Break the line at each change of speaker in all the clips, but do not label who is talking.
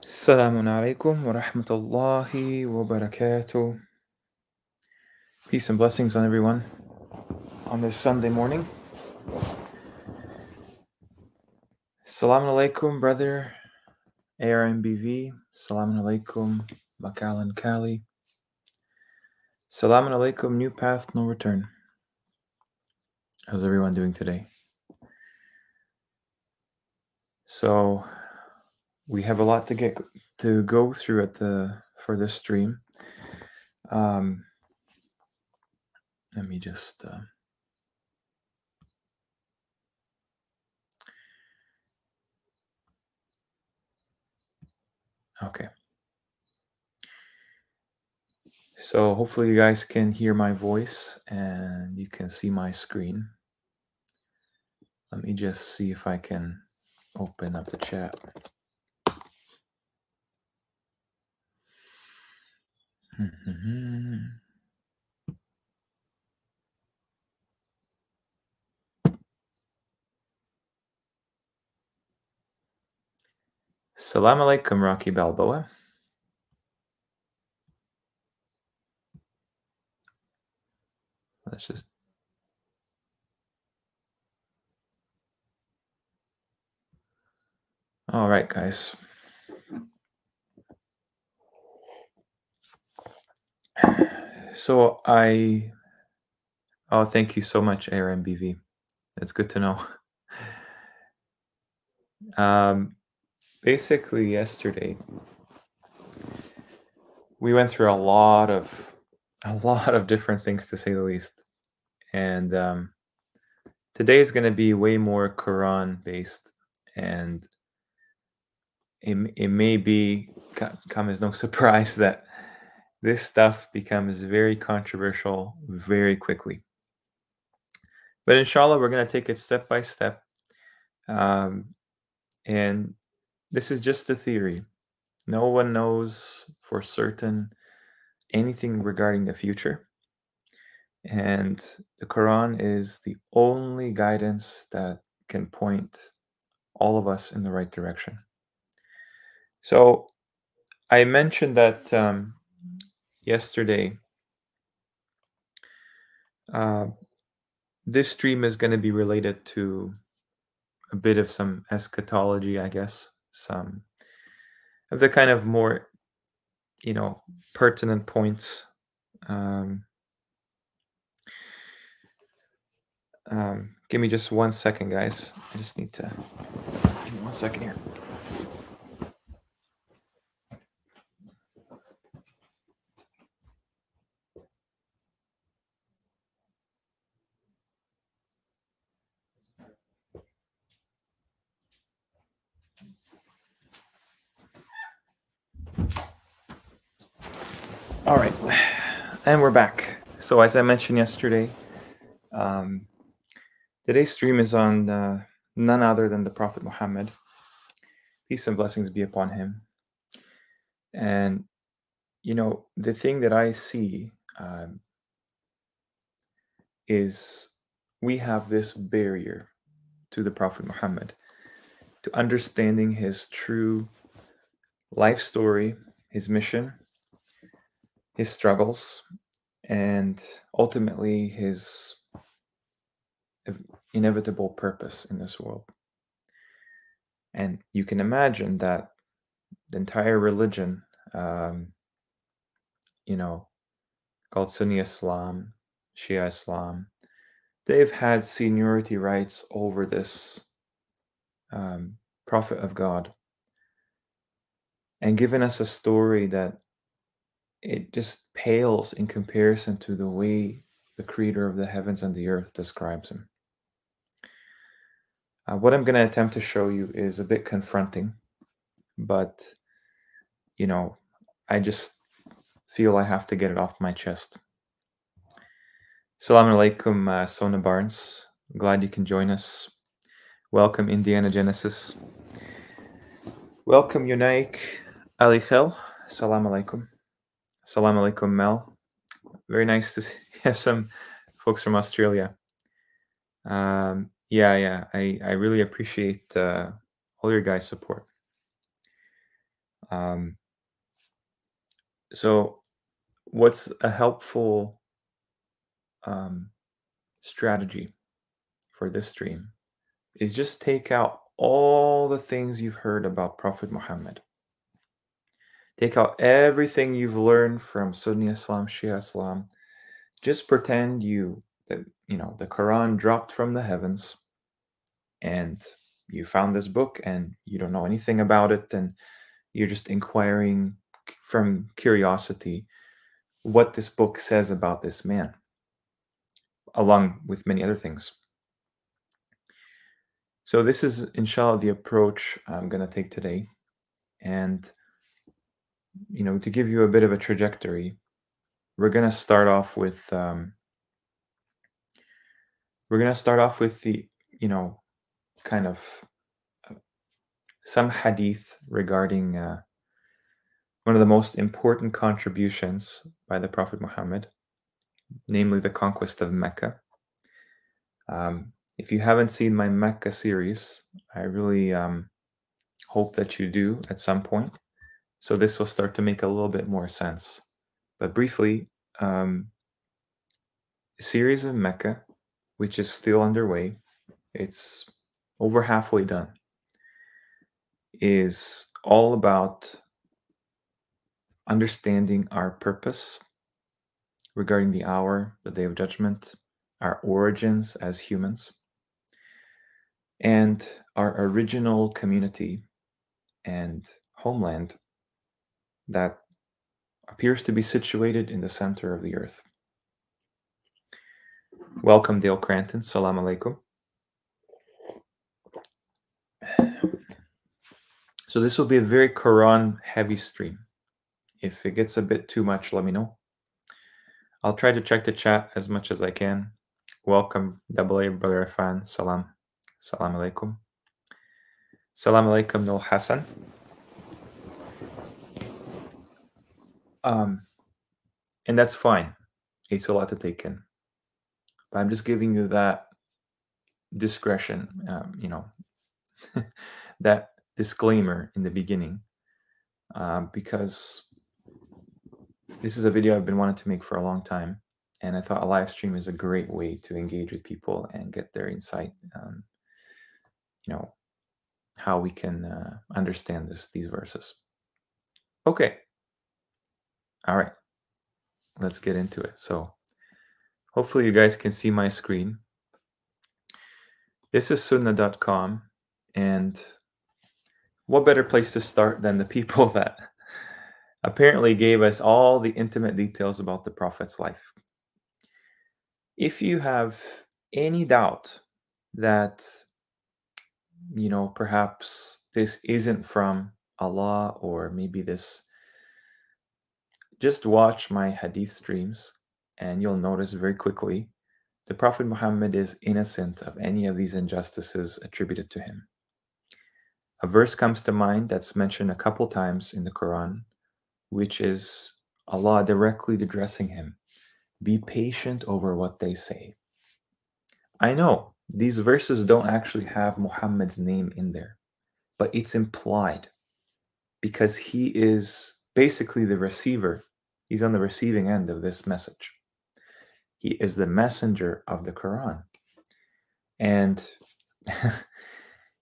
Assalamu alaikum wa rahmatullahi wa barakatuh. Peace and blessings on everyone on this Sunday morning. Assalamu alaikum, brother ARMBV. Assalamu alaikum, Makalan Kali. Assalamu alaikum, New Path, No Return. How's everyone doing today? So we have a lot to go through for this stream. Let me just okay. So hopefully you guys can hear my voice and you can see my screen. Let me just see if I can open up the chat. Salam alaikum, Rocky Balboa. Let's just... All right, guys. So oh, thank you so much, ARMBV. That's good to know. Basically, yesterday we went through a lot of different things, to say the least, and today is going to be way more Quran based, and it may come as no surprise that this stuff becomes very controversial very quickly. But inshallah, we're going to take it step by step. And this is just a theory. No one knows for certain anything regarding the future. And the Quran is the only guidance that can point all of us in the right direction. So I mentioned that yesterday, this stream is going to be related to a bit of some eschatology, I guess, some of the kind of more, pertinent points. Give me just 1 second, guys. I just need to... Give me 1 second here. All right, and we're back. So as I mentioned yesterday, today's stream is on none other than the Prophet Muhammad. Peace and blessings be upon him. And, the thing that I see is we have this barrier to the Prophet Muhammad, to understanding his true life story, his mission, his struggles, and ultimately his inevitable purpose in this world. And you can imagine that the entire religion, called Sunni Islam, Shia Islam, they've had seniority rights over this prophet of God, and given us a story that it just pales in comparison to the way the creator of the heavens and the earth describes him. What I'm going to attempt to show you is a bit confronting, but, I just feel I have to get it off my chest. Assalamu alaikum, Sona Barnes. Glad you can join us. Welcome, Indiana Genesis. Welcome, Unaik Ali Khel. Assalamu alaikum. Assalamu alaikum, Mel. Very nice to have some folks from Australia. I really appreciate all your guys' support. Um, so, what's a helpful um, strategy for this stream is just take out all the things you've heard about Prophet Muhammad. Take out everything you've learned from Sunni Islam, Shia Islam. Just pretend that the Quran dropped from the heavens and you found this book and you don't know anything about it and you're just inquiring from curiosity what this book says about this man, along with many other things. So this is, inshallah, the approach I'm going to take today. And, to give you a bit of a trajectory, we're going to start off with the, kind of some hadith regarding one of the most important contributions by the Prophet Muhammad, namely the conquest of Mecca. If you haven't seen my Mecca series, I really hope that you do at some point. So this will start to make a little bit more sense. But briefly, the series of Mecca, which is still underway, it's over halfway done, is all about understanding our purpose regarding the hour, the day of judgment, our origins as humans, and our original community and homeland that appears to be situated in the center of the earth. Welcome, Dale Cranton. Salam alaikum. So this will be a very Quran-heavy stream. If it gets a bit too much, let me know. I'll try to check the chat as much as I can. Welcome, AA Brother Irfan. Salam. Salam alaikum. Salam alaikum, Noel Hassan. And that's fine. It's a lot to take in. But I'm just giving you that discretion, that disclaimer in the beginning, because this is a video I've been wanting to make for a long time. And I thought a live stream is a great way to engage with people and get their insight on, how we can understand these verses. Okay. All right. Let's get into it. So hopefully you guys can see my screen. This is sunnah.com. And what better place to start than the people that apparently gave us all the intimate details about the Prophet's life. If you have any doubt that, perhaps this isn't from Allah, or maybe this, just watch my hadith streams and you'll notice very quickly the Prophet Muhammad is innocent of any of these injustices attributed to him. A verse comes to mind that's mentioned a couple times in the Quran, which is Allah directly addressing him. Be patient over what they say. I know these verses don't actually have Muhammad's name in there, but it's implied because he is basically the receiver. He's on the receiving end of this message. He is the messenger of the Quran. And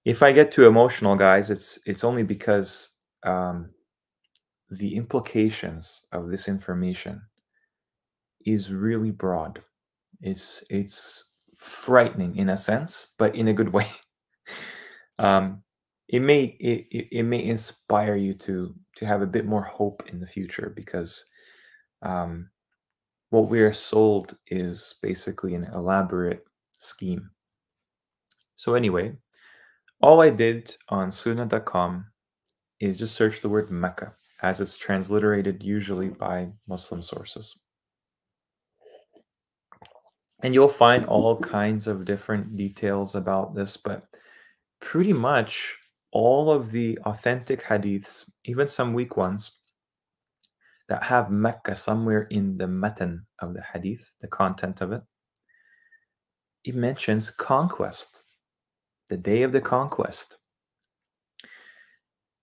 if I get too emotional, guys, it's only because the implications of this information is really broad. It's frightening in a sense, but in a good way. It may inspire you to have a bit more hope in the future, because what we are sold is basically an elaborate scheme. So anyway, all I did on sunnah.com is just search the word Mecca, as it's transliterated usually by Muslim sources. And you'll find all kinds of different details about this, but pretty much all of the authentic hadiths, even some weak ones, that have Mecca somewhere in the matan of the hadith, the content of it, it mentions conquest, the day of the conquest.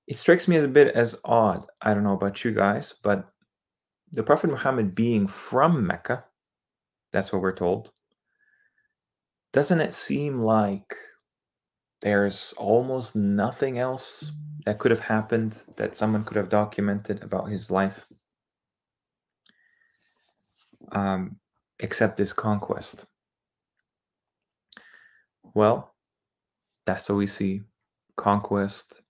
It strikes me as a bit as odd. I don't know about you guys, but the Prophet Muhammad being from Mecca, that's what we're told, doesn't it seem like there's almost nothing else that could have happened that someone could have documented about his life um, except this conquest? Well, that's what we see: conquest,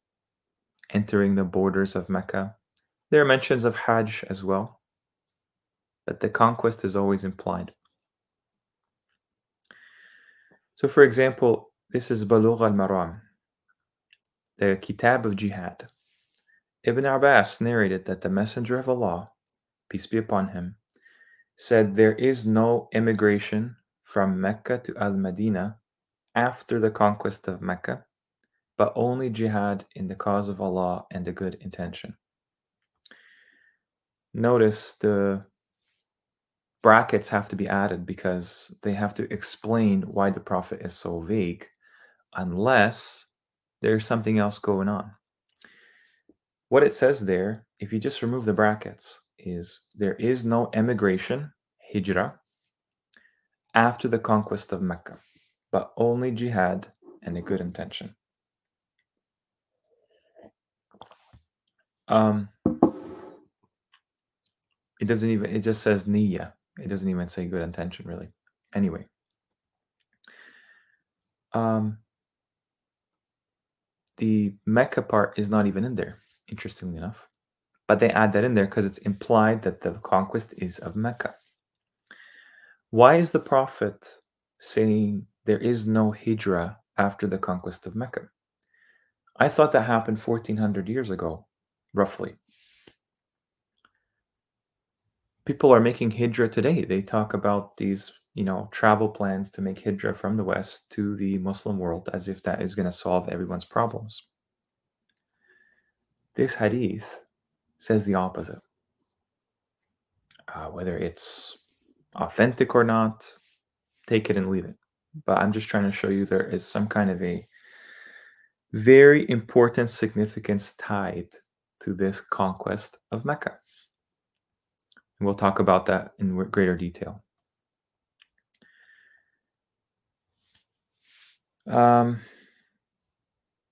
entering the borders of Mecca. There are mentions of Hajj as well, but the conquest is always implied. So, for example, this is Balugh al-Maram, the Kitab of Jihad. Ibn Abbas narrated that the Messenger of Allah, peace be upon him, said there is no immigration from Mecca to Al-Madinah after the conquest of Mecca, but only jihad in the cause of Allah and a good intention. Notice the brackets have to be added because they have to explain why the Prophet is so vague, unless there's something else going on. What it says there, if you just remove the brackets, is there is no emigration, hijrah, after the conquest of Mecca, but only jihad and a good intention. Um, it just says niyyah. It doesn't even say good intention, really. Anyway. The Mecca part is not even in there, interestingly enough. But they add that in there because it's implied that the conquest is of Mecca. Why is the Prophet saying there is no hijrah after the conquest of Mecca? I thought that happened 1400 years ago, roughly. People are making hijrah today. They talk about these, travel plans to make hijrah from the West to the Muslim world as if that is going to solve everyone's problems. This hadith says the opposite. Whether it's authentic or not, take it and leave it. But I'm just trying to show you there is some kind of a very important significance tied to this conquest of Mecca. And we'll talk about that in greater detail.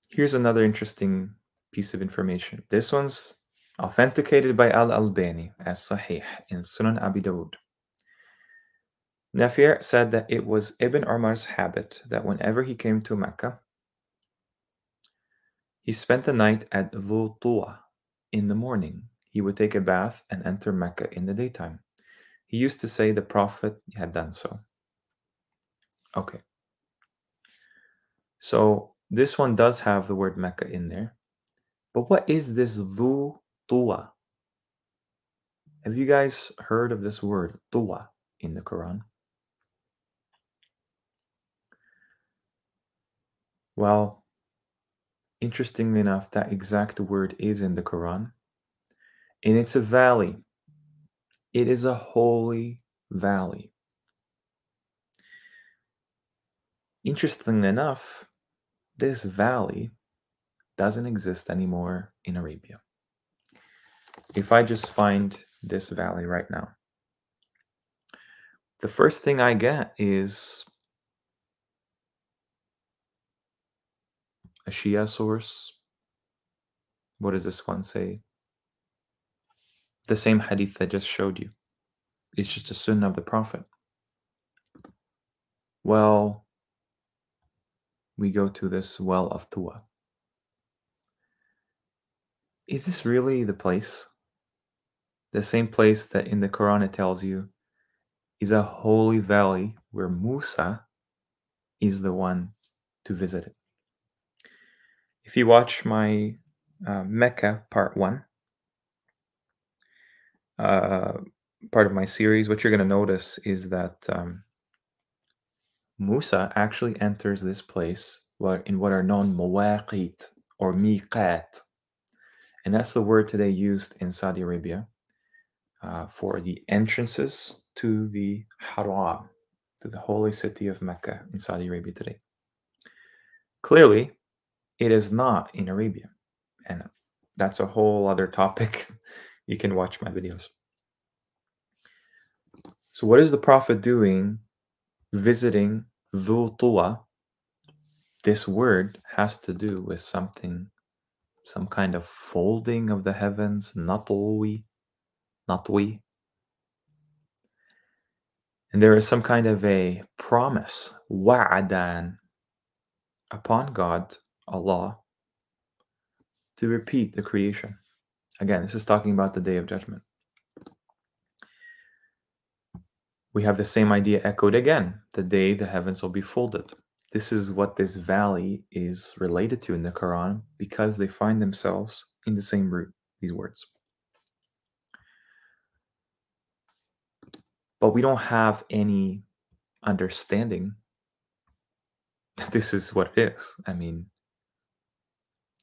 Here's another interesting piece of information. This one's authenticated by Al-Albani as Sahih in Sunan Abi Dawud. Nafi' said that it was Ibn Umar's habit that whenever he came to Mecca, he spent the night at Dhu Tuwa. In the morning, he would take a bath and enter Mecca in the daytime. He used to say the Prophet had done so. Okay. So this one does have the word Mecca in there. But what is this Dhu Tuwa? Have you guys heard of this word, Tuwa, in the Quran? Well, interestingly enough, that exact word is in the Quran. And it's a valley. It is a holy valley. Interestingly enough, this valley doesn't exist anymore in Arabia. If I just find this valley right now, the first thing I get is a Shia source. What does this one say? The same hadith I just showed you. It's just a sunnah of the Prophet. Well, we go to this well of Tuwa. Is this really the place? The same place that in the Quran it tells you is a holy valley where Musa is the one to visit it. If you watch my Mecca part 1, part of my series, what you're going to notice is that Musa actually enters this place in what are known mawaqit or miqat. And that's the word today used in Saudi Arabia for the entrances to the Haram, to the holy city of Mecca in Saudi Arabia today. Clearly, it is not in Arabia. And that's a whole other topic. You can watch my videos. So what is the Prophet doing visiting Dhul Tuwa? This word has to do with something, some kind of folding of the heavens, natwi. And there is some kind of a promise, wa'adan, upon God, Allah, to repeat the creation. Again, this is talking about the Day of Judgment. We have the same idea echoed again, the day the heavens will be folded. This is what this valley is related to in the Quran because they find themselves in the same root, these words. But we don't have any understanding that this is what it is. I mean,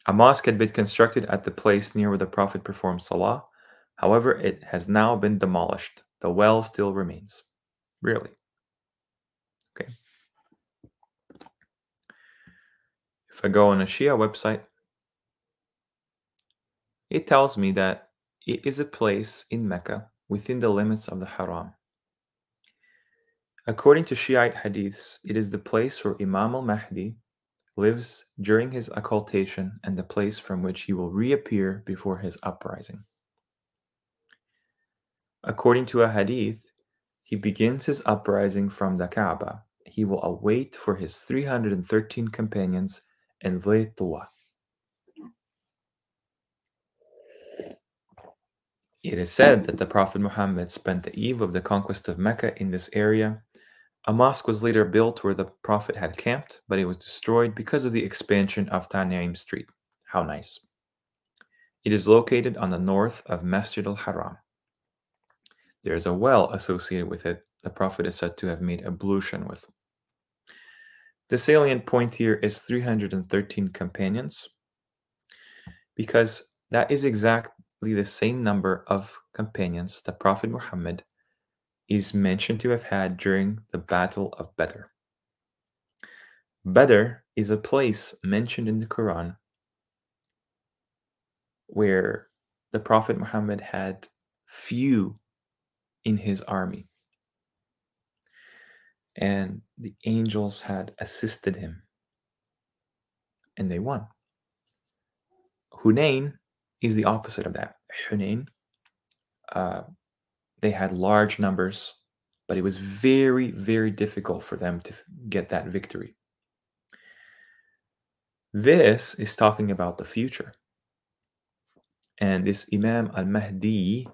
a mosque had been constructed at the place near where the Prophet performed salah. However, it has now been demolished. The well still remains. Really? Okay. If I go on a Shia website, it tells me that it is a place in Mecca within the limits of the Haram. According to Shiite hadiths, it is the place where Imam al-Mahdi lives during his occultation and the place from which he will reappear before his uprising. According to a hadith, he begins his uprising from the Kaaba. He will await for his 313 companions in Dhul Tuwa. It is said that the Prophet Muhammad spent the eve of the conquest of Mecca in this area. A mosque was later built where the Prophet had camped, but it was destroyed because of the expansion of Tan'im Street. How nice. It is located on the north of Masjid al-Haram. There is a well associated with it the Prophet is said to have made ablution with. The salient point here is 313 companions, because that is exactly the same number of companions the Prophet Muhammad is mentioned to have had during the Battle of Badr. Badr is a place mentioned in the Quran where the Prophet Muhammad had few in his army, and the angels had assisted him, and they won. Hunain is the opposite of that. Hunain, they had large numbers, but it was very, very difficult for them to get that victory. This is talking about the future. And this Imam al-Mahdi,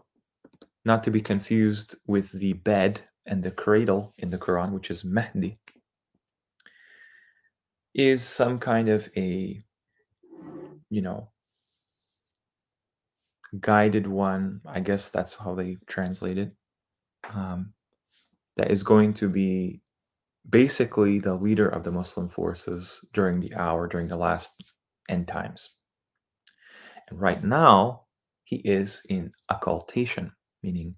not to be confused with the bed and the cradle in the Quran, which is Mahdi, is some kind of a, guided one. I guess that's how they translate it. That is going to be basically the leader of the Muslim forces during the last end times. And right now, he is in occultation, meaning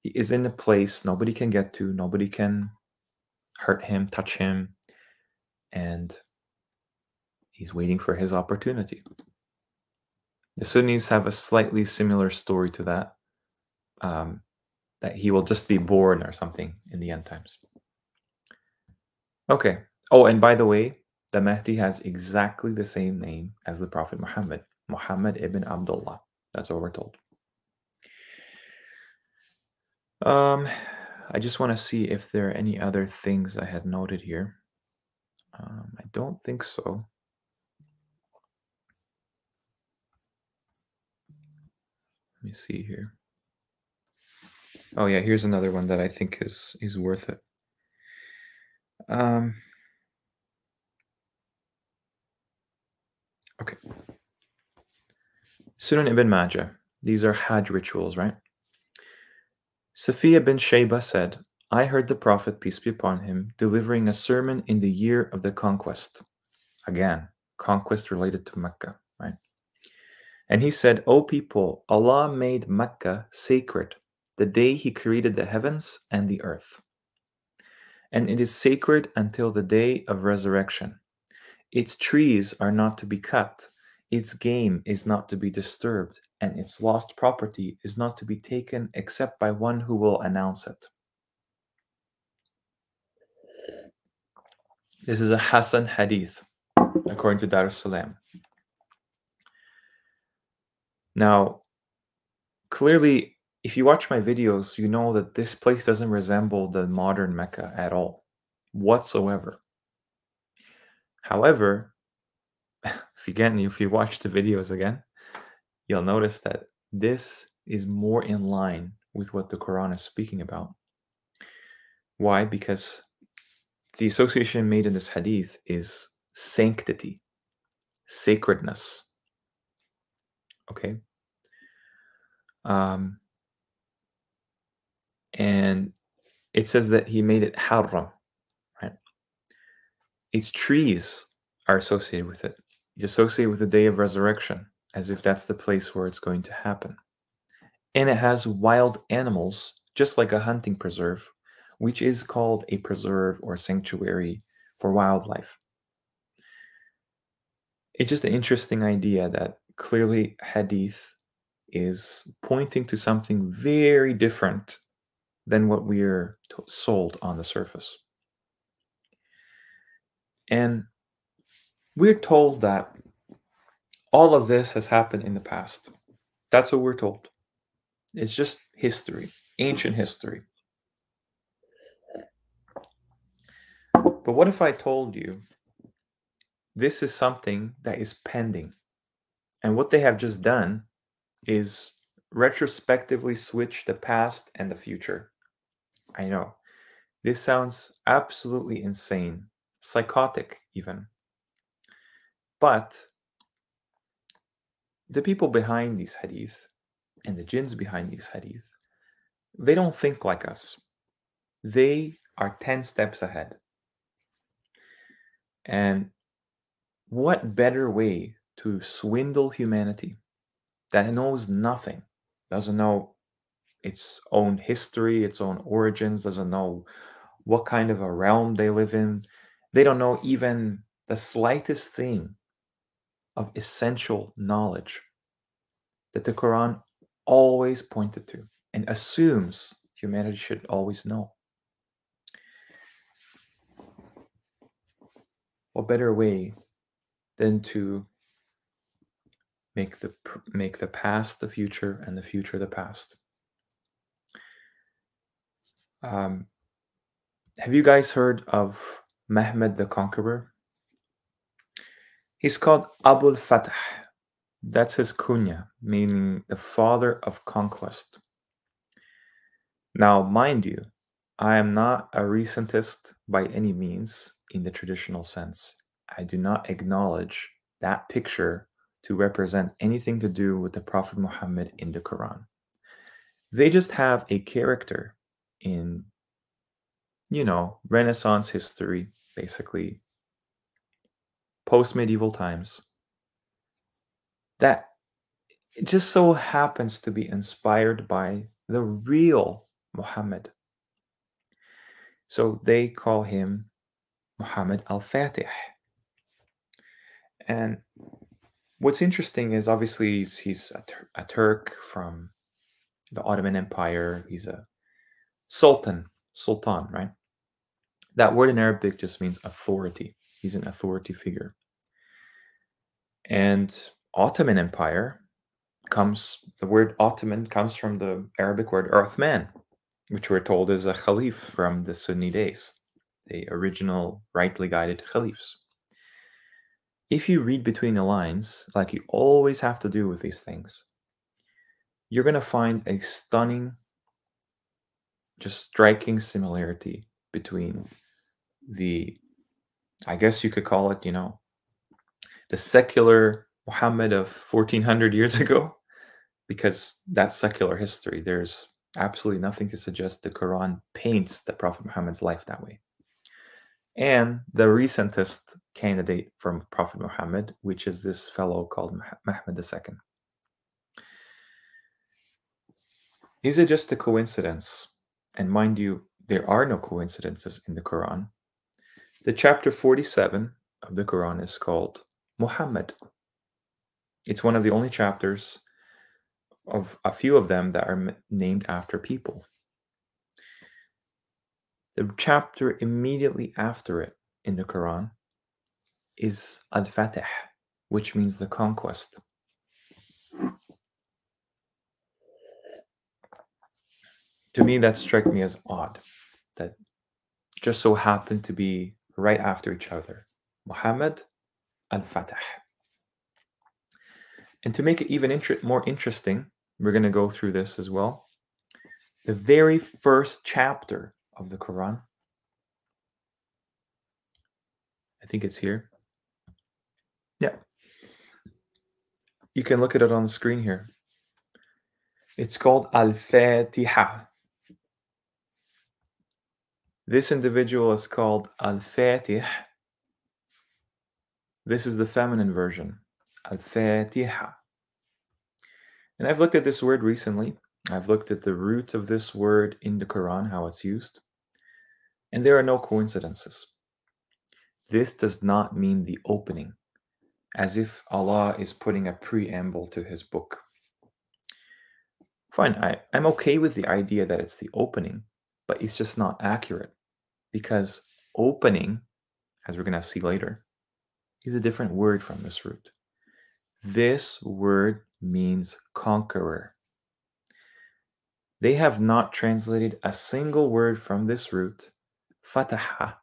he is in a place nobody can get to, nobody can hurt him, touch him, and he's waiting for his opportunity. The Sunnis have a slightly similar story to that, that he will just be born or something in the end times. Okay. Oh, and by the way, the Mahdi has exactly the same name as the Prophet Muhammad, Muhammad ibn Abdullah. That's what we're told. I just want to see if there are any other things I had noted here. I don't think so. Let me see here. Oh yeah, here's another one that I think is worth it. Okay. Sunan ibn Majah. These are Hajj rituals, right? Safiya bin Shayba said, I heard the Prophet, peace be upon him, delivering a sermon in the year of the conquest. Again, conquest related to Mecca, right? And he said, O people, Allah made Mecca sacred the day he created the heavens and the earth. And it is sacred until the day of resurrection. Its trees are not to be cut, Its game is not to be disturbed, and its lost property is not to be taken except by one who will announce it. This is a Hasan hadith, according to Dar es-Salaam. Now, clearly, if you watch my videos, you know that this place doesn't resemble the modern Mecca at all, whatsoever. However, if you watch the videos again, you'll notice that this is more in line with what the Quran is speaking about. Why? Because the association made in this hadith is sanctity, sacredness. Okay? And it says that he made it haram, right? Its trees are associated with it. It's associated with the day of resurrection, as if that's the place where it's going to happen. And it has wild animals, just like a hunting preserve, which is called a preserve or sanctuary for wildlife. It's just an interesting idea that clearly hadith is pointing to something very different than what we're sold on the surface. And we're told that all of this has happened in the past. That's what we're told. It's just history, ancient history. But what if I told you this is something that is pending? And what they have just done is retrospectively switch the past and the future. I know. This sounds absolutely insane, psychotic even. But the people behind these hadith and the jinns behind these hadith, they don't think like us. They are 10 steps ahead. And what better way to swindle humanity that knows nothing, doesn't know its own history, its own origins, doesn't know what kind of a realm they live in. They don't know even the slightest thing of essential knowledge that the Quran always pointed to and assumes humanity should always know. What better way than to make the past the future and the future the past? Have you guys heard of Mehmed the Conqueror? He's called Abul Fatah. That's his kunya, meaning the father of conquest. Now, mind you, I am not a recentist by any means in the traditional sense. I do not acknowledge that picture to represent anything to do with the Prophet Muhammad in the Quran. They just have a character in, Renaissance history, basically, post-medieval times, that it just so happens to be inspired by the real Muhammad. So they call him Muhammad al-Fatih. And what's interesting is obviously he's a Turk from the Ottoman Empire. He's a sultan, right? That word in Arabic just means authority. He's an authority figure. And Ottoman Empire the word Ottoman comes from the Arabic word Uthman, which we're told is a Khalif from the Sunni days, the original rightly guided Khalifs. If you read between the lines, like you always have to do with these things, you're going to find a stunning, just striking similarity between I guess you could call it, the secular Muhammad of 1400 years ago, because that's secular history. There's absolutely nothing to suggest the Quran paints the Prophet Muhammad's life that way. And the recentest candidate from Prophet Muhammad, which is this fellow called Mehmed II. Is it just a coincidence? And mind you, there are no coincidences in the Quran. The chapter 47 of the Quran is called Muhammad. It's one of the only chapters of a few of them that are named after people. The chapter immediately after it in the Quran is Al-Fatih, which means the conquest. To me, that struck me as odd, that just so happened to be right after each other. Muhammad, Al-Fatih. And to make it even more interesting, we're going to go through this as well. The very first chapter of the Quran, I think it's here. Yeah. You can look at it on the screen here. It's called Al-Fatiha. This individual is called Al-Fatih. This is the feminine version, Al-Fatiha. And I've looked at this word recently. I've looked at the root of this word in the Quran, how it's used. And there are no coincidences. This does not mean the opening, as if Allah is putting a preamble to his book. Fine, I'm okay with the idea that it's the opening, but it's just not accurate, because opening, as we're going to see later, is a different word from this root. This word means conqueror. They have not translated a single word from this root, fataha,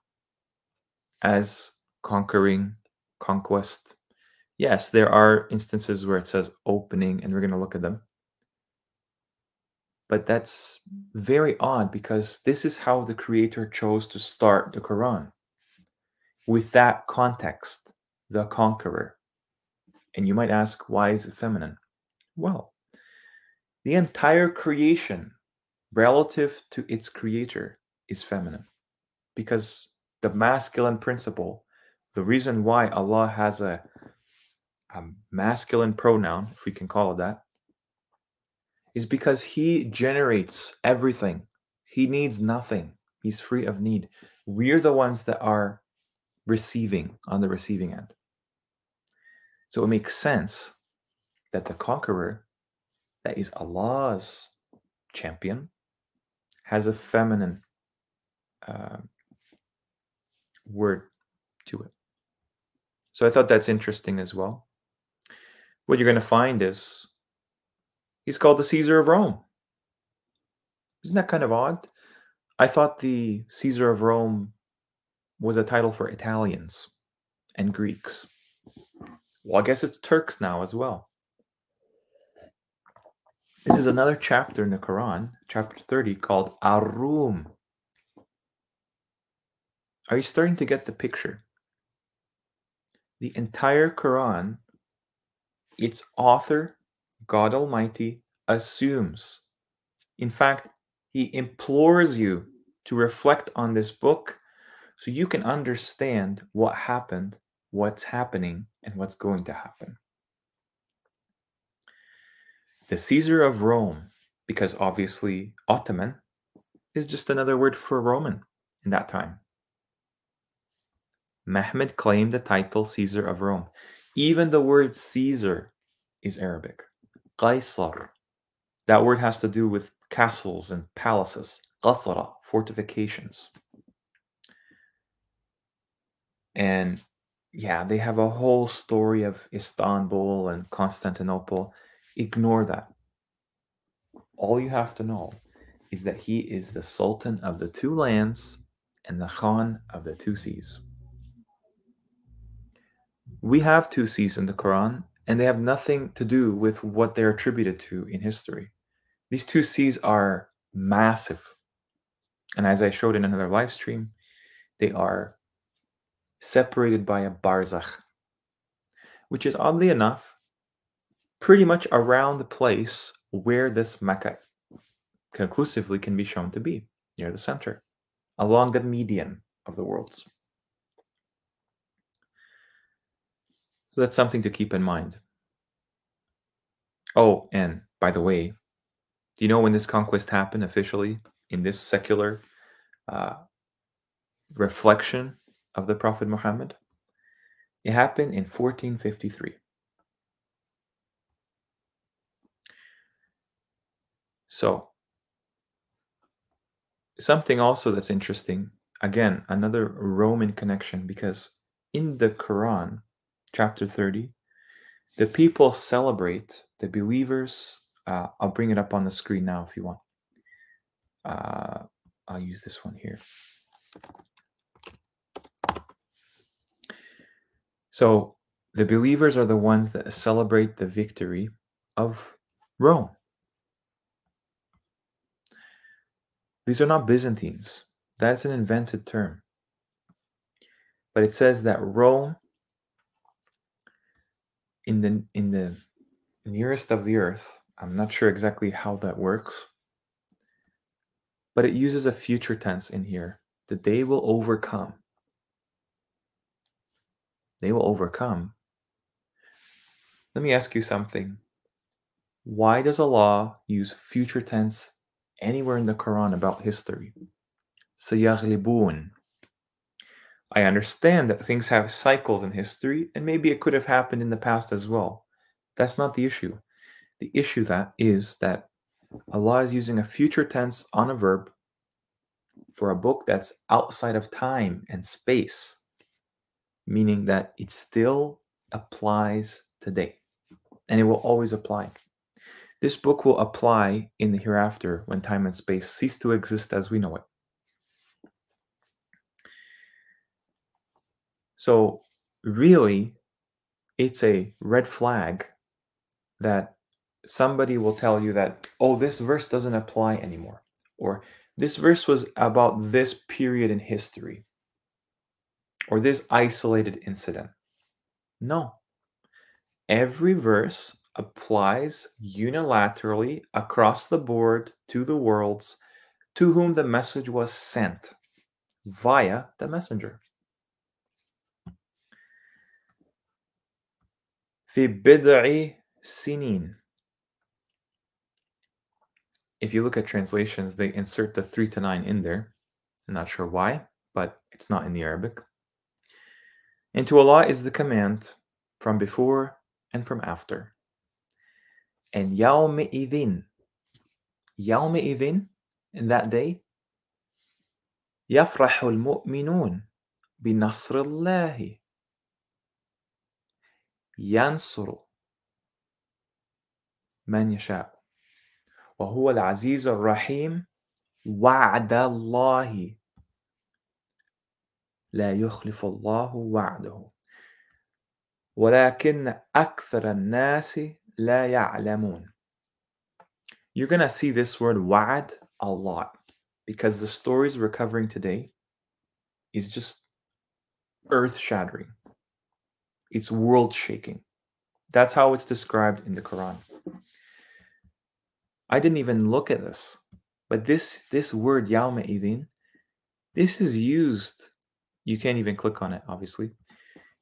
as conquering, conquest. Yes, there are instances where it says opening, and we're going to look at them. But that's very odd, because this is how the Creator chose to start the Quran. With that context, the conqueror. And you might ask, why is it feminine? Well, the entire creation, relative to its creator, is feminine. Because the masculine principle, the reason why Allah has a masculine pronoun, if we can call it that, is because He generates everything. He needs nothing. He's free of need. We're the ones that are receiving, on the receiving end. So it makes sense that the conqueror, that is Allah's champion, has a feminine word to it. So I thought that's interesting as well. What you're going to find is he's called the Caesar of Rome. Isn't that kind of odd? I thought the Caesar of Rome was a title for Italians and Greeks. Well, I guess it's Turks now as well. This is another chapter in the Quran, chapter 30, called Ar-Rum. Are you starting to get the picture? The entire Quran, its author, God Almighty, assumes. In fact, He implores you to reflect on this book so you can understand what happened, what's happening, and what's going to happen. The Caesar of Rome, because obviously Ottoman is just another word for Roman in that time. Mehmed claimed the title Caesar of Rome. Even the word Caesar is Arabic. Qaisar. That word has to do with castles and palaces. Qasara, fortifications. And yeah, they have a whole story of Istanbul and Constantinople. Ignore that. All you have to know is that he is the Sultan of the two lands and the Khan of the two seas. We have two seas in the Quran, and they have nothing to do with what they're attributed to in history. These two seas are massive. And as I showed in another live stream, they are separated by a barzakh, which is oddly enough pretty much around the place where this Mecca conclusively can be shown to be, near the center, along the median of the worlds. So that's something to keep in mind. Oh, and by the way, do you know when this conquest happened officially in this secular reflection of the Prophet Muhammad? It happened in 1453. So, something also that's interesting, again, another Roman connection, because in the Quran, chapter 30, the people celebrate, the believers, I'll bring it up on the screen now if you want. I'll use this one here. So the believers are the ones that celebrate the victory of Rome. These are not Byzantines. That's an invented term. But it says that Rome, in the nearest of the earth, I'm not sure exactly how that works, but it uses a future tense in here, that they will overcome. They will overcome. Let me ask you something. Why does Allah use future tense anywhere in the Quran about history? سَيَغْلِبُونَ. I understand that things have cycles in history, and maybe it could have happened in the past as well. That's not the issue. The issue that is that Allah is using a future tense on a verb for a book that's outside of time and space, meaning that it still applies today, and it will always apply. This book will apply in the hereafter when time and space cease to exist as we know it. So really, it's a red flag that somebody will tell you that, oh, this verse doesn't apply anymore, or this verse was about this period in history, or this isolated incident. No. Every verse applies unilaterally across the board to the worlds to whom the message was sent via the messenger. في بضع سنين. If you look at translations, they insert the 3 to 9 in there. I'm not sure why, but it's not in the Arabic. And to Allah is the command from before and from after. And يومئذ, in that day, يفرح المؤمنون بنصر الله ينصر من يشاء وهو العزيز الرحيم وعد الله لا يخلف الله وعده ولكن أكثر الناس لا يعلمون. You're going to see this word wa'ad a lot, because the stories we're covering today is just earth-shattering. It's world-shaking. That's how it's described in the Quran. I didn't even look at this, but this word yawma'idhin, this is used, you can't even click on it, obviously.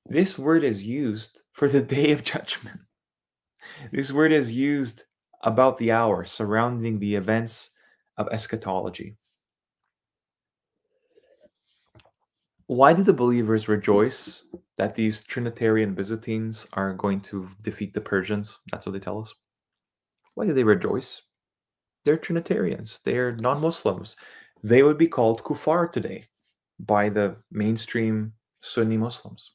This word is used for the day of judgment. This word is used about the hour surrounding the events of eschatology. Why do the believers rejoice that these Trinitarian Byzantines are going to defeat the Persians? That's what they tell us. Why do they rejoice? They're Trinitarians. They're non-Muslims. They would be called kuffar today by the mainstream Sunni Muslims.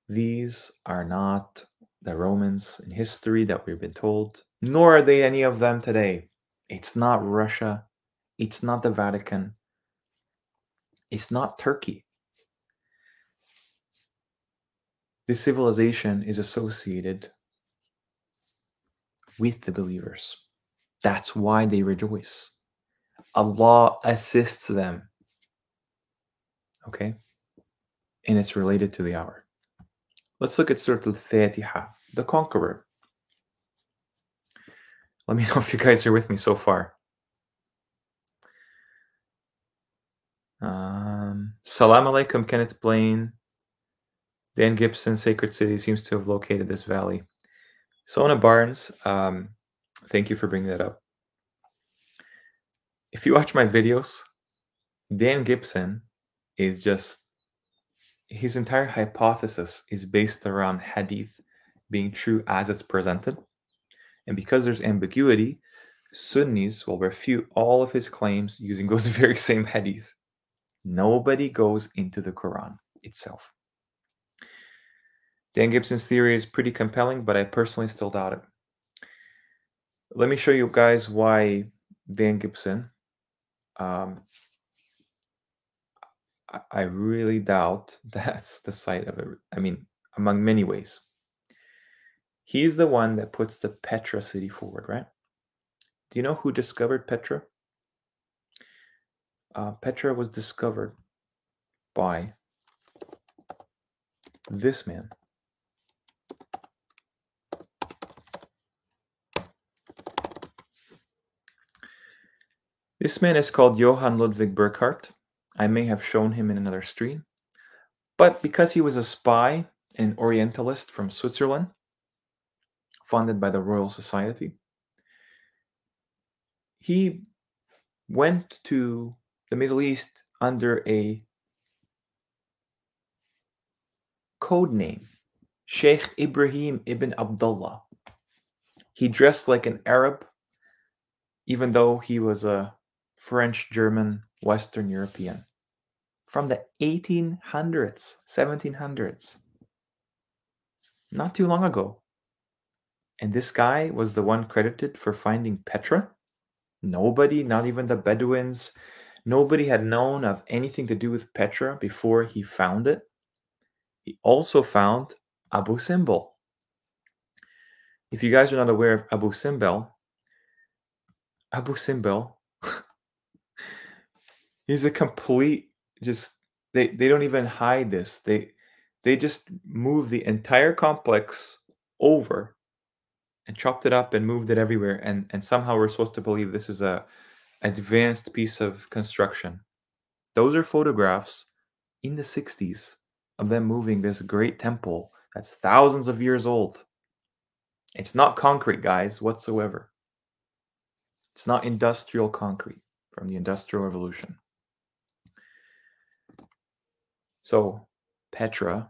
These are not the Romans in history that we've been told, nor are they any of them today. It's not Russia. It's not the Vatican. It's not Turkey. This civilization is associated with the believers. That's why they rejoice. Allah assists them. Okay? And it's related to the hour. Let's look at Surah Al-Fatiha, the Conqueror. Let me know if you guys are with me so far. Salam alaikum, Kenneth Blaine. Dan Gibson, Sacred City, seems to have located this valley. Sona Barnes, thank you for bringing that up. If you watch my videos, Dan Gibson is just, his entire hypothesis is based around hadith being true as it's presented. And because there's ambiguity, Sunnis will refute all of his claims using those very same hadith. Nobody goes into the Quran itself. Dan Gibson's theory is pretty compelling, but I personally still doubt it. Let me show you guys why Dan Gibson, I really doubt that's the site of it. I mean, among many ways. He's the one that puts the Petra city forward, right? Do you know who discovered Petra? Petra was discovered by this man. This man is called Johann Ludwig Burckhardt. I may have shown him in another stream. But because he was a spy and Orientalist from Switzerland, funded by the Royal Society, he went to the Middle East under a code name, Sheikh Ibrahim ibn Abdullah. He dressed like an Arab, even though he was a French, German, Western European. From the 1800s, 1700s. Not too long ago. And this guy was the one credited for finding Petra. Nobody, not even the Bedouins, nobody had known of anything to do with Petra before he found it. He also found Abu Simbel. If you guys are not aware of Abu Simbel, he's a complete, just, they don't even hide this. They just moved the entire complex over and chopped it up and moved it everywhere. And somehow we're supposed to believe this is a advanced piece of construction. Those are photographs in the 60s of them moving this great temple that's thousands of years old. It's not concrete, guys, whatsoever. It's not industrial concrete from the Industrial Revolution. So, Petra,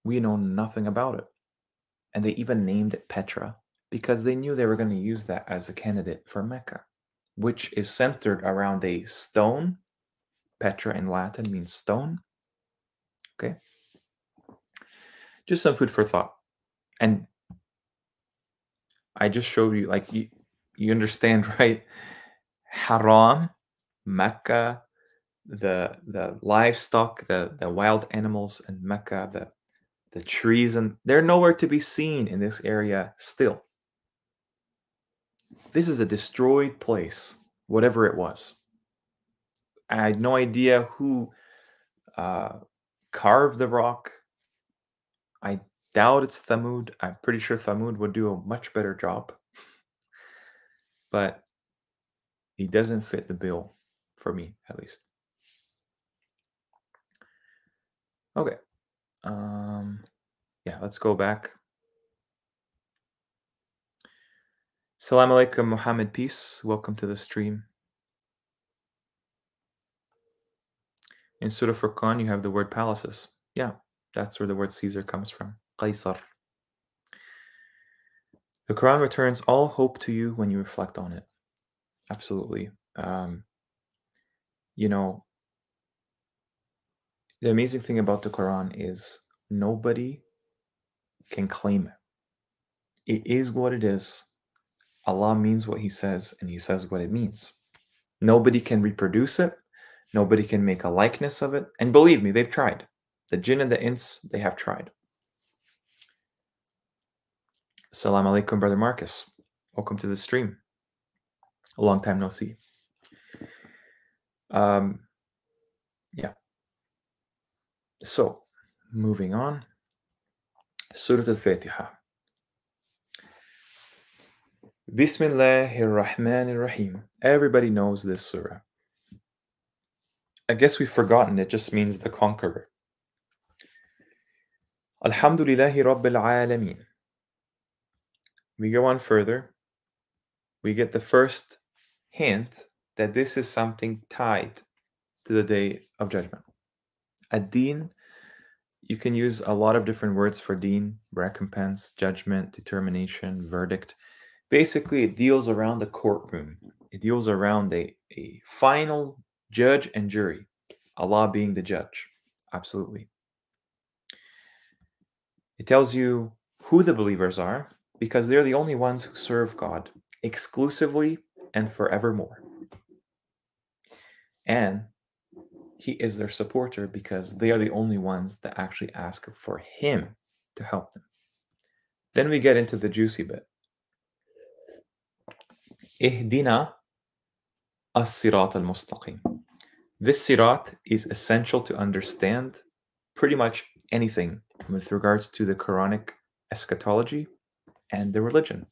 we know nothing about it. And they even named it Petra because they knew they were going to use that as a candidate for Mecca, which is centered around a stone. Petra in Latin means stone. Okay. Just some food for thought. And I just showed you, like, you understand, right? Haram, Mecca, the livestock, the wild animals in Mecca, the trees, and they're nowhere to be seen in this area still. This is a destroyed place, whatever it was. I had no idea who carved the rock. I doubt it's Thamud. I'm pretty sure Thamud would do a much better job. But he doesn't fit the bill, for me, at least. Okay. Yeah, let's go back. Salam alaikum, Muhammad, peace. Welcome to the stream. In Surah Furqan, you have the word palaces. Yeah, that's where the word Caesar comes from. Qaisar. The Quran returns all hope to you when you reflect on it. Absolutely. You know, the amazing thing about the Quran is nobody can claim it. It is what it is. Allah means what He says, and He says what it means. Nobody can reproduce it. Nobody can make a likeness of it. And believe me, they've tried. The jinn and the ins, they have tried. Assalamu alaikum, Brother Marcus. Welcome to the stream. A long time no see. Yeah. So, moving on. Surah Al-Fatiha. Bismillahir Rahmanir Rahim. Everybody knows this surah. I guess we've forgotten it just means the conqueror. Alhamdulillahi Rabbil Alameen. We go on further. We get the first hint that this is something tied to the Day of Judgment. Ad-Din, you can use a lot of different words for deen: recompense, judgment, determination, verdict. Basically, it deals around a courtroom. It deals around a final judge and jury, Allah being the judge. Absolutely. It tells you who the believers are because they're the only ones who serve God exclusively and forevermore. And He is their supporter because they are the only ones that actually ask for Him to help them. Then we get into the juicy bit. Ihdina as-sirat al-mustaqim. This sirat is essential to understand pretty much anything with regards to the Quranic eschatology and the religion.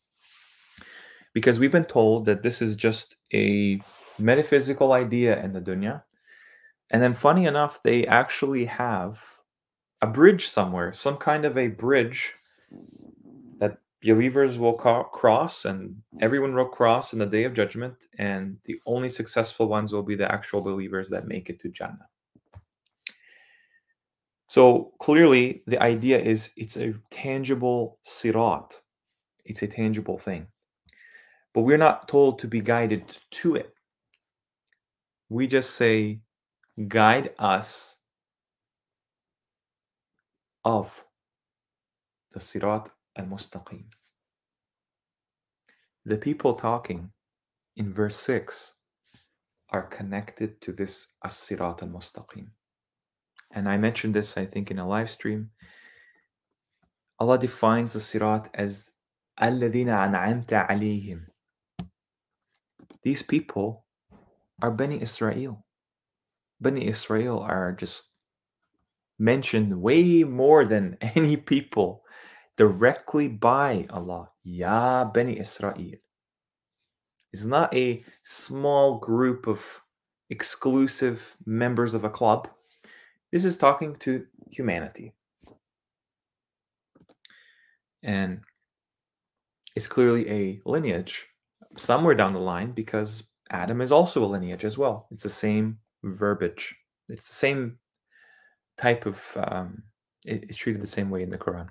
Because we've been told that this is just a metaphysical idea in the dunya. And then, funny enough, they actually have a bridge somewhere, some kind of a bridge that believers will cross, and everyone will cross in the day of judgment. And the only successful ones will be the actual believers that make it to Jannah. So clearly, the idea is it's a tangible sirat. It's a tangible thing. But we're not told to be guided to it. We just say, guide us of the sirat al-mustaqim. The people talking in verse 6 are connected to this as-sirat al-mustaqim. And I mentioned this, I think, in a live stream. Allah defines the sirat as alladhina an'amta alayhim. These people are Bani Israel. Bani Israel are just mentioned way more than any people directly by Allah. Ya Bani Israel. It's not a small group of exclusive members of a club. This is talking to humanity. And it's clearly a lineage somewhere down the line because Adam is also a lineage as well. It's the same verbiage. It's the same type of, it's treated the same way in the Quran.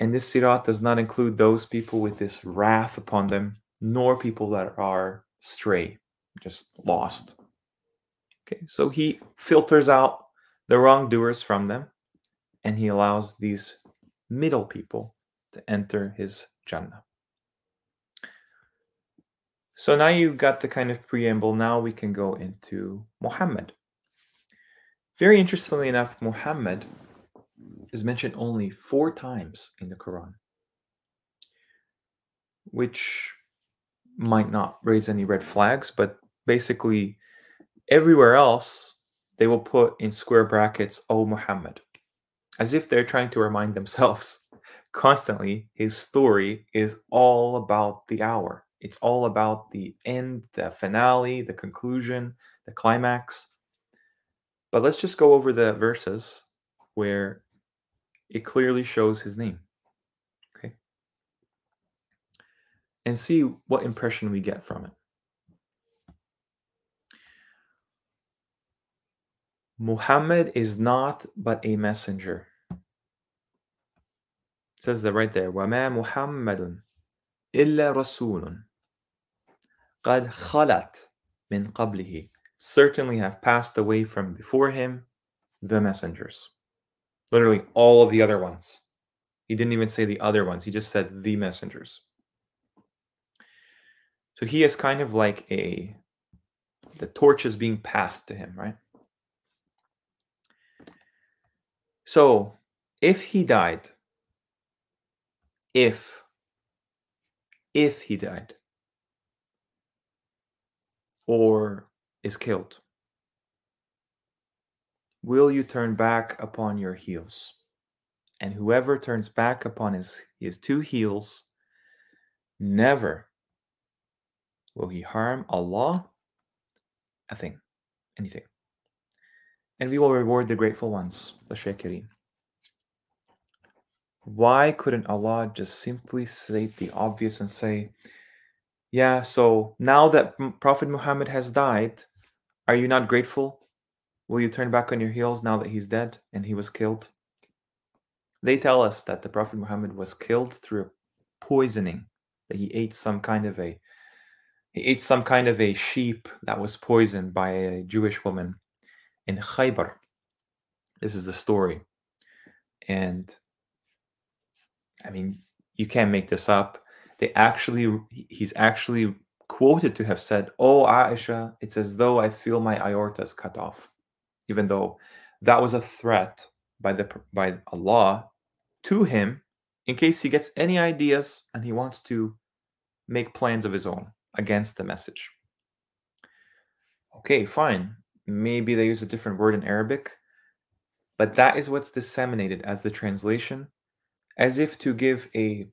And this sirat does not include those people with this wrath upon them, nor people that are stray, just lost. Okay, so he filters out the wrongdoers from them, and he allows these middle people to enter his Jannah. So now you've got the kind of preamble. Now we can go into Muhammad. Very interestingly enough, Muhammad is mentioned only 4 times in the Quran, which might not raise any red flags, but basically everywhere else they will put in square brackets, "Oh Muhammad," as if they're trying to remind themselves constantly his story is all about the hour. It's all about the end, the finale, the conclusion, the climax. But let's just go over the verses where it clearly shows his name. Okay? And see what impression we get from it. Muhammad is not but a messenger. It says that right there. وَمَا مُحَمَّدٌ إِلَّا رَسُولٌ قَدْ خَلَتْ مِنْ قَبْلِهِ. Certainly have passed away from before him the messengers. Literally all of the other ones. He didn't even say the other ones. He just said the messengers. So he is kind of like the torch is being passed to him, right? So if he died, if he died or is killed, will you turn back upon your heels? And whoever turns back upon his 2 heels, never will he harm Allah a thing, anything. And we will reward the grateful ones, the shakirin. Why couldn't Allah just simply state the obvious and say, yeah, so now that Prophet Muhammad has died, are you not grateful? Will you turn back on your heels now that he's dead and he was killed? They tell us that the Prophet Muhammad was killed through a poisoning, that he ate some kind of a sheep that was poisoned by a Jewish woman in Khaybar. This is the story. And I mean, you can't make this up. He's actually quoted to have said, "Oh, Aisha, it's as though I feel my aortas cut off," even though that was a threat by Allah to him in case he gets any ideas and he wants to make plans of his own against the message. Okay, fine. Maybe they use a different word in Arabic, but that is what's disseminated as the translation, as if to give a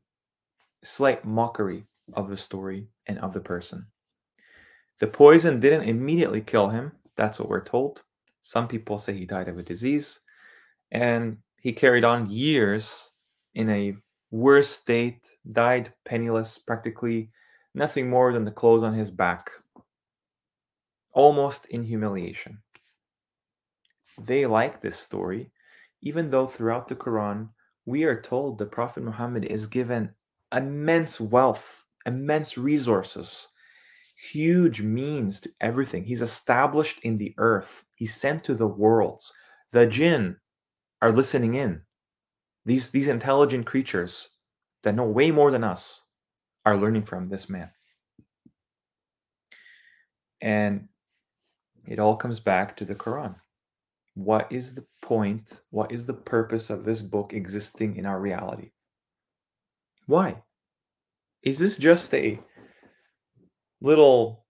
slight mockery of the story and of the person. The poison didn't immediately kill him. That's what we're told. Some people say he died of a disease, and he carried on years in a worse state, died penniless, practically nothing more than the clothes on his back, almost in humiliation. They like this story, even though throughout the Quran, we are told the Prophet Muhammad is given immense wealth, immense resources, huge means to everything. He's established in the earth. He's sent to the worlds. The jinn are listening in. These intelligent creatures that know way more than us are learning from this man. And it all comes back to the Quran. What is the point? What is the purpose of this book existing in our reality? Why? Is this just a little,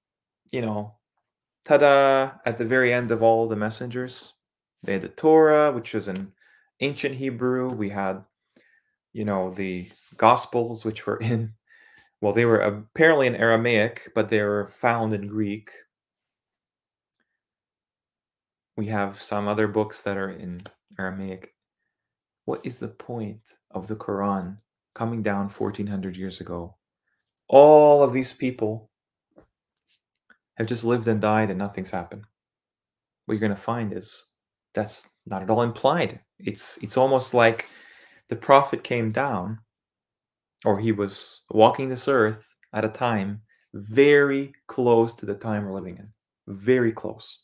ta-da, at the very end of all the messengers? They had the Torah, which was in ancient Hebrew. We had, the Gospels, which were they were apparently in Aramaic, but they were found in Greek. We have some other books that are in Aramaic. What is the point of the Quran coming down 1400 years ago? All of these people have just lived and died and nothing's happened. What you're going to find is that's not at all implied. It's almost like the prophet came down, or he was walking this earth at a time very close to the time we're living in. Very close.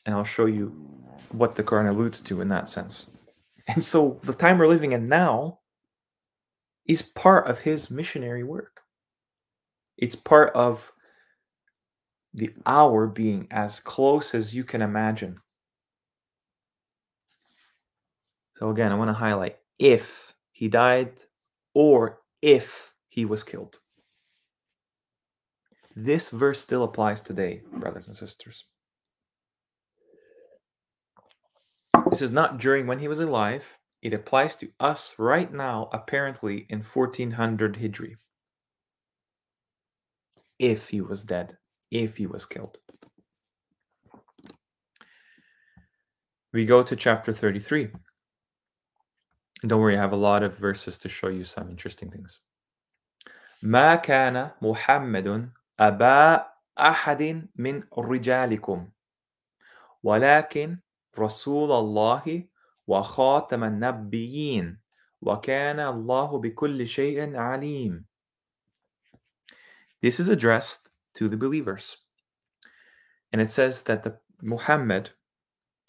And I'll show you what the Quran alludes to in that sense. And so the time we're living in now is part of his missionary work. It's part of the hour being as close as you can imagine. So again, I want to highlight if he died or if he was killed. This verse still applies today, brothers and sisters. This is not during when he was alive. It applies to us right now, apparently in 1400 Hijri. If he was dead, if he was killed. We go to chapter 33. And don't worry, I have a lot of verses to show you some interesting things. ما كان محمد أبا أحد من رجالكم ولكن رسول الله وخاتم النبيين وكان الله بكل شيء عليم. This is addressed to the believers. And it says that the Muhammad,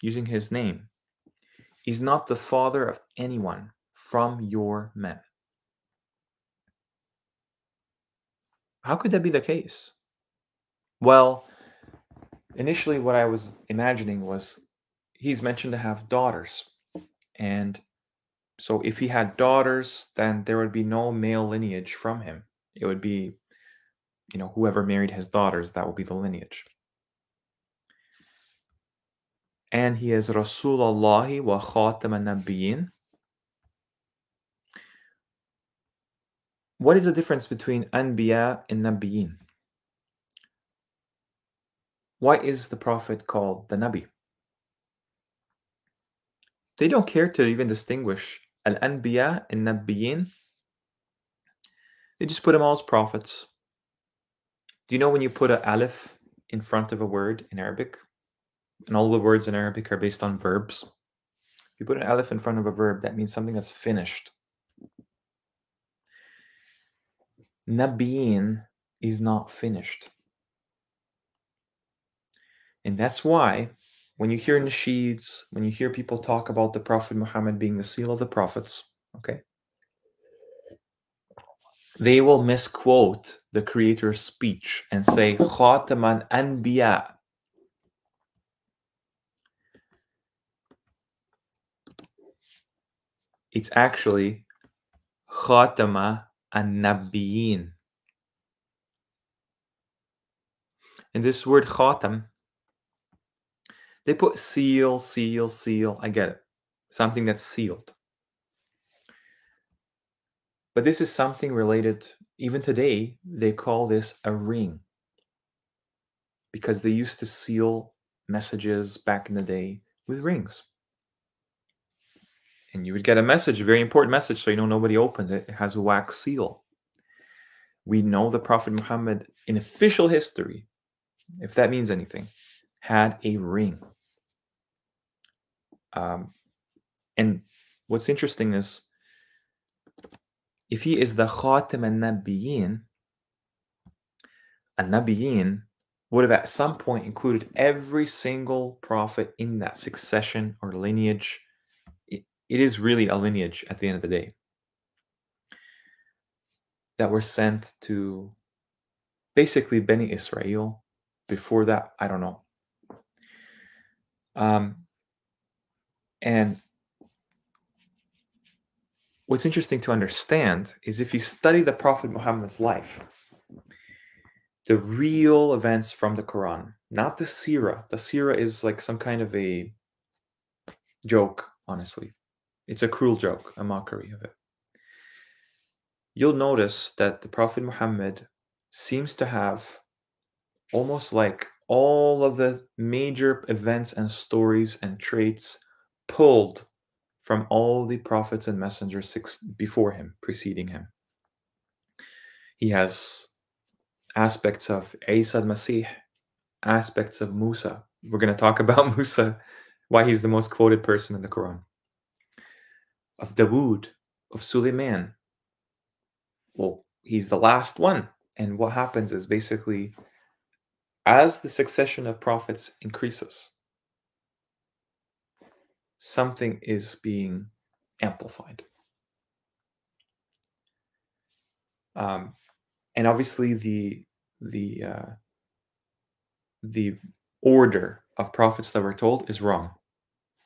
using his name, is not the father of anyone from your men. How could that be the case? Well, initially what I was imagining was he's mentioned to have daughters. And so if he had daughters, then there would be no male lineage from him. It would be, whoever married his daughters, that would be the lineage. And he is Rasulullah wa Khatam an-Nabiyyin. What is the difference between Anbiya and Nabiyyin? Why is the Prophet called the Nabi? They don't care to even distinguish Al-Anbiya and Nabiyyin. They just put them all as prophets. Do you know when you put an alif in front of a word in Arabic, and all the words in Arabic are based on verbs? If you put an alif in front of a verb, that means something that's finished. Nabiyin is not finished. And that's why when you hear nasheeds, when you hear people talk about the Prophet Muhammad being the seal of the prophets, okay, they will misquote the Creator's speech and say, Khataman Anbiya. It's actually Khatama an-Nabiyyin. And this word Khatam, they put seal, seal, seal. I get it. Something that's sealed. But this is something related, even today, they call this a ring. Because they used to seal messages back in the day with rings. And you would get a message, a very important message, so you know nobody opened it. It has a wax seal. We know the Prophet Muhammad, in official history, if that means anything, had a ring. And what's interesting is, if he is the Khatam an-Nabiyyin would have at some point included every single prophet in that succession or lineage. It is really a lineage at the end of the day that were sent to basically Beni Israel. Before that, I don't know. And what's interesting to understand is if you study the Prophet Muhammad's life, the real events from the Quran, not the surah. The surah is like some kind of a joke, honestly. It's a cruel joke, a mockery of it. You'll notice that the Prophet Muhammad seems to have almost like all of the major events and stories and traits pulled from all the prophets and messengers before him, preceding him. He has aspects of Isa al-Masih, aspects of Musa. We're going to talk about Musa, why he's the most quoted person in the Quran. Of Dawood, of Suleiman. Well, he's the last one. And what happens is basically, as the succession of prophets increases, something is being amplified. And obviously the order of prophets that we're told is wrong.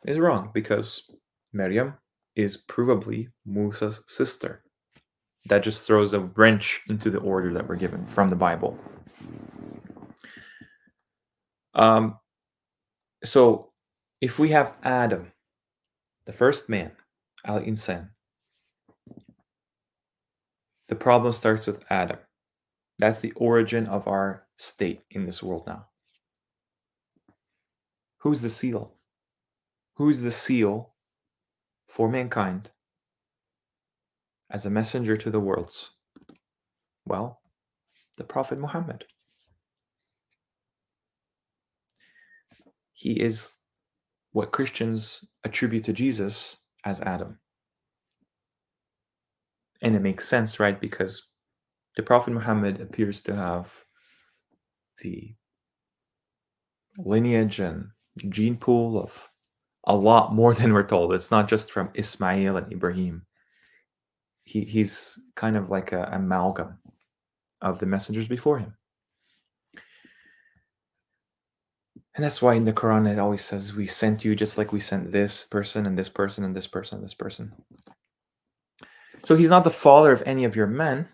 Is wrong because Maryam is provably Musa's sister. That just throws a wrench into the order that we're given from the Bible. So if we have Adam, the first man, al-insan, the problem starts with Adam. That's the origin of our state in this world now. Who's the seal? Who's the seal for mankind as a messenger to the worlds? Well, the Prophet Muhammad. He is what Christians attribute to Jesus as Adam. And it makes sense, right? Because the Prophet Muhammad appears to have the lineage and gene pool of a lot more than we're told. It's not just from Ismail and Ibrahim. He's kind of like an amalgam of the messengers before him. And that's why in the Quran it always says, we sent you just like we sent this person and this person and this person and this person. So he's not the father of any of your men,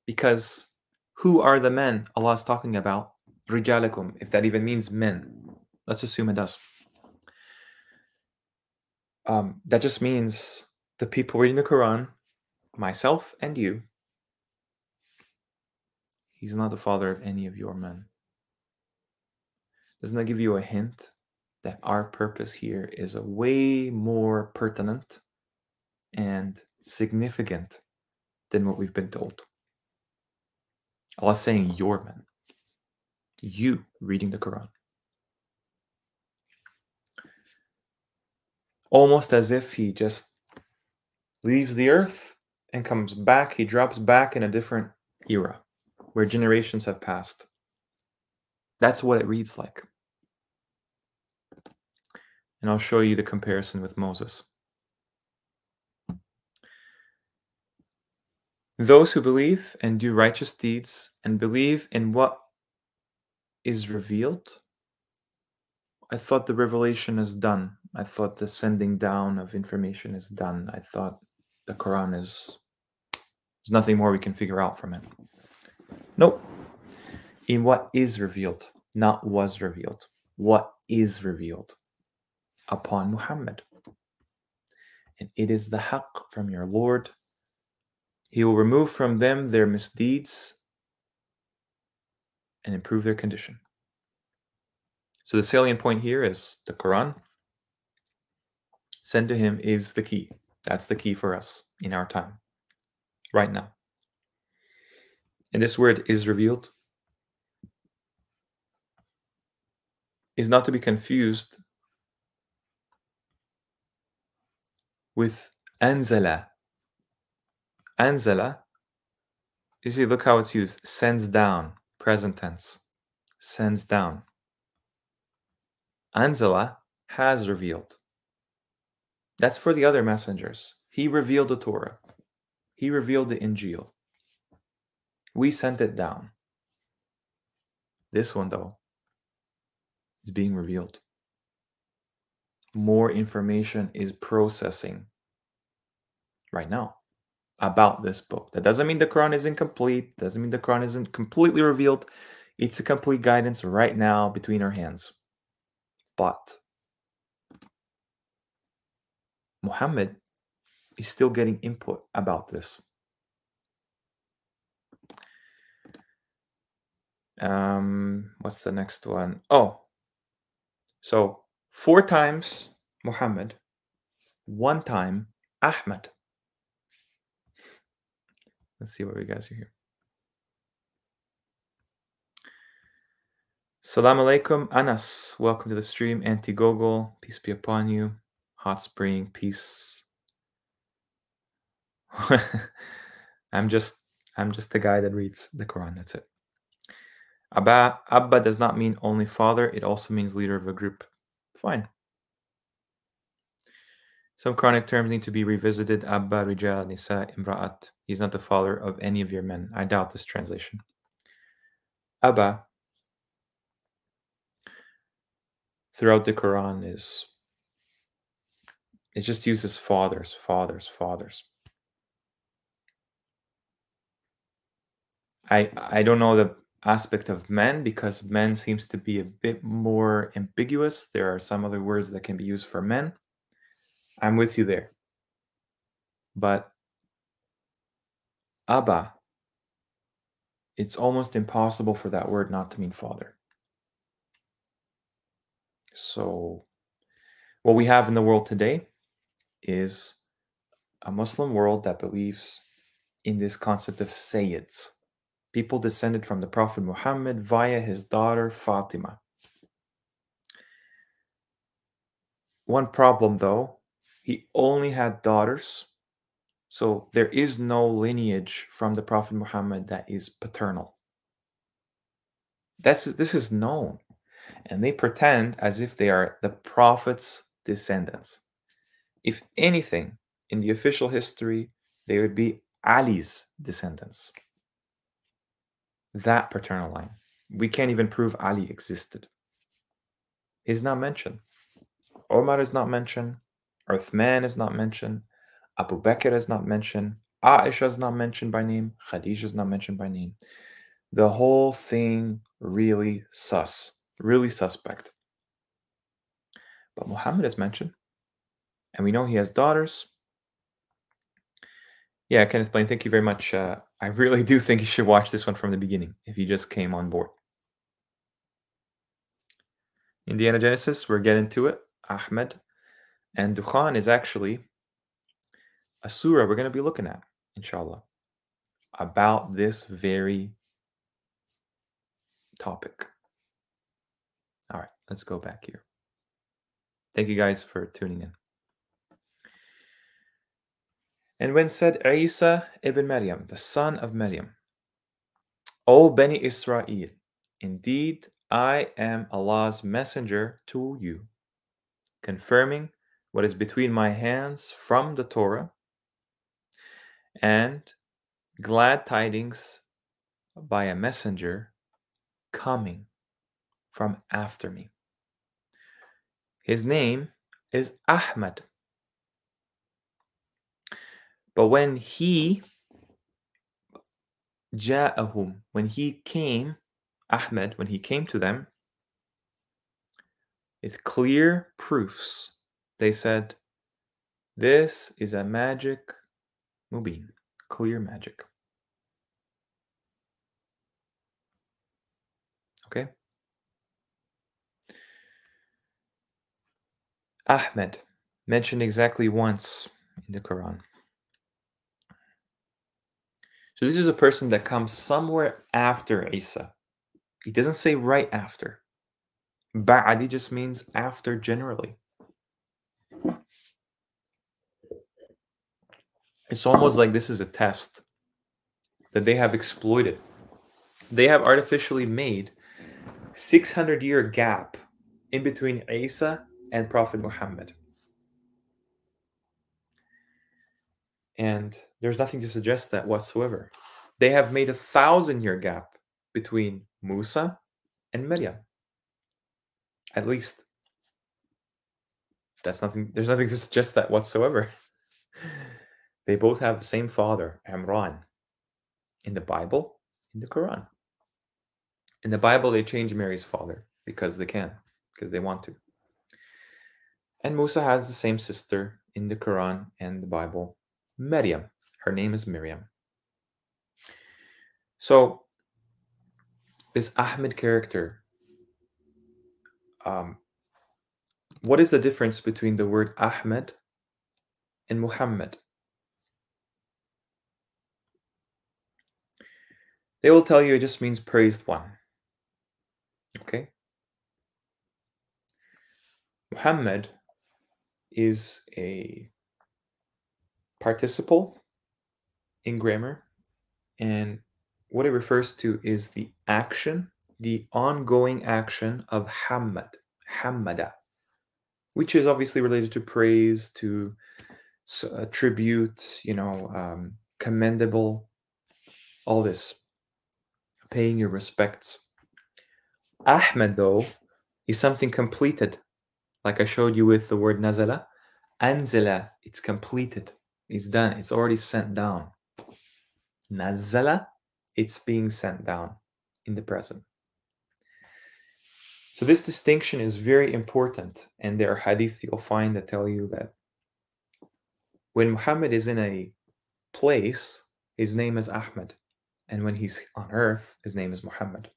because who are the men Allah is talking about? Rijalakum, if that even means men. Let's assume it does. That just means the people reading the Quran, myself and you. He's not the father of any of your men. Doesn't that give you a hint that our purpose here is a way more pertinent and significant than what we've been told? Allah is saying your men. You reading the Quran. Almost as if he just leaves the earth and comes back. He drops back in a different era, where generations have passed. That's what it reads like. And I'll show you the comparison with Moses. Those who believe and do righteous deeds and believe in what is revealed. I thought the revelation is done. I thought the sending down of information is done. I thought the Quran is there's nothing more we can figure out from it. Nope. In what is revealed, not was revealed. What is revealed upon Muhammad. And it is the haqq from your Lord. He will remove from them their misdeeds and improve their condition. So the salient point here is the Quran sent to him is the key. That's the key for us in our time, right now. And this word is revealed is not to be confused with anzala. Anzala, you see, look how it's used. Sends down, present tense. Sends down. Anzala has revealed. That's for the other messengers. He revealed the Torah. He revealed the Injil. We sent it down. This one, though, is being revealed. More information is processing right now about this book. That doesn't mean the Quran is incomplete. Doesn't mean the Quran isn't completely revealed. It's a complete guidance right now between our hands. But Muhammad is still getting input about this. What's the next one? Oh, so 4 times Muhammad, 1 time Ahmad. Let's see what we guys are here. Salam alaikum, Anas. Welcome to the stream. Anti-Gogol, peace be upon you. Hot Spring, peace. I'm just the guy that reads the Quran. That's it. Abba does not mean only father. It also means leader of a group. Fine. Some Quranic terms need to be revisited. Abba, Rijal, Nisa, Imra'at. He's not the father of any of your men. I doubt this translation. Abba, throughout the Quran, it's just used as fathers, fathers, fathers. I don't know the aspect of men because men seems to be a bit more ambiguous. There are some other words that can be used for men. I'm with you there. But Abba, it's almost impossible for that word not to mean father. So what we have in the world today is a Muslim world that believes in this concept of Sayyids, people descended from the Prophet Muhammad via his daughter Fatima. One problem though, he only had daughters, so there is no lineage from the Prophet Muhammad that is paternal. This is known, and they pretend as if they are the Prophet's descendants. If anything, in the official history, they would be Ali's descendants. That paternal line. We can't even prove Ali existed. He's not mentioned. Omar is not mentioned. Uthman is not mentioned. Abu Bakr is not mentioned. Aisha is not mentioned by name. Khadija is not mentioned by name. The whole thing really sus. Really suspect. But Muhammad is mentioned. And we know he has daughters. Yeah, Kenneth Blaine, thank you very much. I really do think you should watch this one from the beginning if you just came on board. Indiana Genesis, we're getting to it. Ahmed. And Dukhan is actually a surah we're going to be looking at, inshallah, about this very topic. All right, let's go back here. Thank you guys for tuning in. And when said Isa ibn Maryam, the son of Maryam, O Bani Israel, indeed I am Allah's messenger to you, confirming what is between my hands from the Torah, and glad tidings by a messenger coming from after me. His name is Ahmad. But when he ja'ahum, when he came, Ahmed, when he came to them with clear proofs, they said, this is a magic mubin, clear magic. Okay? Ahmed, mentioned exactly once in the Quran. So this is a person that comes somewhere after Isa. He doesn't say right after. Ba'adi just means after generally. It's almost like this is a test that they have exploited. They have artificially made 600-year gap in between Isa and Prophet Muhammad. And there's nothing to suggest that whatsoever. They have made 1,000-year gap between Musa and Maryam. At least. There's nothing to suggest that whatsoever. They both have the same father, Imran. In the Bible, in the Quran. In the Bible, they change Mary's father because they can, because they want to. And Musa has the same sister in the Quran and the Bible, Maryam. Her name is Miriam. So, this Ahmed character, what is the difference between the word Ahmed and Muhammad? They will tell you it just means praised one. Okay? Muhammad is a participle in grammar, and what it refers to is the action, the ongoing action of Hamad, Hamada, which is obviously related to praise, to tribute, commendable, all this, paying your respects. Ahmed, though, is something completed, like I showed you with the word nazala. Anzala, it's completed, it's done, it's already sent down. Nazala, it's being sent down in the present. So this distinction is very important, and there are hadith you'll find that tell you that when Muhammad is in a place, his name is Ahmed, and when he's on earth, his name is Muhammad.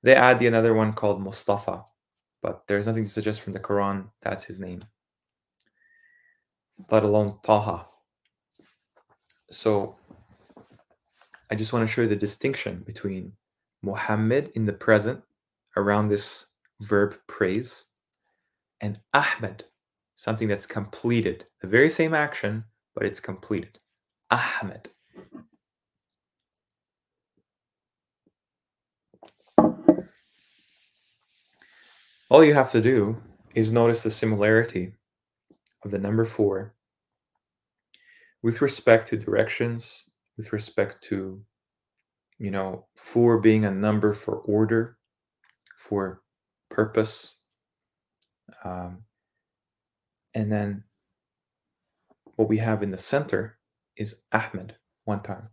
They add the another one called Mustafa, but there's nothing to suggest from the Quran that's his name, let alone Taha. So I just want to show you the distinction between Muhammad in the present around this verb praise and Ahmed, something that's completed. The very same action, but it's completed. Ahmed. All you have to do is notice the similarity of the number 4 with respect to directions, with respect to, 4 being a number for order, for purpose. And then what we have in the center is Ahmed, one time,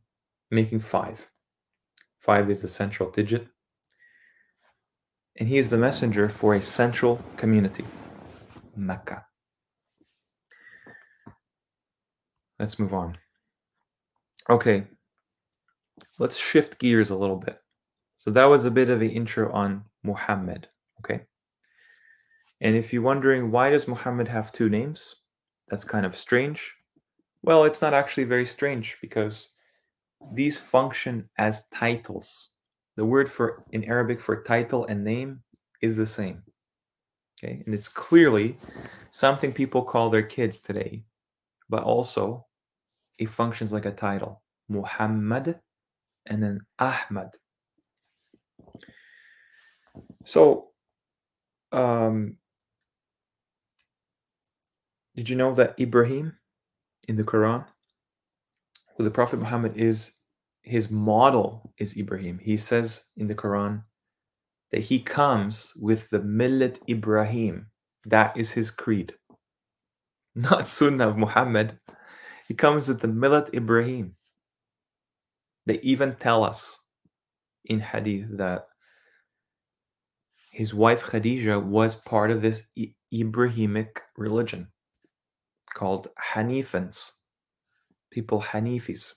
making 5. 5 is the central digit. And he is the messenger for a central community, Mecca. Let's move on. Okay, let's shift gears a little bit. So that was a bit of an intro on Muhammad, okay? And if you're wondering, why does Muhammad have 2 names? That's kind of strange. Well, it's not actually very strange because these function as titles. The word in Arabic for title and name is the same. Okay, and it's clearly something people call their kids today, but also it functions like a title. Muhammad and then Ahmad. So, um, did you know that Ibrahim in the Quran, who the Prophet Muhammad is, his model is Ibrahim? He says in the Quran that he comes with the Millat Ibrahim. That is his creed. Not Sunnah of Muhammad. He comes with the Millat Ibrahim. They even tell us in Hadith that his wife Khadija was part of this Ibrahimic religion called Hanifans, people Hanifis.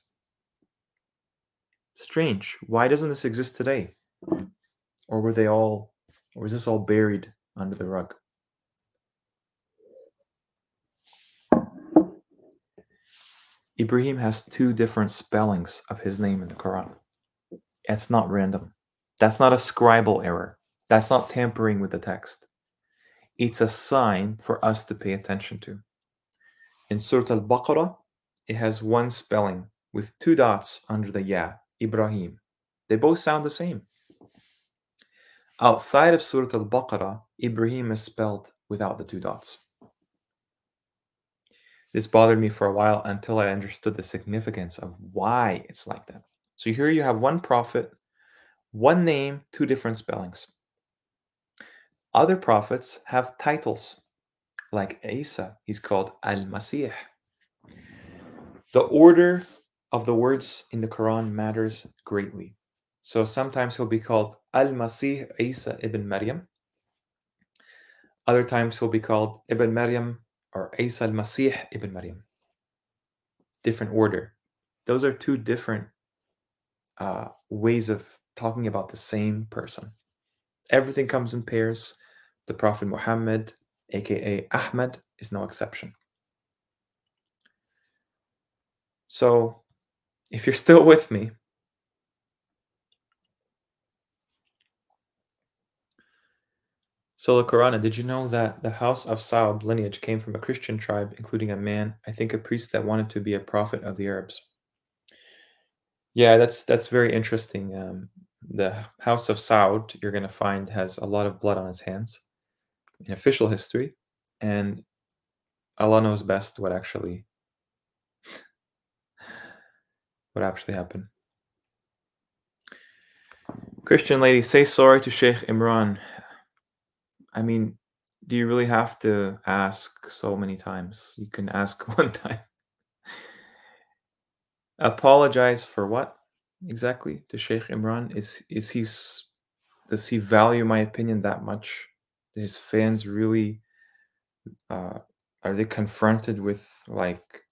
Strange. Why doesn't this exist today? Or was this all buried under the rug? Ibrahim has 2 different spellings of his name in the Quran. It's not random. That's not a scribal error. That's not tampering with the text. It's a sign for us to pay attention to. In Surah Al-Baqarah, it has 1 spelling with 2 dots under the ya, Ibrahim. They both sound the same. Outside of Surah Al-Baqarah, Ibrahim is spelled without the 2 dots. This bothered me for a while until I understood the significance of why it's like that. So here you have 1 prophet, 1 name, 2 different spellings. Other prophets have titles, like Isa, he's called Al-Masih. The order of the words in the Quran matters greatly. So sometimes he'll be called Al-Masih Isa ibn Maryam. Other times he'll be called Ibn Maryam or Isa al-Masih ibn Maryam. Different order. Those are 2 different ways of talking about the same person. Everything comes in pairs. The Prophet Muhammad, aka Ahmad, is no exception. So, if you're still with me, so the Qur'ana, did you know that the house of Saud lineage came from a Christian tribe, including a man, I think a priest that wanted to be a prophet of the Arabs? Yeah, that's very interesting. The house of Saud, you're going to find, has a lot of blood on its hands in official history, and Allah knows best what actually happened. Christian lady, say sorry to Sheikh Imran. I mean, do you really have to ask so many times? You can ask 1 time. Apologize for what exactly to Sheikh Imran? Does he value my opinion that much? Do his fans really are they confronted with like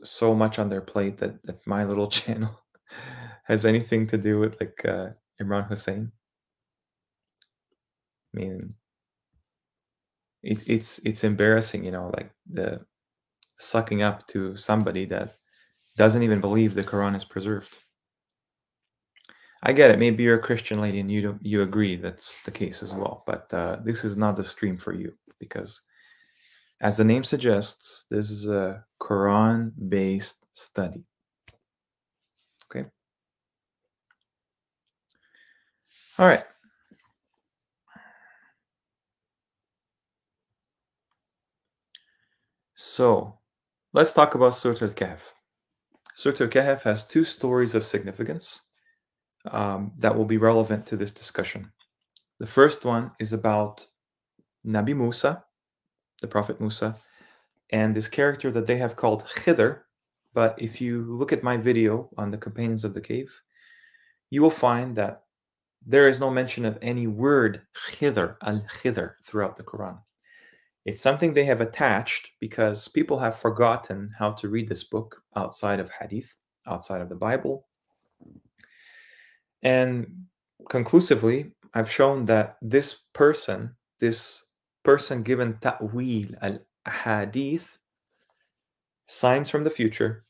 so much on their plate that my little channel has anything to do with like Imran Hussein? I mean, it's embarrassing, like the sucking up to somebody that doesn't even believe the Quran is preserved. I get it. Maybe you're a Christian lady and you agree that's the case as well. But this is not the stream for you because, as the name suggests, this is a Quran-based study. Okay. All right. So let's talk about Surah Al-Kahf. Surah Al-Kahf has 2 stories of significance that will be relevant to this discussion. The first one is about Nabi Musa, the Prophet Musa, and this character that they have called Khidr. But if you look at my video on the companions of the cave, you will find that there is no mention of any word Khidr, al-Khidr, throughout the Quran. It's something they have attached because people have forgotten how to read this book outside of Hadith, outside of the Bible. And conclusively, I've shown that this person given ta'wil al-Hadith, signs from the future,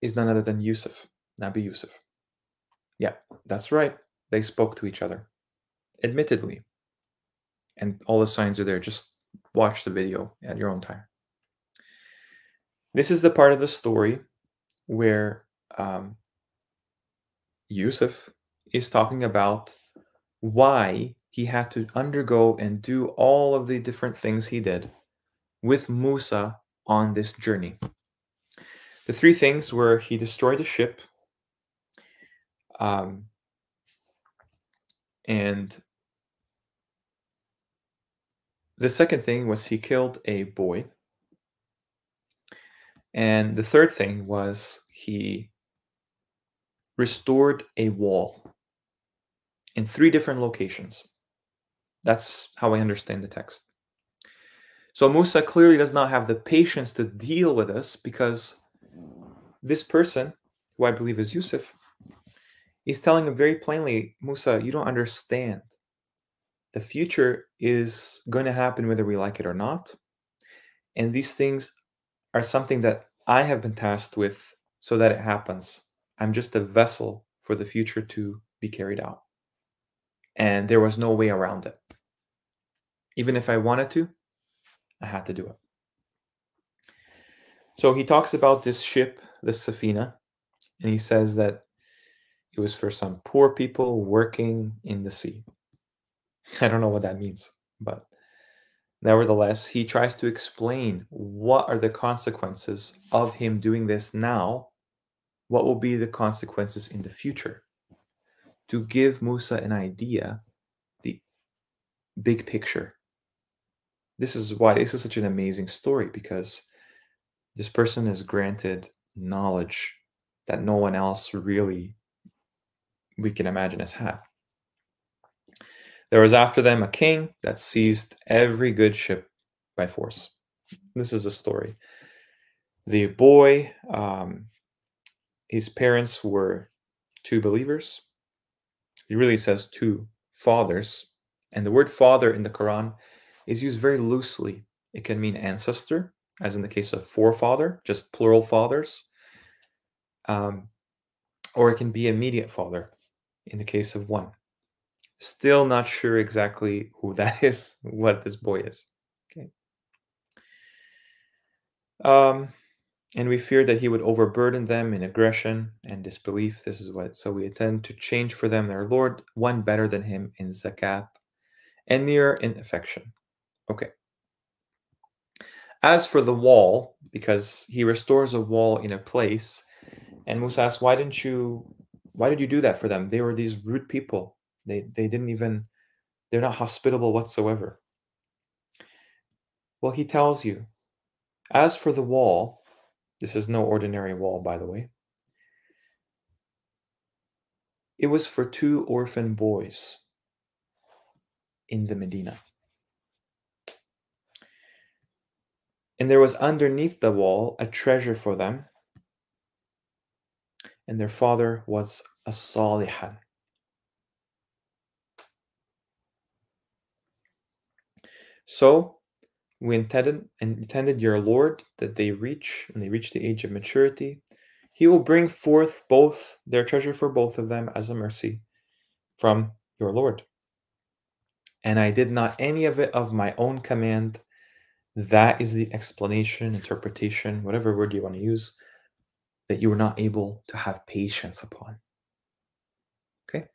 is none other than Yusuf, Nabi Yusuf. Yeah, that's right. They spoke to each other, admittedly. And all the signs are there. Just watch the video at your own time. This is the part of the story where Yusuf is talking about why he had to undergo and do all of the different things he did with Musa on this journey. The three things were he destroyed a ship, um, and the second thing was he killed a boy, and the third thing was he restored a wall in three different locations. That's how I understand the text. So Musa clearly does not have the patience to deal with us because this person, who I believe is Yusuf, is telling him very plainly, Musa, you don't understand. The future is going to happen whether we like it or not. And these things are something that I have been tasked with so that it happens. I'm just a vessel for the future to be carried out. And there was no way around it. Even if I wanted to, I had to do it. So he talks about this ship, the Safina, and he says that it was for some poor people working in the sea. I don't know what that means, but nevertheless, he tries to explain what are the consequences of him doing this now, what will be the consequences in the future, to give Musa an idea, the big picture. This is why this is such an amazing story, because this person is granted knowledge that no one else really we can imagine has had. There was after them a king that seized every good ship by force. This is the story. The boy, his parents were two believers. He really says two fathers. And the word father in the Quran is used very loosely. It can mean ancestor, as in the case of forefather, just plural fathers. Or it can be immediate father in the case of one. Still not sure exactly who that is, what this boy is. Okay. And we feared that he would overburden them in aggression and disbelief. This is what, so we intend to change for them their Lord, one better than him in zakat and nearer in affection. Okay. As for the wall, because he restores a wall in a place, and Musa asks, why did you do that for them? They were these rude people. They didn't even, they're not hospitable whatsoever. Well, he tells you, as for the wall, this is no ordinary wall, by the way. It was for two orphan boys in the Medina. And there was underneath the wall a treasure for them. And their father was a salihan. So we intended your Lord that they reach the age of maturity. He will bring forth both their treasure for both of them as a mercy from your Lord. And I did not any of it of my own command. That is the explanation, interpretation, whatever word you want to use, that you were not able to have patience upon. Okay?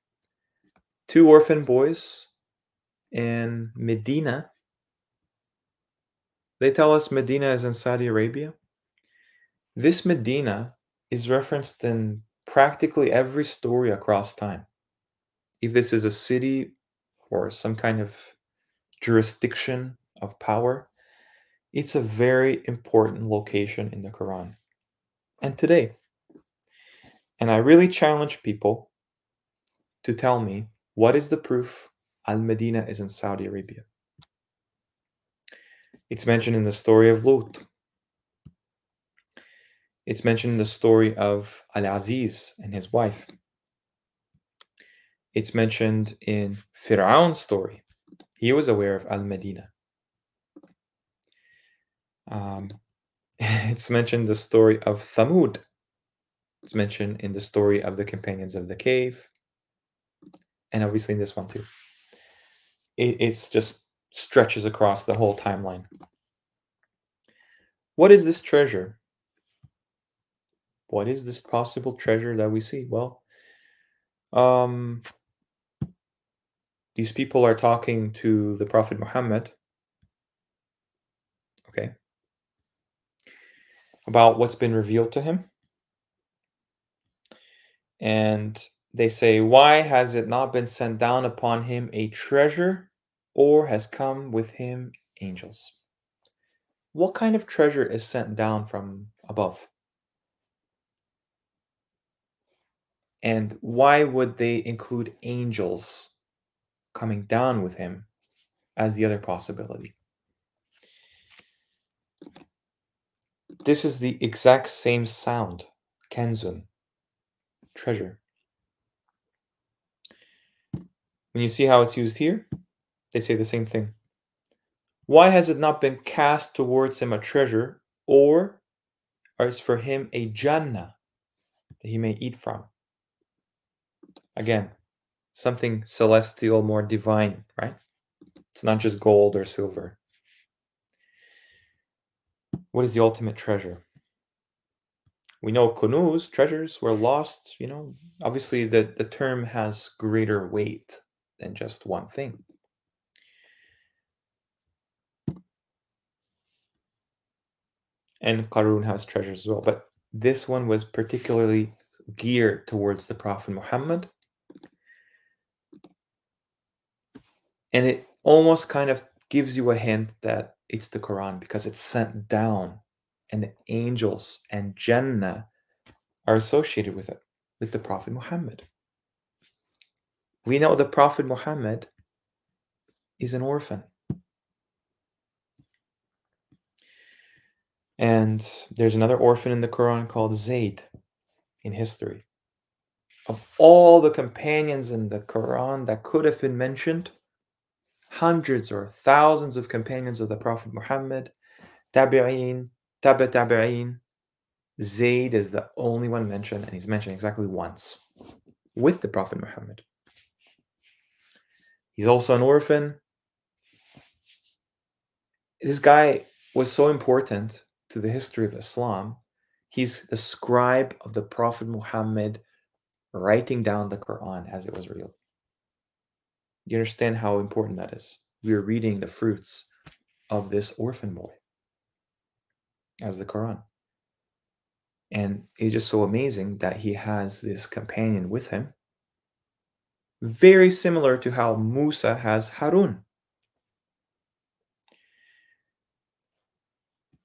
Two orphan boys in Medina. They tell us Medina is in Saudi Arabia. This Medina is referenced in practically every story across time. If this is a city or some kind of jurisdiction of power, it's a very important location in the Quran. And today, and I really challenge people to tell me, what is the proof Al-Medina is in Saudi Arabia? It's mentioned in the story of Lut. It's mentioned in the story of Al-Aziz and his wife. It's mentioned in Fir'aun's story. He was aware of Al-Medina. It's mentioned the story of Thamud. It's mentioned in the story of the companions of the cave. And obviously in this one too. It's just stretches across the whole timeline. What is this treasure? What is this possible treasure that we see? Well, Um, these people are talking to the Prophet Muhammad, okay, about what's been revealed to him. And they say, why has it not been sent down upon him a treasure, or has come with him angels? What kind of treasure is sent down from above? And why would they include angels coming down with him as the other possibility? This is the exact same sound, kenzun, treasure. When you see how it's used here, they say the same thing. Why has it not been cast towards him a treasure, or is for him a jannah that he may eat from? Again, something celestial, more divine, right? It's not just gold or silver. What is the ultimate treasure? We know kunuz, treasures, were lost, obviously the term has greater weight than just one thing. And Qarun has treasures as well, but this one was particularly geared towards the Prophet Muhammad. And it almost kind of gives you a hint that it's the Quran because it's sent down and the angels and Jannah are associated with it, with the Prophet Muhammad. We know the Prophet Muhammad is an orphan. And there's another orphan in the Quran called Zayd in history. Of all the companions in the Quran that could have been mentioned, hundreds or thousands of companions of the Prophet Muhammad, tabi'een, tabi'een, Zayd is the only one mentioned, and he's mentioned exactly once with the Prophet Muhammad. He's also an orphan. This guy was so important to the history of Islam. He's the scribe of the Prophet Muhammad writing down the Quran as it was revealed. You understand how important that is? We are reading the fruits of this orphan boy as the Quran. And it's just so amazing that he has this companion with him. Very similar to how Musa has Harun.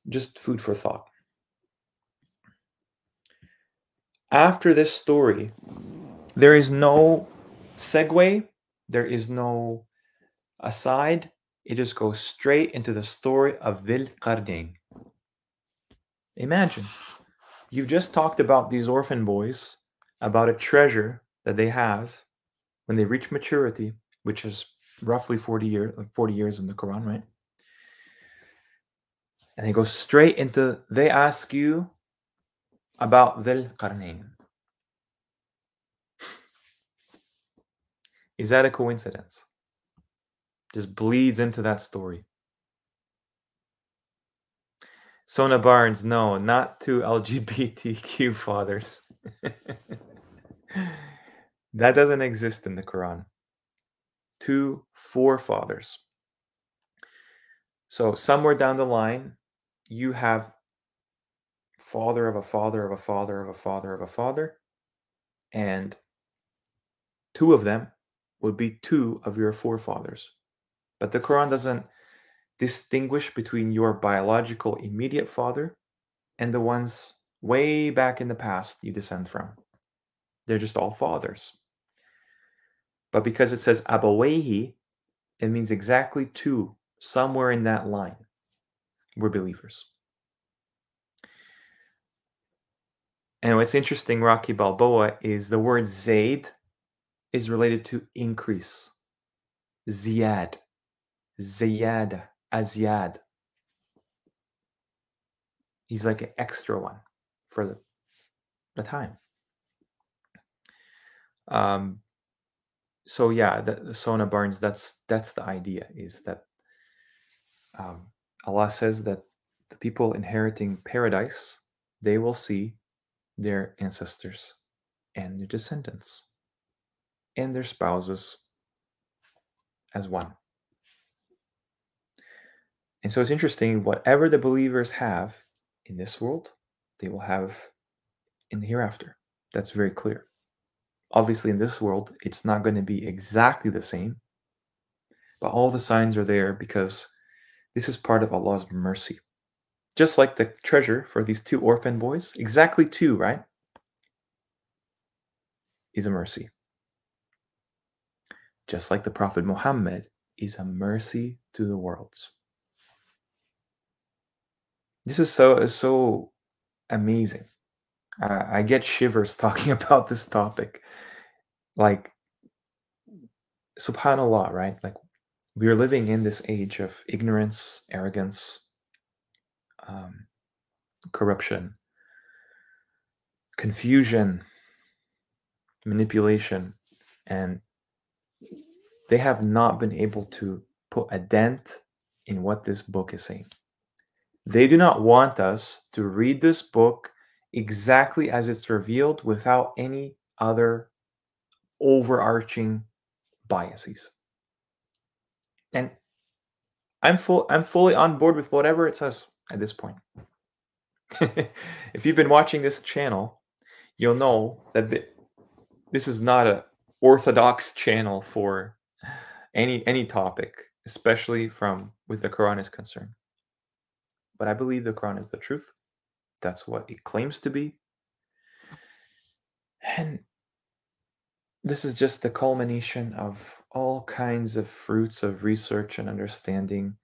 Just food for thought. After this story, there is no segue, there is no aside. It just goes straight into the story of Dhil Qarnayn. Imagine, you've just talked about these orphan boys, about a treasure that they have when they reach maturity, which is roughly 40 years in the Quran, right? And they go straight into, they ask you about Dhil Qarnayn. Is that a coincidence? Just bleeds into that story. Sona Barnes, no, not two LGBTQ fathers. That doesn't exist in the Quran. 2 forefathers. So somewhere down the line, you have father of a father of a father of a father of a father, and 2 of them would be 2 of your forefathers. But the Quran doesn't distinguish between your biological immediate father and the ones way back in the past you descend from. They're just all fathers. But because it says Abawayhi, it means exactly 2, somewhere in that line. We're believers. And what's interesting, Rocky Balboa, is the word Zayd is related to increase. Ziyad, Zayada, Azyad. He's like an extra one for the time. So yeah, the Sona Barnes, that's the idea, is that Allah says that the people inheriting paradise, they will see their ancestors and their descendants. and their spouses as one. And so it's interesting, whatever the believers have in this world, they will have in the hereafter. That's very clear. Obviously, in this world, it's not going to be exactly the same, but all the signs are there because this is part of Allah's mercy. Just like the treasure for these two orphan boys, exactly two, right? Is a mercy. Just like the Prophet Muhammad is a mercy to the worlds. This is so amazing. I get shivers talking about this topic. Like, subhanallah, right? Like, we are living in this age of ignorance, arrogance, corruption, confusion, manipulation, and they have not been able to put a dent in what this book is saying. They do not want us to read this book exactly as it's revealed without any other overarching biases. And I'm fully on board with whatever it says at this point. If you've been watching this channel, you'll know that this is not a orthodox channel for any topic, especially with the Quran is concerned. But I believe the Quran is the truth. That's what it claims to be. And this is just the culmination of all kinds of fruits of research and understanding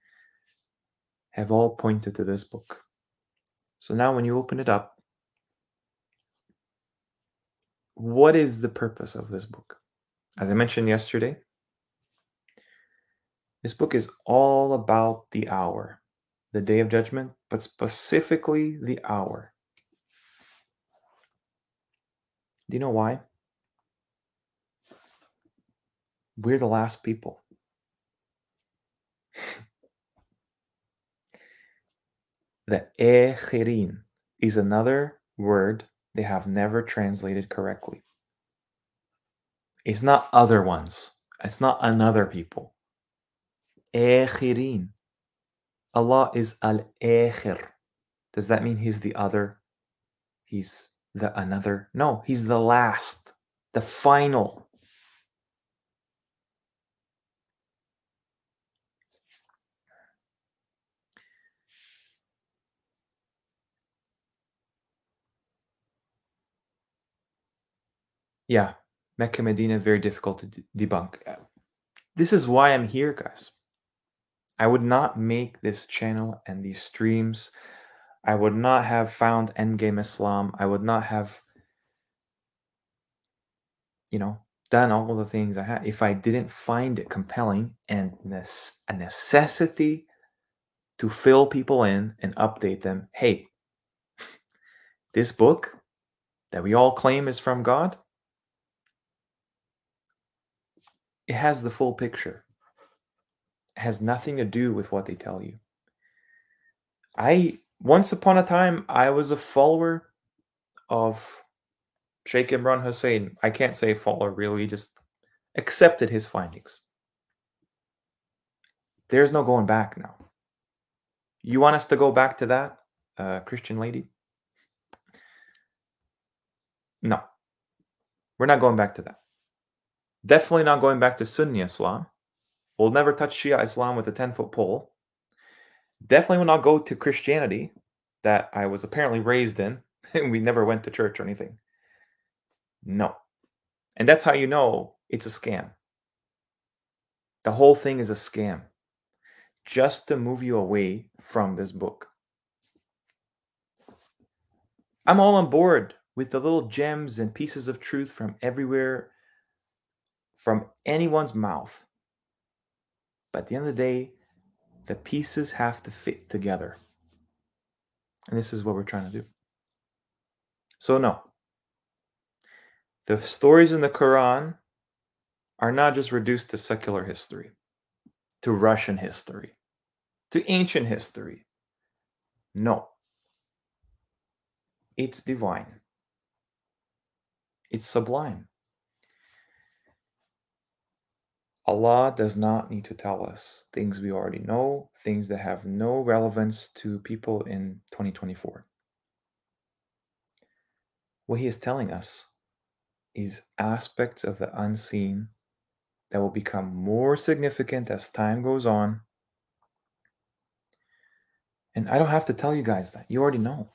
have all pointed to this book. So now when you open it up, what is the purpose of this book? As I mentioned yesterday, this book is all about the hour, the day of judgment, but specifically the hour. Do you know why? We're the last people. The akhirin is another word they have never translated correctly. It's not other ones. It's not another people. Akhirin. Allah is al-akhir. Does that mean he's the other? He's the another? No, he's the last, the final. Yeah, Mecca, Medina, very difficult to debunk. This is why I'm here, guys. I would not make this channel and these streams. I would not have found Endgame Islam. I would not have, done all the things I had if I didn't find it compelling and a necessity to fill people in and update them. Hey, this book that we all claim is from God, it has the full picture. It has nothing to do with what they tell you. Once upon a time, I was a follower of Sheikh Imran Hussein. I can't say follower really, just accepted his findings. There's no going back now. You want us to go back to that, Christian lady? No. We're not going back to that. Definitely not going back to Sunni Islam. We'll never touch Shia Islam with a 10-foot pole. Definitely will not go to Christianity that I was apparently raised in. We never went to church or anything. No. And that's how you know it's a scam. The whole thing is a scam. Just to move you away from this book. I'm all on board with the little gems and pieces of truth from everywhere, from anyone's mouth. But at the end of the day, the pieces have to fit together. And this is what we're trying to do. So no, the stories in the Quran are not just reduced to secular history, to Russian history, to ancient history. No. It's divine. It's sublime. Allah does not need to tell us things we already know, things that have no relevance to people in 2024. What He is telling us is aspects of the unseen that will become more significant as time goes on. And I don't have to tell you guys that. You already know.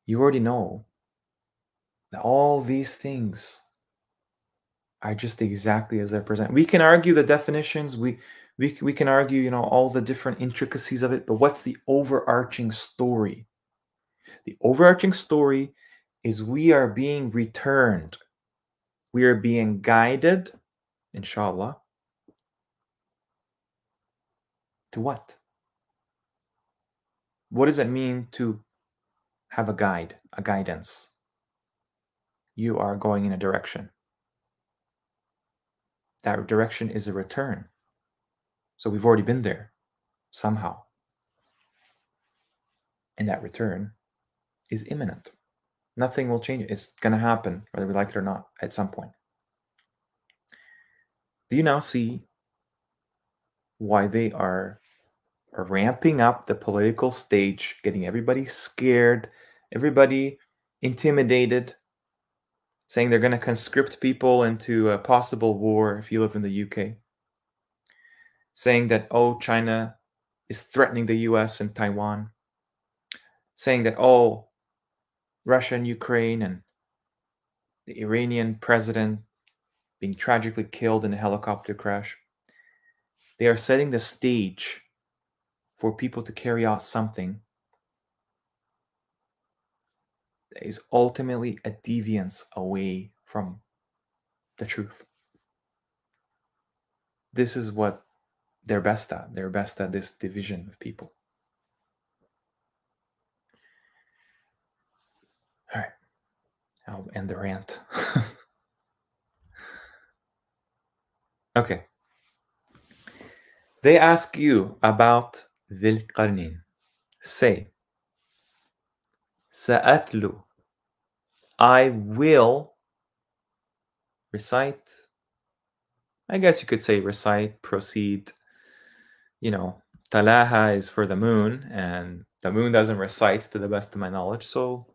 You already know that all these things are just exactly as they're presented. We can argue the definitions, we can argue, all the different intricacies of it, but what's the overarching story? The overarching story is we are being returned. We are being guided, inshallah, to what? What does it mean to have a guide, a guidance? You are going in a direction. That direction is a return. So we've already been there somehow. And that return is imminent. Nothing will change. It's going to happen, whether we like it or not, at some point. Do you now see why they are ramping up the political stage, getting everybody scared, everybody intimidated, saying they're going to conscript people into a possible war if you live in the UK, saying that, oh, China is threatening the US and Taiwan, saying that, oh, Russia and Ukraine and the Iranian president being tragically killed in a helicopter crash. They are setting the stage for people to carry out something that is ultimately a deviance away from the truth. This is what they're best at. They're best at this division of people. All right, I'll end the rant. Okay. They ask you about Dhil Qarnayn. Say, Sa'atlu, I will recite. I guess you could say recite, proceed. Talaha is for the moon, and the moon doesn't recite to the best of my knowledge. So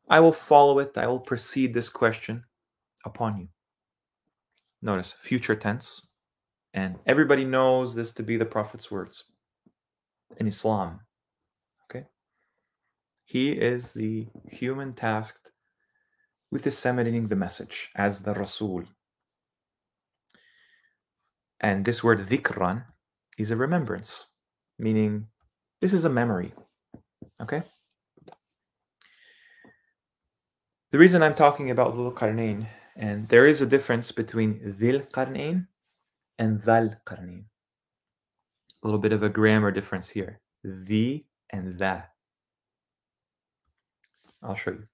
I will follow it. I will proceed this question upon you. Notice future tense. And everybody knows this to be the Prophet's words in Islam. Okay? He is the human tasked with disseminating the message as the Rasul. And this word dhikran is a remembrance, meaning this is a memory. Okay? The reason I'm talking about Dhul Qarnayn, and there is a difference between Dhil Qarnayn and Dhal Qarnayn. A little bit of a grammar difference here. The and the. I'll show you.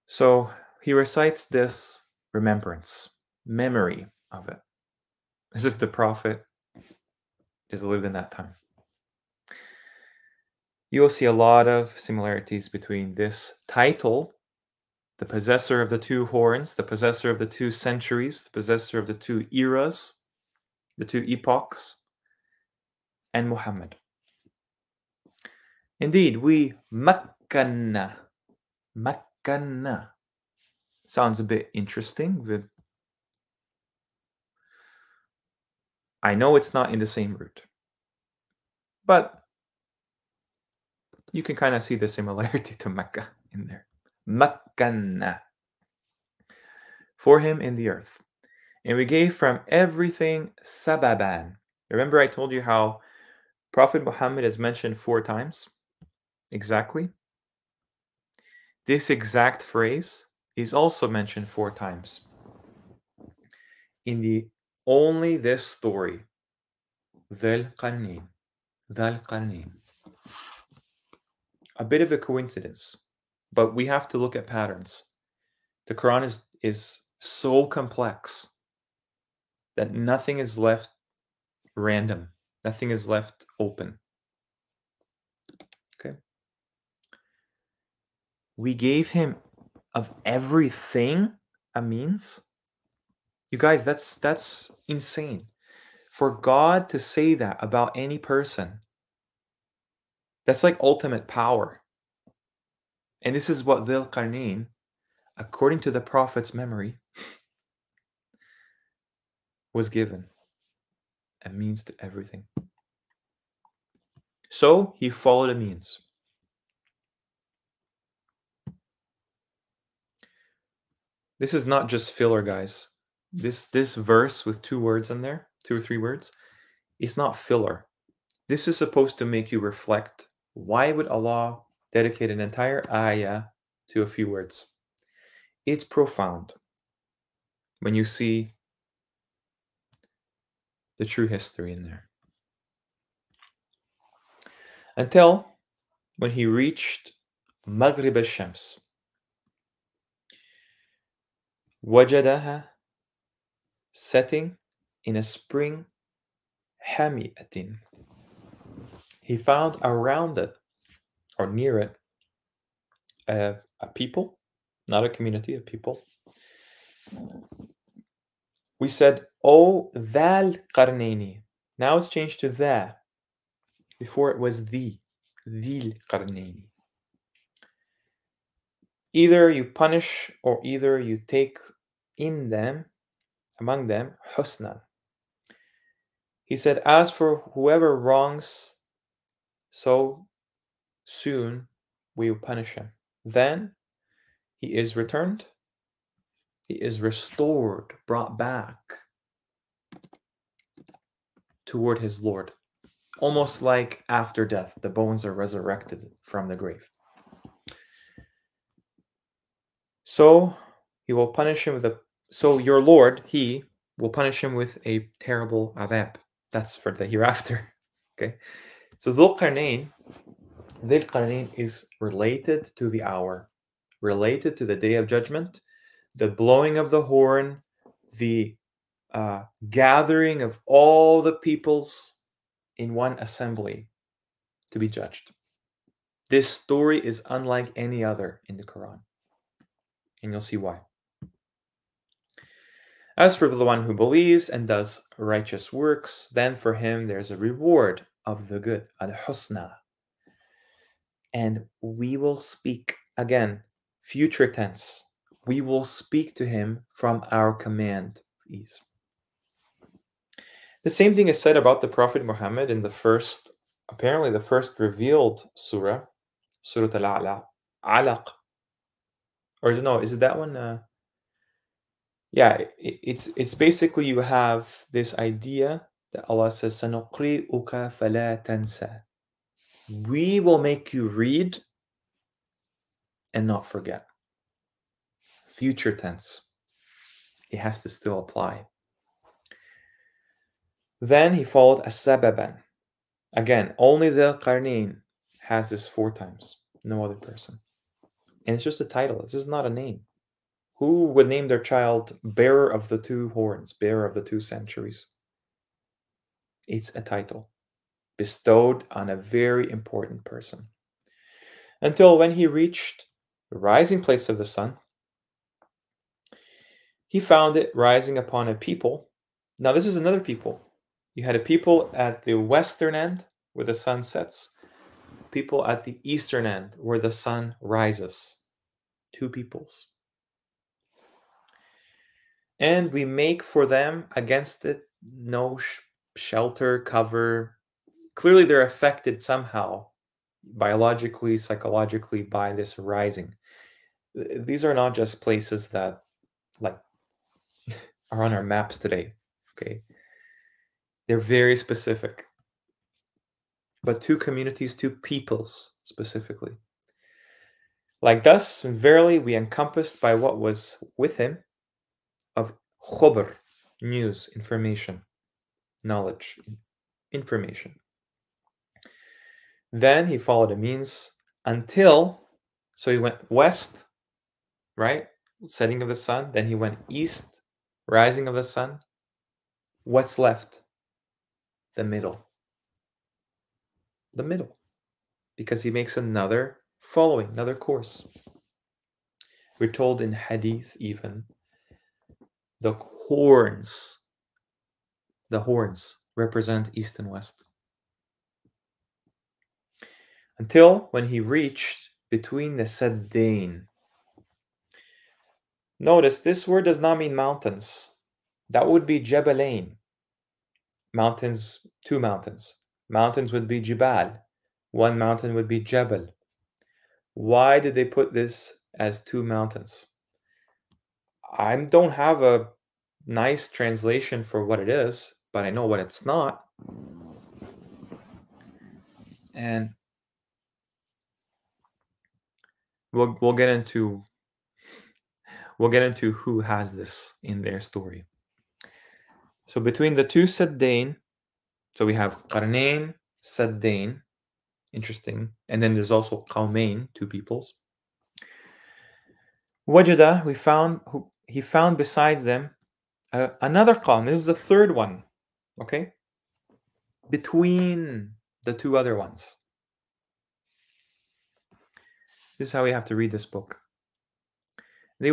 So he recites this remembrance, memory of it, as if the Prophet just lived in that time. You will see a lot of similarities between this title, the possessor of the two horns, the possessor of the two centuries, the possessor of the two eras, the two epochs, and Muhammad. Indeed, we makkanna. Makkanna. Sounds a bit interesting. I know it's not in the same root, but you can kind of see the similarity to Mecca in there. Makkanna. For him in the earth. And we gave from everything sababan. Remember I told you how Prophet Muhammad is mentioned 4 times? Exactly. This exact phrase is also mentioned 4 times. In only this story. Dhul Qarnayn. Dhul Qarnayn. A bit of a coincidence, but we have to look at patterns. The Quran is so complex that nothing is left random. Nothing is left open. Okay. We gave him of everything a means. You guys, that's insane. For God to say that about any person, that's like ultimate power. And this is what Dhul Qarnayn, according to the Prophet's memory, was given. A means to everything. So he followed a means. This is not just filler, guys. This verse with 2 words in there, 2 or 3 words, is not filler. This is supposed to make you reflect. Why would Allah dedicate an entire ayah to a few words? It's profound when you see the true history in there. Until when he reached Maghrib al-Shams, wajadaha, setting in a spring, hami'atin. He found around it, or near it, a people, not a community, a people. We said, "Oh, Dhal Qarnaini." Now it's changed to the. Before it was the. Dhil Qarnaini. Either you punish or either you take in them, among them, husna. He said, as for whoever wrongs, so soon we will punish him. Then he is returned, he is restored, brought back toward his Lord. Almost like after death, the bones are resurrected from the grave. So he will punish him with a. So your Lord, he will punish him with a terrible azab. That's for the hereafter. Okay. So Dhul Qarnayn is related to the hour, related to the day of judgment, the blowing of the horn, the gathering of all the peoples in one assembly to be judged. This story is unlike any other in the Quran. And you'll see why. As for the one who believes and does righteous works, then for him there's a reward of the good, al-husna. And we will speak, again, future tense. We will speak to him from our command, please. The same thing is said about the Prophet Muhammad in the first, apparently the first revealed surah, Surah Al-Alaq. Or no, is it that one? Yeah, it's basically you have this idea that Allah says, سَنُقْرِئُكَ فَلَا تَنْسَى. We will make you read and not forget. Future tense. It has to still apply. Then he followed as-sababan. Again, only the Qarnayn has this 4 times. No other person. And it's just a title. This is not a name. Who would name their child bearer of the 2 horns, bearer of the 2 centuries? It's a title bestowed on a very important person. Until when he reached the rising place of the sun, he found it rising upon a people. Now this is another people. You had a people at the western end where the sun sets, people at the eastern end where the sun rises. 2 peoples. And we make for them against it no shelter, cover. Clearly they're affected somehow, biologically, psychologically, by this rising. These are not just places that like are on our maps today, okay? They're very specific. But 2 communities, 2 peoples specifically. Like thus, verily we encompassed by what was with him of khubr, news, information, knowledge, information. Then he followed a means until, so he went west, right? Setting of the sun. Then he went east, rising of the sun. What's left? The middle. The middle. Because he makes another following, another course. We're told in hadith even, the horns. The horns represent east and west. Until when he reached between the Saddain. Notice this word does not mean mountains. That would be Jabalain. Mountains, two mountains. Mountains would be Jibal. One mountain would be Jabal. Why did they put this as two mountains? I don't have a nice translation for what it is, but I know what it's not. And we'll get into who has this in their story. So between the two Saddain, so we have Qarnain, Saddain, interesting, and then there's also Qawmain, two peoples. Wajada, he found besides them another Qawm. This is the third one, okay? Between the two other ones. This is how we have to read this book. They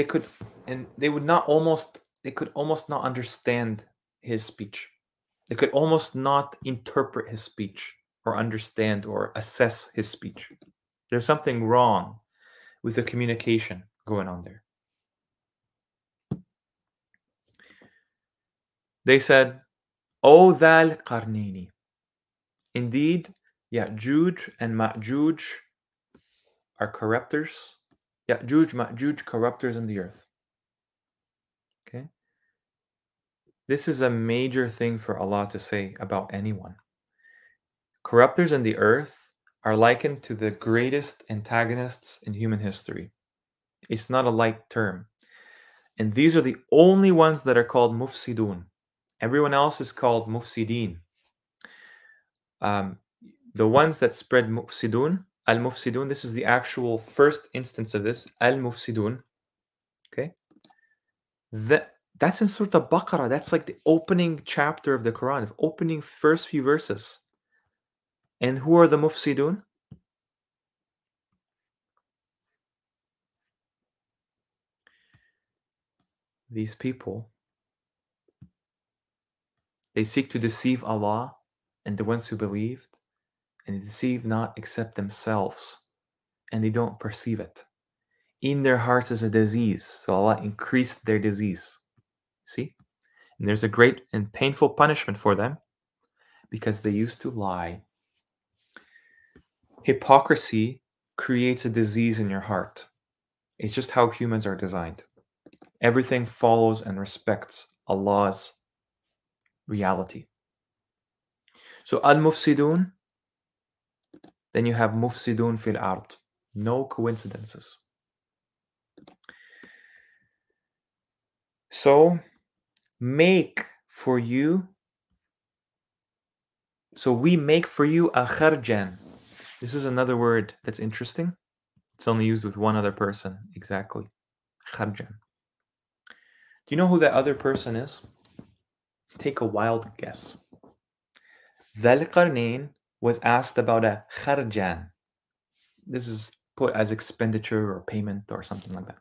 could almost not understand his speech. They could almost not interpret his speech or understand or assess his speech. There's something wrong with the communication going on there. They said, O Dhal Qarnaini. Indeed, Ya'juj and Ma'juj are corruptors. Ya'juj, Ma'juj, corruptors in the earth. Okay? This is a major thing for Allah to say about anyone. Corruptors in the earth are likened to the greatest antagonists in human history. It's not a light term. And these are the only ones that are called mufsidun. Everyone else is called mufsidin. The ones that spread mufsidun, al-mufsidun, this is the actual first instance of this, al-mufsidun. Okay? That's in Surah Al-Baqarah. That's like the opening chapter of the Quran, the opening first few verses. And who are the mufsidun? These people, they seek to deceive Allah and the ones who believed, and they deceive not except themselves, and they don't perceive it. In their hearts is a disease, so Allah increased their disease. See? And there's a great and painful punishment for them because they used to lie. Hypocrisy creates a disease in your heart. It's just how humans are designed. Everything follows and respects Allah's reality. So al-mufsidun, then you have mufsidun fil ard. No coincidences. So make for you, so we make for you a kharjan. This is another word that's interesting. It's only used with one other person, exactly. Kharjan. Do you know who that other person is? Take a wild guess. Dhal Qarnain was asked about a kharjan. This is put as expenditure or payment or something like that.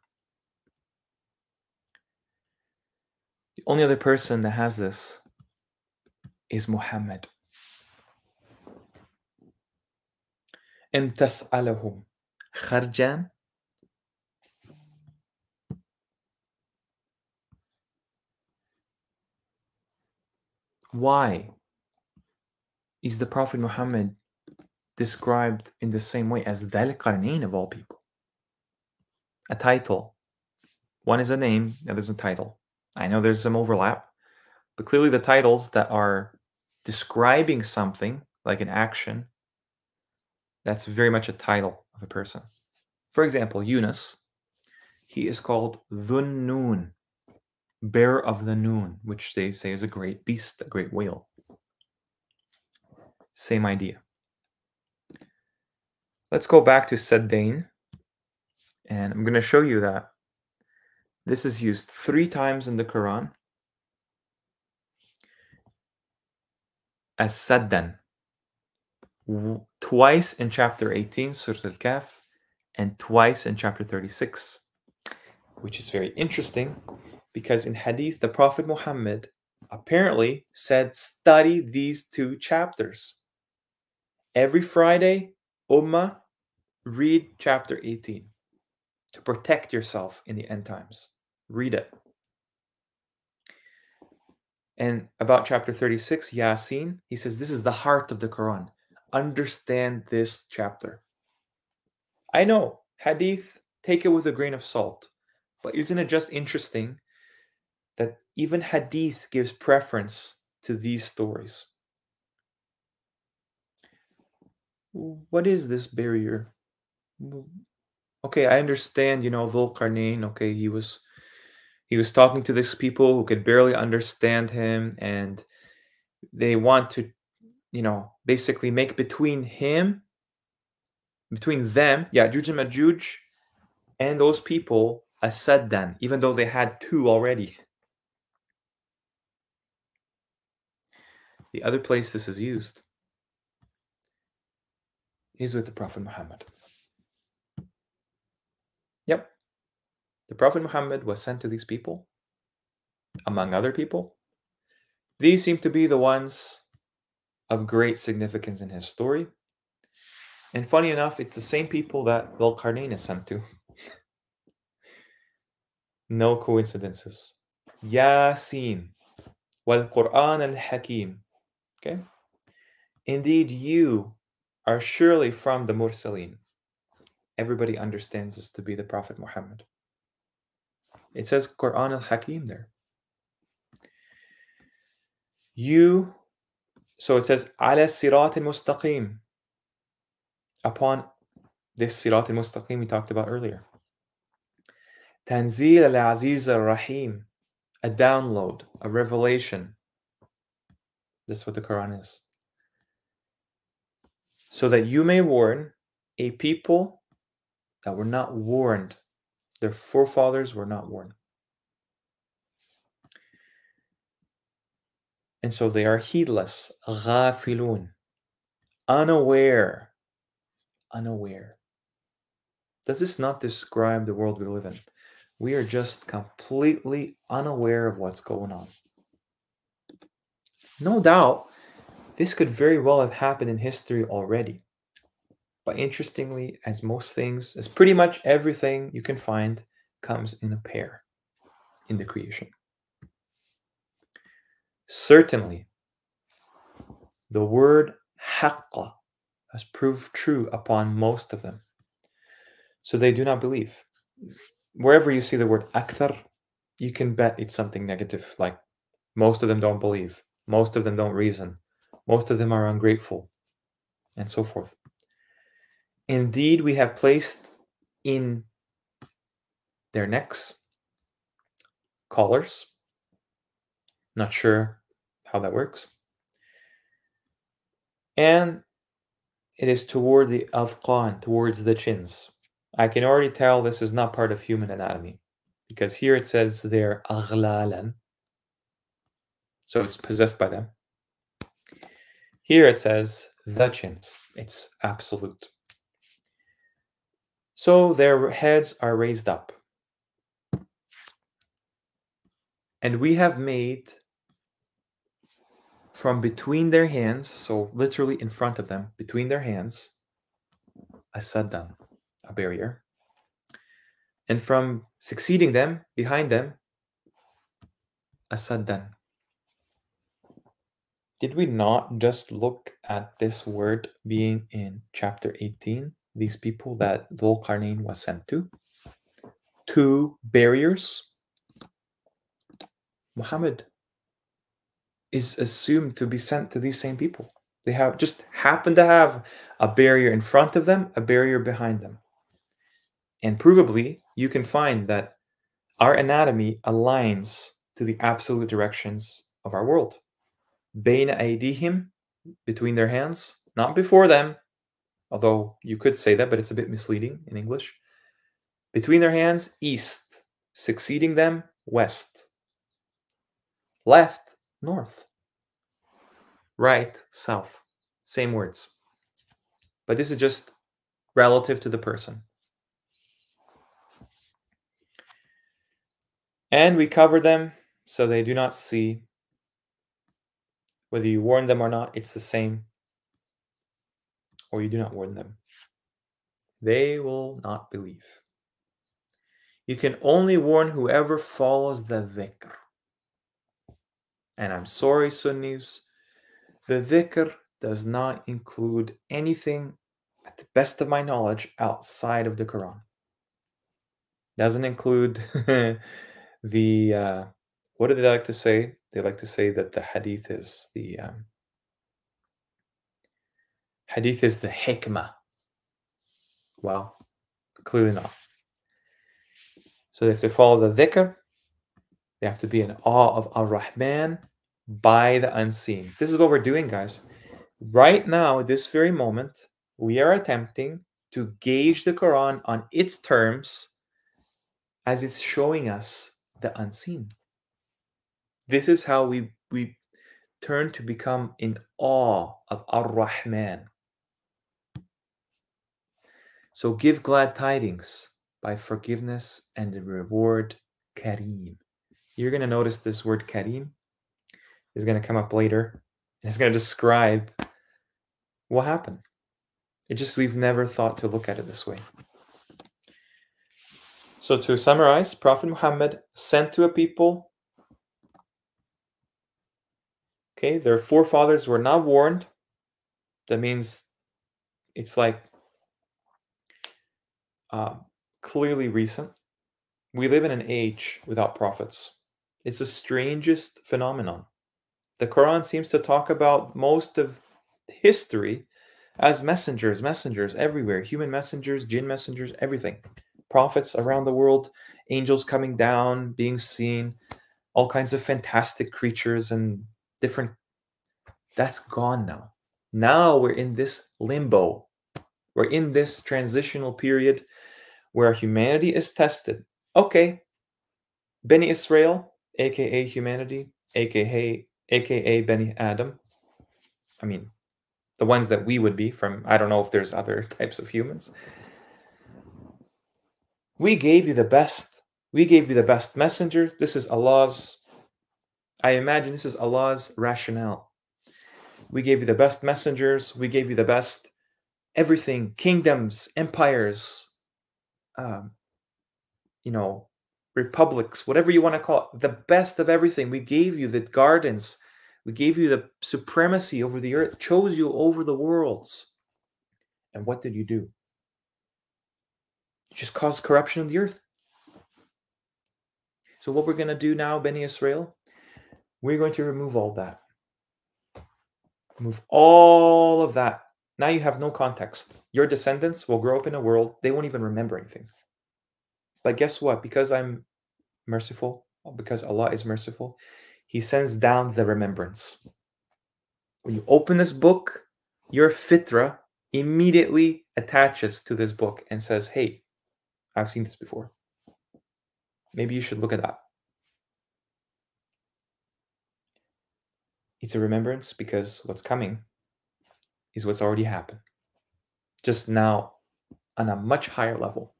The only other person that has this is Muhammad. إن تسألهم خرجا Why is the Prophet Muhammad described in the same way as Dhal Qarnain of all people? A title. One is a name, the other is a title. I know there's some overlap, but clearly the titles that are describing something, like an action, that's very much a title of a person. For example, Yunus, he is called Dhun Nun, bearer of the noon, which they say is a great beast, a great whale. Same idea. Let's go back to Saddain, and I'm going to show you that this is used 3 times in the Quran as Saddan. Twice in chapter 18, Surah Al-Kahf, and twice in chapter 36, which is very interesting Because in hadith, the Prophet Muhammad apparently said, study these 2 chapters. Every Friday, Ummah, read chapter 18 to protect yourself in the end times. Read it. And about chapter 36, Yasin, he says, this is the heart of the Quran. Understand this chapter. I know, hadith, take it with a grain of salt. But isn't it just interesting that even hadith gives preference to these stories? What is this barrier? Okay, I understand, Dhul Qarnayn, okay, he was talking to these people who could barely understand him, and they want to, basically make between them, Ya'juj and Ma'juj, and those people a saddan, even though they had 2 already. The other place this is used is with the Prophet Muhammad. Yep. The Prophet Muhammad was sent to these people, among other people. These seem to be the ones of great significance in his story. And funny enough, it's the same people that Dhul Qarnayn is sent to. No coincidences. Yasin wal Qur'an al Hakim. Okay? Indeed, you are surely from the Mursaleen. Everybody understands this to be the Prophet Muhammad. It says Qur'an al Hakim there. So it says ala sirat al mustaqim. Upon this sirat al mustaqim we talked about earlier. Tanzil al aziz al rahim. A download, a revelation. This is what the Quran is. So that you may warn a people that were not warned. Their forefathers were not warned. And so they are heedless, ghafilun, unaware. Does this not describe the world we live in? We are just completely unaware of what's going on. No doubt, this could very well have happened in history already. But interestingly, as most things, as pretty much everything you can find comes in a pair in the creation. Certainly, the word haqqa has proved true upon most of them. So they do not believe. Wherever you see the word akthar, you can bet it's something negative, like most of them don't believe, most of them don't reason, most of them are ungrateful, and so forth. Indeed, we have placed in their necks collars. Not sure how that works. And it is toward the afqan, towards the chins. I can already tell this is not part of human anatomy, because here it says they're aghlalan, so it's possessed by them. Here it says the chins. It's absolute. So their heads are raised up. And we have made from between their hands, so literally in front of them, between their hands, a saddan, a barrier. And from succeeding them, behind them, a saddan. Did we not just look at this word being in chapter 18? These people that Dhul Qarnayn was sent to? 2 barriers. Muhammad is assumed to be sent to these same people. They have just happen to have a barrier in front of them, a barrier behind them. And provably, you can find that our anatomy aligns to the absolute directions of our world. Bayna aydihim, between their hands, not before them, although you could say that, but it's a bit misleading in English. Between their hands, east. Succeeding them, west. Left, north. Right, south. Same words. But this is just relative to the person. And we cover them so they do not see. Whether you warn them or not, it's the same. Or you do not warn them. They will not believe. You can only warn whoever follows the dhikr. And I'm sorry, Sunnis, the dhikr does not include anything, at the best of my knowledge, outside of the Quran. Doesn't include the, what do they like to say? They like to say that the hadith is the hikmah. Well, clearly not. So they have to follow the dhikr. They have to be in awe of Ar-Rahman by the unseen. This is what we're doing, guys. Right now, this very moment, we are attempting to gauge the Quran on its terms as it's showing us the unseen. This is how we turn to become in awe of Ar-Rahman. So give glad tidings by forgiveness and the reward Kareem. You're going to notice this word Kareem is going to come up later. It's going to describe what happened. It just, we've never thought to look at it this way. So to summarize, Prophet Muhammad sent to a people. Okay, their forefathers were not warned. That means it's like clearly recent. We live in an age without prophets. It's the strangest phenomenon. The Quran seems to talk about most of history as messengers everywhere. Human messengers, jinn messengers, everything. Prophets around the world, angels coming down, being seen, all kinds of fantastic creatures and different. That's gone now. Now we're in this limbo. We're in this transitional period where humanity is tested. Okay, Beni Israel, aka humanity, aka Beni Adam. I mean, the ones that we would be from, I don't know if there's other types of humans. We gave you the best. We gave you the best messenger. This is Allah's, I imagine this is Allah's rationale. We gave you the best messengers. We gave you the best everything, kingdoms, empires, republics, whatever you want to call it, the best of everything. We gave you the gardens. We gave you the supremacy over the earth, chose you over the worlds. And what did you do? You just caused corruption in the earth. So what we're going to do now, Beni Israel, we're going to remove all that. Remove all of that. Now you have no context. Your descendants will grow up in a world, they won't even remember anything. But guess what? Because I'm merciful, because Allah is merciful, He sends down the remembrance. When you open this book, your fitra immediately attaches to this book and says, hey, I've seen this before. Maybe you should look at that. It's a remembrance because what's coming is what's already happened. Just now on a much higher level.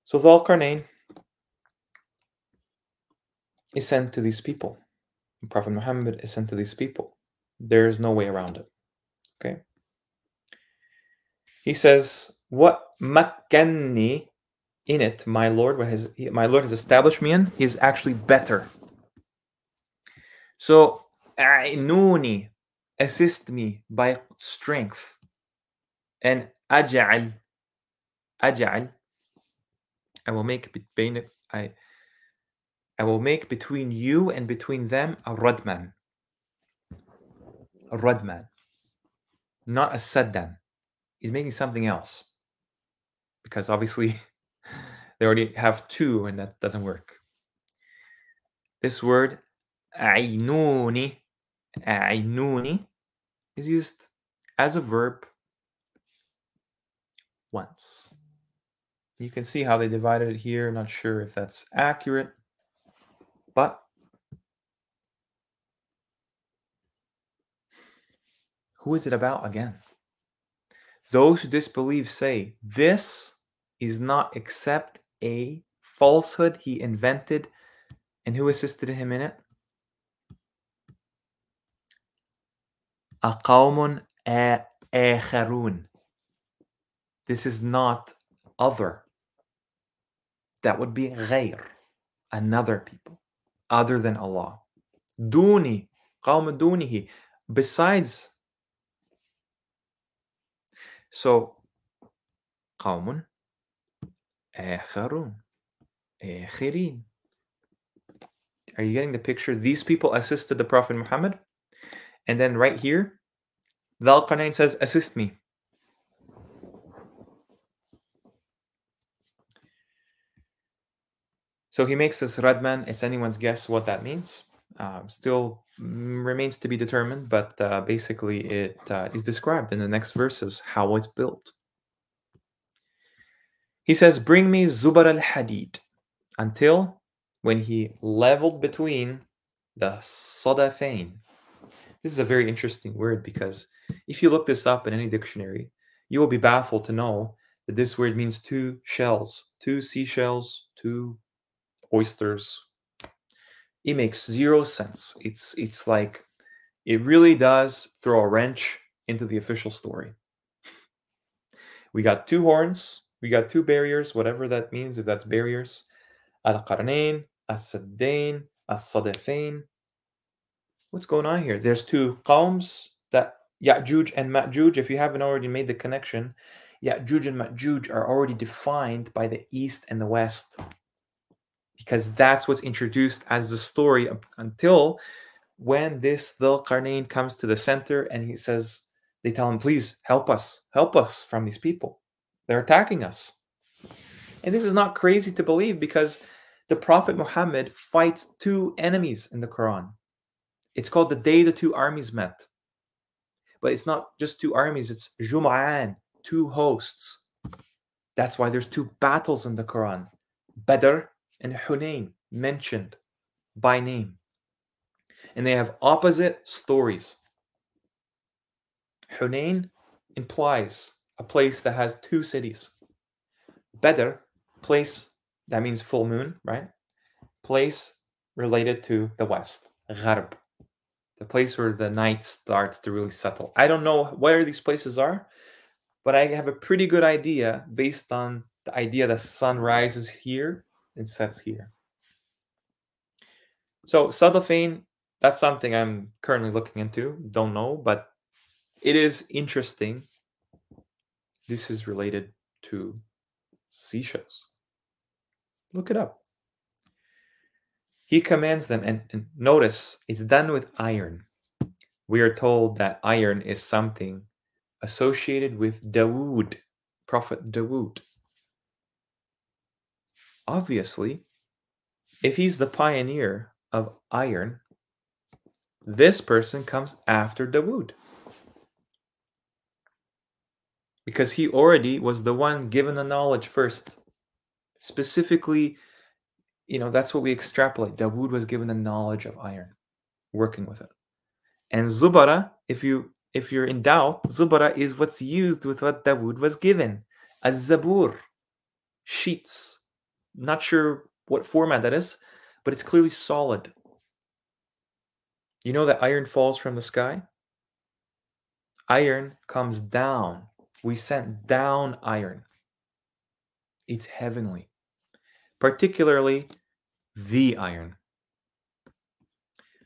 So the Al-Qarnayn is sent to these people. Prophet Muhammad is sent to these people. There is no way around it. Okay? He says, what makkanni in it, my Lord has established me in, is actually better. So, a'inuni, assist me by strength. And aj'al, I will make between you and between them a radman. A radman. Not a saddan. He's making something else. Because obviously they already have two and that doesn't work. This word, a'inuni, is used as a verb once. You can see how they divided it here. Not sure if that's accurate, but who is it about again? Those who disbelieve say, this is not except a falsehood he invented. And who assisted him in it? أَقَوْمٌ آخَرُونَ. This is not other. That would be غير, another people, other than Allah. Duni, قَوْمٌ دُونِهِ, besides. So, قَوْمٌ آخَرُونَ, آخِرِينَ. Are you getting the picture? These people assisted the Prophet Muhammad. And then right here, Dhul Qarnayn says, assist me. So he makes this Radman. It's anyone's guess what that means. Still remains to be determined, but basically it is described in the next verses how it's built. He says, bring me Zubar al-Hadid, until when he leveled between the Sadafain. This is a very interesting word because if you look this up in any dictionary, you will be baffled to know that this word means two shells, two seashells, two oysters. It makes zero sense. It's like it really does throw a wrench into the official story. We got two horns, we got two barriers, whatever that means, if that's barriers. Al-Qarnayn, As-Saddain, As-Sadafain. What's going on here? There's two qawms, that Ya'juj and Ma'juj. If you haven't already made the connection, Ya'juj and Ma'juj are already defined by the east and the west, because that's what's introduced as the story until when this Dhul Qarnayn comes to the center and he says, they tell him, please help us from these people. They're attacking us. And this is not crazy to believe because the Prophet Muhammad fights two enemies in the Quran. It's called the day the two armies met. But it's not just two armies, it's Jum'an, two hosts. That's why there's two battles in the Quran. Badr and Hunayn mentioned by name. And they have opposite stories. Hunayn implies a place that has two cities. Badr, place, that means full moon, right? Place related to the west, Gharb, the place where the night starts to really settle. I don't know where these places are, but I have a pretty good idea based on the idea that sun rises here and sets here. So Sadafain, that's something I'm currently looking into. Don't know, but it is interesting. This is related to seashells. Look it up. He commands them, and notice it's done with iron. We are told that iron is something associated with Dawood, Prophet Dawood. Obviously, if he's the pioneer of iron, this person comes after Dawood. Because he already was the one given the knowledge first. Specifically, that's what we extrapolate. Dawood was given the knowledge of iron, working with it. And Zubara, if you're in doubt, Zubara is what's used with what Dawood was given. Az-Zabur, sheets. Not sure what format that is, but it's clearly solid. You know that iron falls from the sky? Iron comes down. We sent down iron. It's heavenly. Particularly the iron.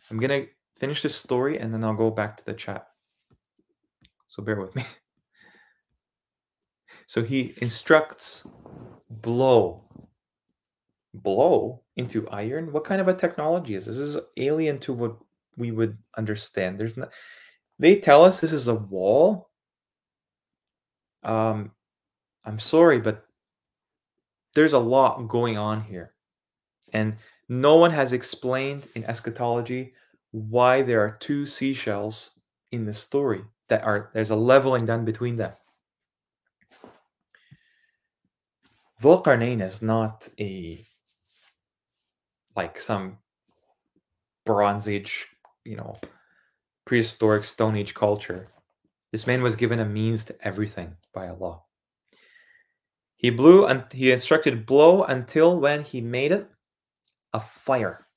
I'm going to finish this story and then I'll go back to the chat. So bear with me. So he instructs blow into iron. What kind of a technology is this? This is alien to what we would understand. They tell us this is a wall. I'm sorry, but there's a lot going on here. And no one has explained in eschatology why there are two seashells in the story there's a leveling done between them. Dhul Qarnayn is not like some Bronze Age, prehistoric Stone Age culture. This man was given a means to everything by Allah. He blew and he instructed blow until when he made it a fire.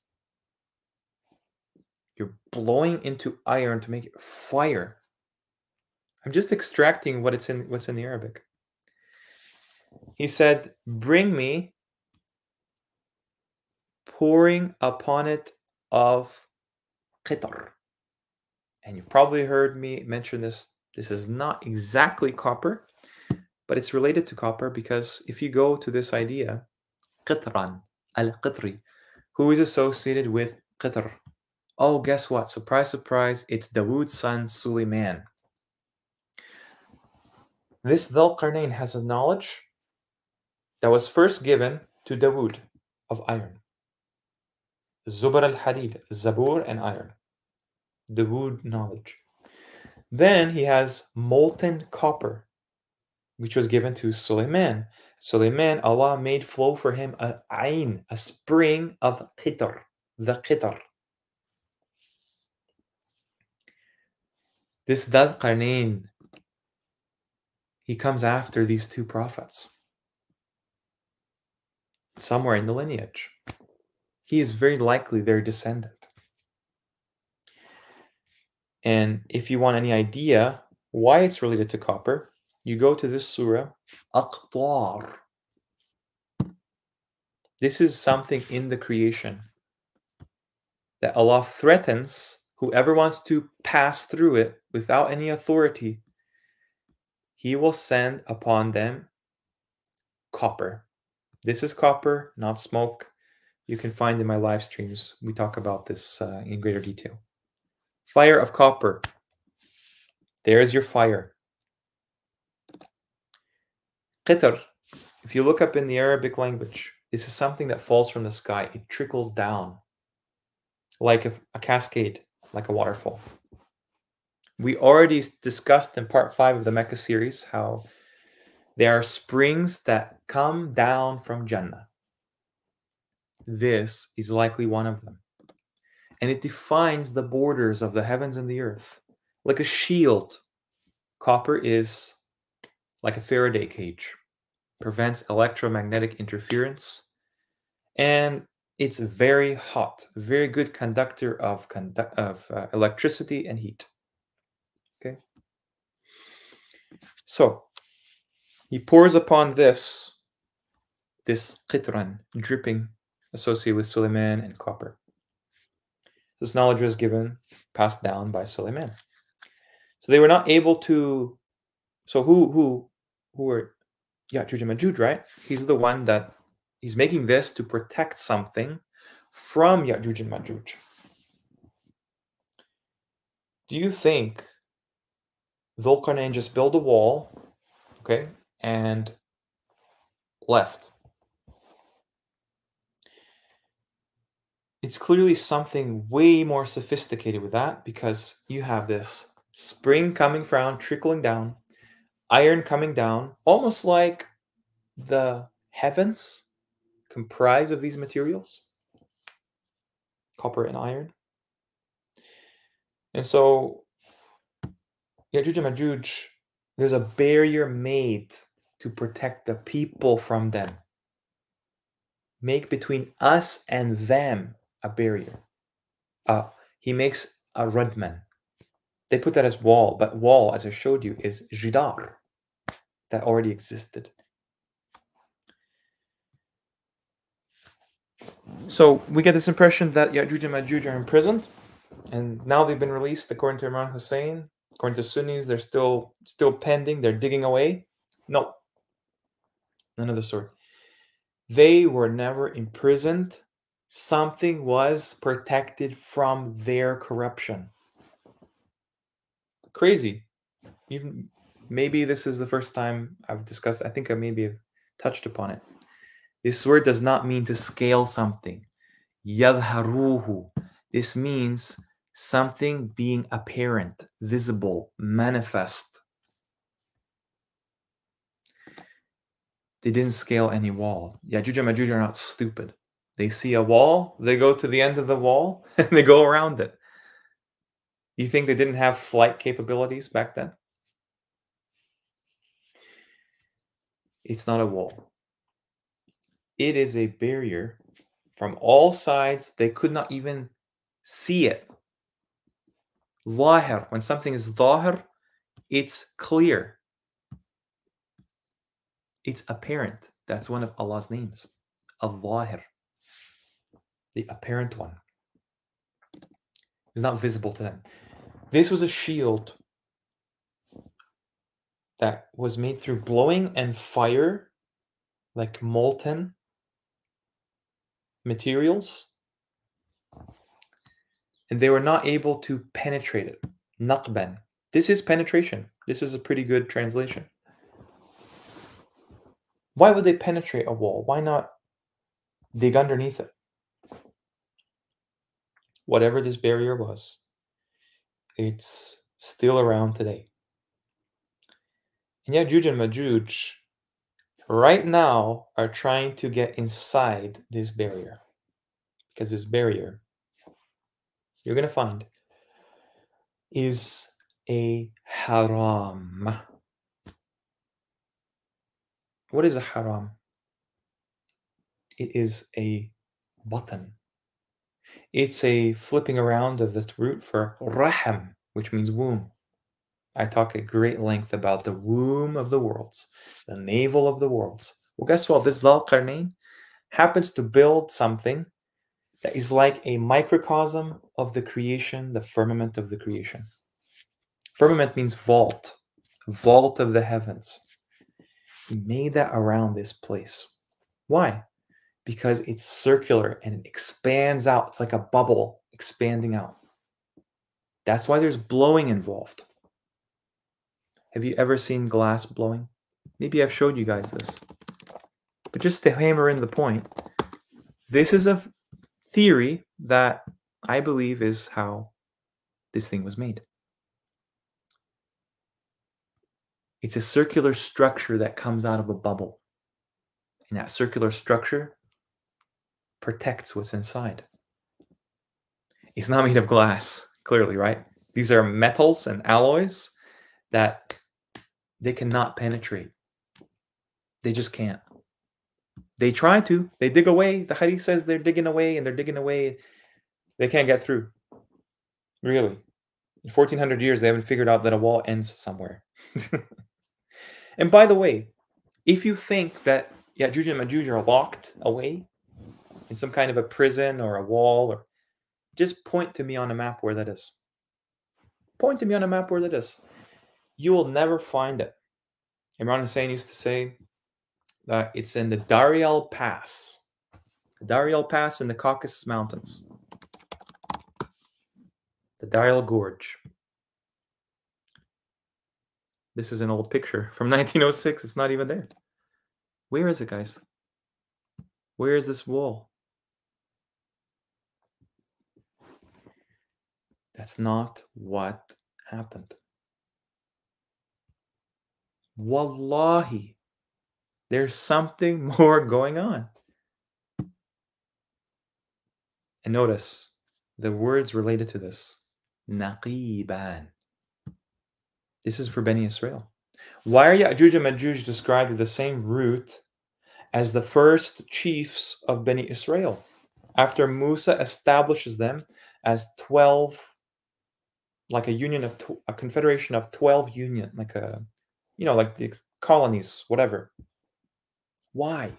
You're blowing into iron to make it fire. I'm just extracting what's in the Arabic. He said, bring me pouring upon it of qitar. And you've probably heard me mention this. This is not exactly copper, but it's related to copper because if you go to this idea, qitran, al-qitri, who is associated with qitr? Oh, guess what? Surprise, surprise, it's Dawood's son, Suleiman. This Dhul Qarnayn has a knowledge that was first given to Dawood of iron. Zubar al-Hadid, Zabur and iron. Dawood knowledge. Then he has molten copper, which was given to Suleiman. Suleiman, Allah made flow for him a ayn, a spring of qitar, the qitar. This Dhul Qarnayn, he comes after these two prophets, somewhere in the lineage. He is very likely their descendant. And if you want any idea why it's related to copper, you go to this surah, Aqtar. This is something in the creation that Allah threatens whoever wants to pass through it without any authority. He will send upon them copper. This is copper, not smoke. You can find in my live streams. We talk about this in greater detail. Fire of copper. There is your fire. Qitr, if you look up in the Arabic language, this is something that falls from the sky. It trickles down like a cascade, like a waterfall. We already discussed in part 5 of the Mecca series how there are springs that come down from Jannah. This is likely one of them. And it defines the borders of the heavens and the earth. Like a shield, copper is like a Faraday cage. Prevents electromagnetic interference. And it's very hot, very good conductor of electricity and heat. Okay. So he pours upon this qitran, dripping, associated with Suleiman and copper. This knowledge was passed down by Suleiman. So they were not able to. So who were Ya'juj and Ma'juj, right? He's the one that he's making this to protect something from Ya'juj and Ma'juj. Do you think Dhul Qarnayn just built a wall, okay, and left? It's clearly something way more sophisticated with that because you have this spring coming from, trickling down, iron coming down, almost like the heavens comprise of these materials, copper and iron. And so Ya'juj and Ma'juj, there's a barrier made to protect the people from them. Make between us and them a barrier. He makes a radman. They put that as wall, but wall, as I showed you, is jidar that already existed. So we get this impression that Ya'juj and Ma'juj are imprisoned, and now they've been released according to Imran Hussein. According to Sunnis, they're still pending. They're digging away. No, none of the sort. They were never imprisoned. Something was protected from their corruption. Crazy. Even maybe this is the first time I've discussed. I think I maybe have touched upon it. This word does not mean to scale something. Yadharuhu. This means something being apparent, visible, manifest. They didn't scale any wall. Ya'juj and Ma'juj are not stupid. They see a wall, they go to the end of the wall, and they go around it. You think they didn't have flight capabilities back then? It's not a wall. It is a barrier from all sides. They could not even see it. Zahir. When something is zahir, it's clear. It's apparent. That's one of Allah's names. Al-Zahir. The apparent one. It's not visible to them. This was a shield that was made through blowing and fire, like molten materials, and they were not able to penetrate it. Naqban. This is penetration. This is a pretty good translation. Why would they penetrate a wall? Why not dig underneath it? Whatever this barrier was, it's still around today. And Ya'juj and Ma'juj right now are trying to get inside this barrier. Because this barrier, you're going to find, is a haram. What is a haram? It is a button. It's a flipping around of the root for raham, which means womb. I talk at great length about the womb of the worlds, the navel of the worlds. Well, guess what? This Dhul Qarnayn happens to build something that is like a microcosm of the creation, the firmament of the creation. Firmament means vault, vault of the heavens. He made that around this place. Why? Because it's circular and it expands out. It's like a bubble expanding out. That's why there's blowing involved. Have you ever seen glass blowing? Maybe I've showed you guys this. But just to hammer in the point, this is a theory that I believe is how this thing was made. It's a circular structure that comes out of a bubble. And that circular structure protects what's inside. It's not made of glass, clearly, right? These are metals and alloys that they cannot penetrate. They just can't. They try to. They dig away. The hadith says they're digging away and they're digging away. They can't get through. Really. In 1400 years, they haven't figured out that a wall ends somewhere. And by the way, if you think that Ya'juj and Ma'juj are locked away in some kind of a prison or a wall, or just point to me on a map where that is. Point to me on a map where that is. You will never find it. Imran Hussein used to say that it's in the Darial Pass. The Darial Pass in the Caucasus Mountains. The Darial Gorge. This is an old picture from 1906. It's not even there. Where is it, guys? Where is this wall? That's not what happened. Wallahi, there's something more going on. And notice the words related to this. Naqiban. This is for Bani Israel. Why are Ya'juj and Ma'juj described with the same root as the first chiefs of Bani Israel? After Musa establishes them as 12, like a union of, a confederation of 12 union, like a, like the colonies, whatever. Why?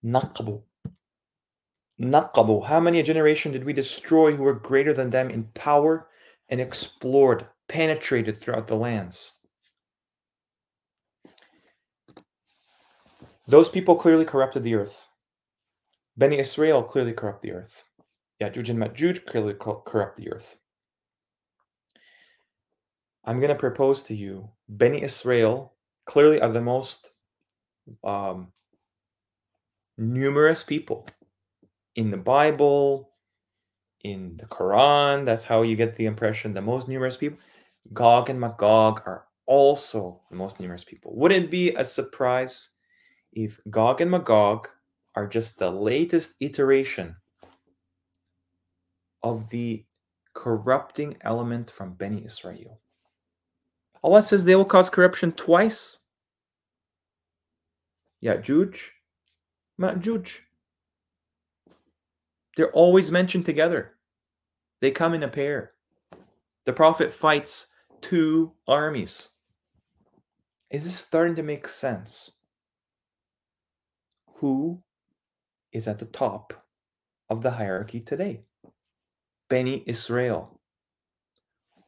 Naqbu. Naqabu. How many a generation did we destroy who were greater than them in power and explored, penetrated throughout the lands? Those people clearly corrupted the earth. Bani Israel clearly corrupt the earth. Ya'juj and Ma'juj clearly corrupt the earth. I'm going to propose to you, Bani Israel clearly are the most numerous people. In the Bible, in the Qur'an, that's how you get the impression the most numerous people. Gog and Magog are also the most numerous people. Wouldn't it be a surprise if Gog and Magog are just the latest iteration of the corrupting element from Bani Israel? Allah says they will cause corruption twice. Ya'juj, Ma'juj. They're always mentioned together. They come in a pair. The Prophet fights two armies. Is this starting to make sense? Who is at the top of the hierarchy today? Bani Israel.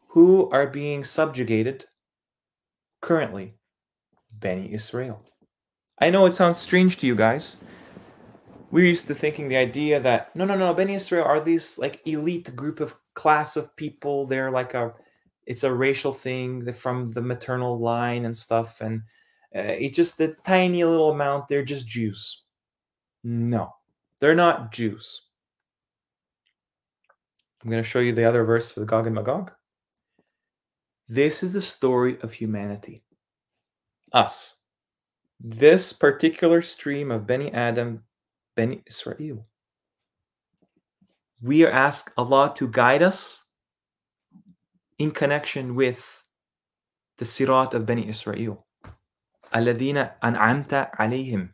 Who are being subjugated currently? Bani Israel. I know it sounds strange to you guys. We're used to thinking the idea that no, Bani Israel are these like elite group of class of people. They're like it's a racial thing. They're from the maternal line and stuff, and it's just a tiny little amount. They're just Jews. No, they're not Jews. I'm going to show you the other verse with Gog and Magog. This is the story of humanity. Us. This particular stream of Bani Adam, Bani Israel. We are asked Allah to guide us in connection with the sirat of Bani Israel. Alladhina an'amta alayhim.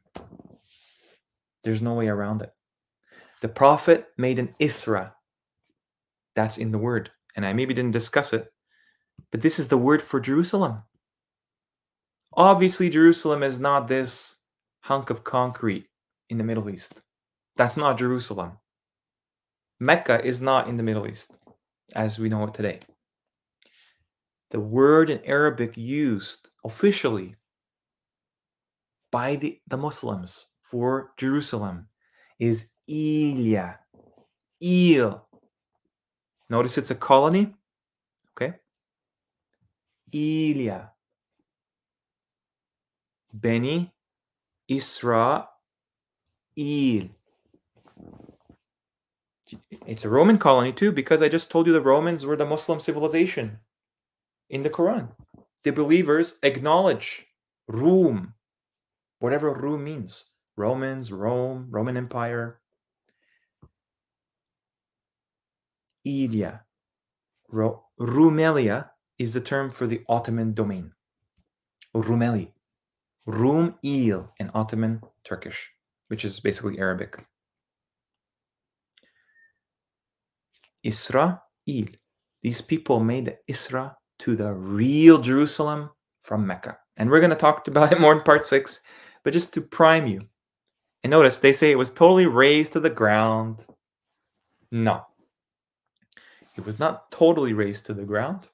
There's no way around it. The Prophet made an Isra. That's in the word. And I maybe didn't discuss it, but this is the word for Jerusalem. Obviously, Jerusalem is not this hunk of concrete in the Middle East. That's not Jerusalem. Mecca is not in the Middle East, as we know it today. The word in Arabic used officially by the Muslims for Jerusalem is Ilya. Il. Notice it's a colony. Okay. Ilya. Beni Israel. It's a Roman colony too, because I just told you the Romans were the Muslim civilization in the Quran. The believers acknowledge Rum, whatever Rum means. Romans, Rome, Roman Empire. Ilya. Rumelia is the term for the Ottoman domain. Rumeli. Rum il in Ottoman Turkish, which is basically Arabic. Israel. These people made the Isra to the real Jerusalem from Mecca. And we're going to talk about it more in part 6, but just to prime you. And notice they say it was totally razed to the ground. No. It was not totally razed to the ground.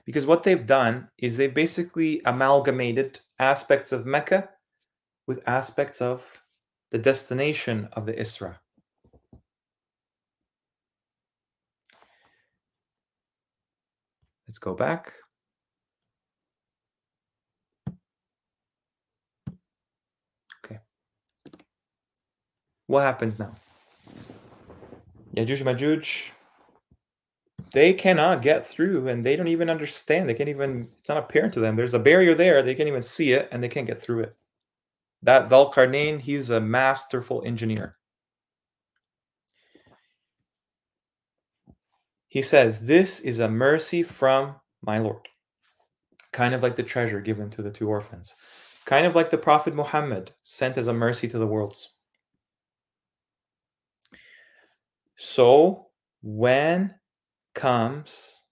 Because what they've done is they basically amalgamated aspects of Mecca with aspects of the destination of the Isra. Let's go back. Okay. What happens now? Yajuj Majuj, they cannot get through, and they don't even understand. They can't even, it's not apparent to them. There's a barrier there. They can't even see it, and they can't get through it. That Dhul Qarnayn, he's a masterful engineer. He says, this is a mercy from my Lord. Kind of like the treasure given to the two orphans. Kind of like the Prophet Muhammad sent as a mercy to the worlds. So, when comes